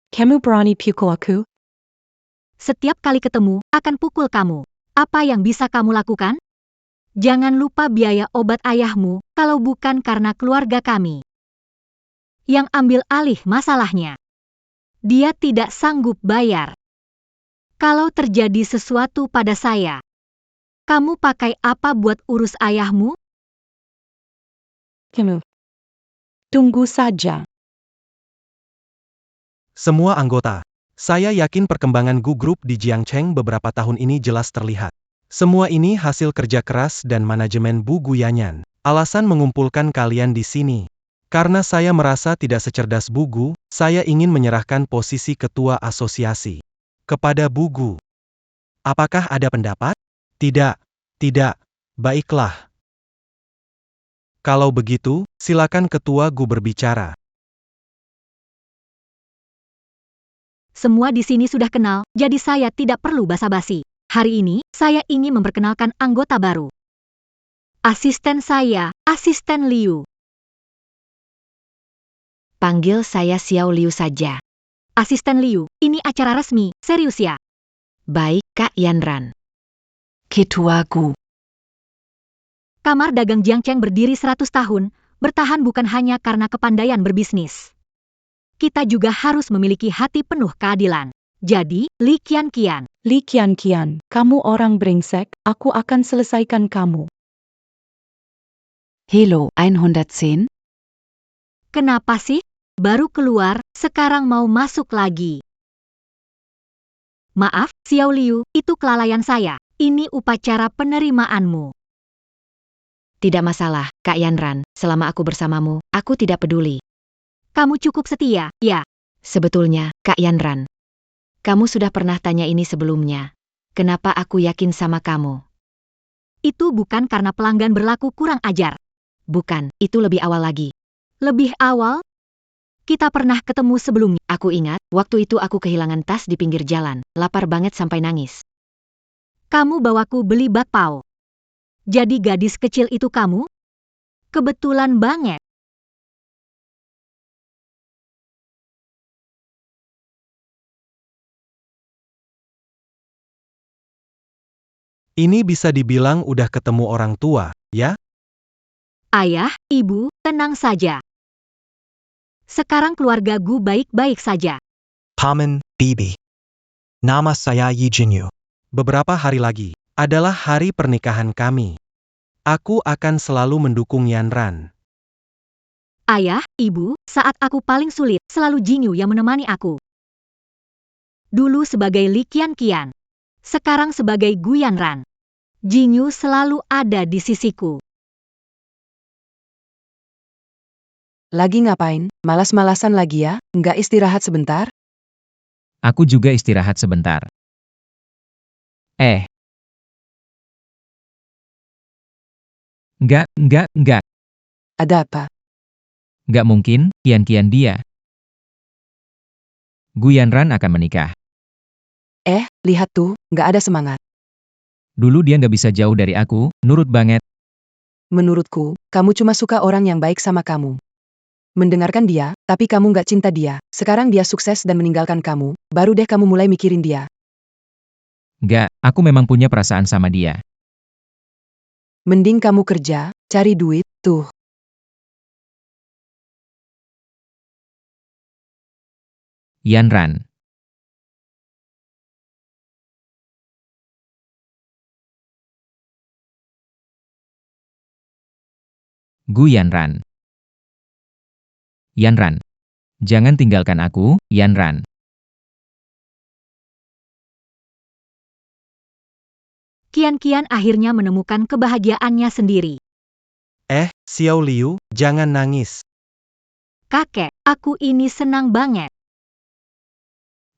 Kamu berani pukul aku? Setiap kali ketemu, akan pukul kamu. Apa yang bisa kamu lakukan? Jangan lupa biaya obat ayahmu, kalau bukan karena keluarga kami yang ambil alih masalahnya. Dia tidak sanggup bayar. Kalau terjadi sesuatu pada saya, kamu pakai apa buat urus ayahmu? Kamu. Tunggu saja. Semua anggota. Saya yakin perkembangan Gu Group di Jiangcheng beberapa tahun ini jelas terlihat. Semua ini hasil kerja keras dan manajemen Bu Guyanyan. Alasan mengumpulkan kalian di sini. Karena saya merasa tidak secerdas Bu Gu, saya ingin menyerahkan posisi ketua asosiasi kepada Bu Gu. Apakah ada pendapat? Tidak. Baiklah. Kalau begitu, silakan ketua Gu berbicara. Semua di sini sudah kenal, jadi saya tidak perlu basa-basi. Hari ini, saya ingin memperkenalkan anggota baru. Asisten saya, Asisten Liu. Panggil saya Xiao Liu saja. Asisten Liu, ini acara resmi, serius ya? Baik, Kak Yanran. Ketua Gu. Kamar dagang Jiangcheng berdiri 100 tahun, bertahan bukan hanya karena kepandaian berbisnis. Kita juga harus memiliki hati penuh keadilan. Jadi, Li Qianqian, Li Qianqian, kamu orang brengsek, aku akan selesaikan kamu. Hello, 110? Kenapa sih? Baru keluar, sekarang mau masuk lagi. Maaf, Xiao Liu, itu kelalaian saya. Ini upacara penerimaanmu. Tidak masalah, Kak Yanran, selama aku bersamamu, aku tidak peduli. Kamu cukup setia, ya? Sebetulnya, Kak Yanran, kamu sudah pernah tanya ini sebelumnya. Kenapa aku yakin sama kamu? Itu bukan karena pelanggan berlaku kurang ajar. Bukan, itu lebih awal lagi. Lebih awal? Kita pernah ketemu sebelumnya. Aku ingat, waktu itu aku kehilangan tas di pinggir jalan, lapar banget sampai nangis. Kamu bawaku beli bakpao. Jadi gadis kecil itu kamu? Kebetulan banget. Ini bisa dibilang udah ketemu orang tua, ya? Ayah, ibu, tenang saja. Sekarang keluarga Gu baik-baik saja. Paman, Bibi. Nama saya Yi Jinyu. Beberapa hari lagi adalah hari pernikahan kami. Aku akan selalu mendukung Yanran. Ayah, ibu, saat aku paling sulit, selalu Jinyu yang menemani aku. Dulu sebagai Li Qianqian. Sekarang sebagai Gu Yanran. Jinyu selalu ada di sisiku. Lagi ngapain? Malas-malasan lagi ya? Nggak istirahat sebentar? Aku juga istirahat sebentar. Enggak. Ada apa? Nggak mungkin, kian-kian dia. Gu Yanran akan menikah. Lihat tuh, nggak ada semangat. Dulu dia nggak bisa jauh dari aku, nurut banget. Menurutku, kamu cuma suka orang yang baik sama kamu. Mendengarkan dia, tapi kamu nggak cinta dia. Sekarang dia sukses dan meninggalkan kamu, baru deh kamu mulai mikirin dia. Nggak, aku memang punya perasaan sama dia. Mending kamu kerja, cari duit, tuh. Yanran. Gu Yanran. Yanran. Jangan tinggalkan aku, Yanran. Qianqian akhirnya menemukan kebahagiaannya sendiri. Xiao Liu, jangan nangis. Kakek, aku ini senang banget.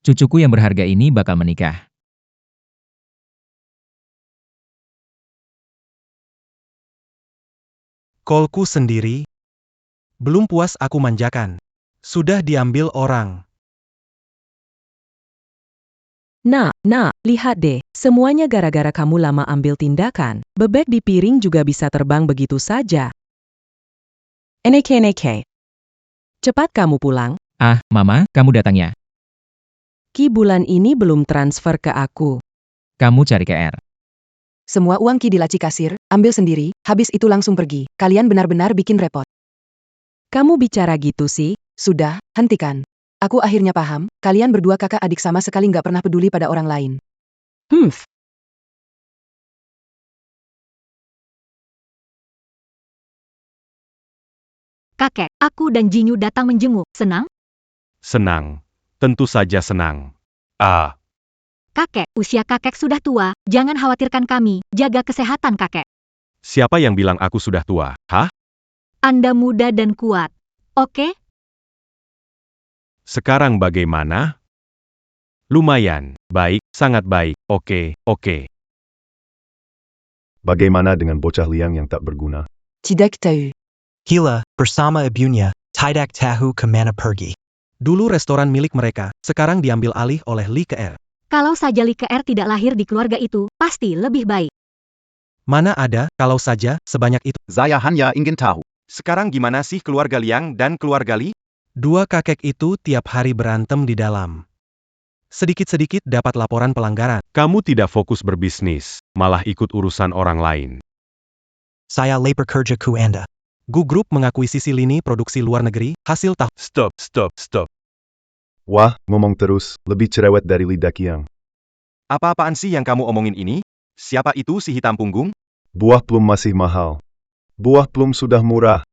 Cucuku yang berharga ini bakal menikah. Kolku sendiri. Belum puas aku manjakan. Sudah diambil orang. Nak, lihat deh. Semuanya gara-gara kamu lama ambil tindakan. Bebek di piring juga bisa terbang begitu saja. NK. Cepat kamu pulang. Ah, Mama, kamu datangnya. Ki bulan ini belum transfer ke aku. Kamu cari KR. Semua uang Ki di laci kasir, ambil sendiri, habis itu langsung pergi. Kalian benar-benar bikin repot. Kamu bicara gitu sih? Sudah, hentikan. Aku akhirnya paham, kalian berdua kakak adik sama sekali nggak pernah peduli pada orang lain. Kakek, aku dan Jinyu datang menjenguk. Senang? Senang. Tentu saja senang. Kakek, usia kakek sudah tua, jangan khawatirkan kami, jaga kesehatan kakek. Siapa yang bilang aku sudah tua? Hah? Anda muda dan kuat. Oke? Sekarang bagaimana? Lumayan. Baik, sangat baik. Oke. Bagaimana dengan bocah liang yang tak berguna? Tidak tahu. Gila, bersama ibunya, tidak tahu kemana pergi. Dulu restoran milik mereka, sekarang diambil alih oleh Li KR. Kalau saja Li KR tidak lahir di keluarga itu, pasti lebih baik. Mana ada, kalau saja, sebanyak itu. Saya hanya ingin tahu. Sekarang gimana sih keluarga Liang dan keluarga Li? Dua kakek itu tiap hari berantem di dalam. Sedikit-sedikit dapat laporan pelanggaran. Kamu tidak fokus berbisnis, malah ikut urusan orang lain. Saya lapor kerja ku Anda. Gu Group mengakuisisi lini produksi luar negeri, hasil tahun. Stop. Wah, ngomong terus, lebih cerewet dari lidah Kiang. Apa-apaan sih yang kamu omongin ini? Siapa itu si hitam punggung? Buah plum masih mahal. Buah plum sudah murah.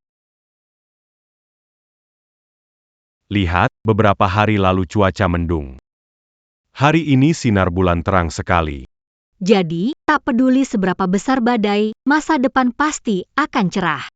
Lihat, beberapa hari lalu cuaca mendung. Hari ini sinar bulan terang sekali. Jadi, tak peduli seberapa besar badai, masa depan pasti akan cerah.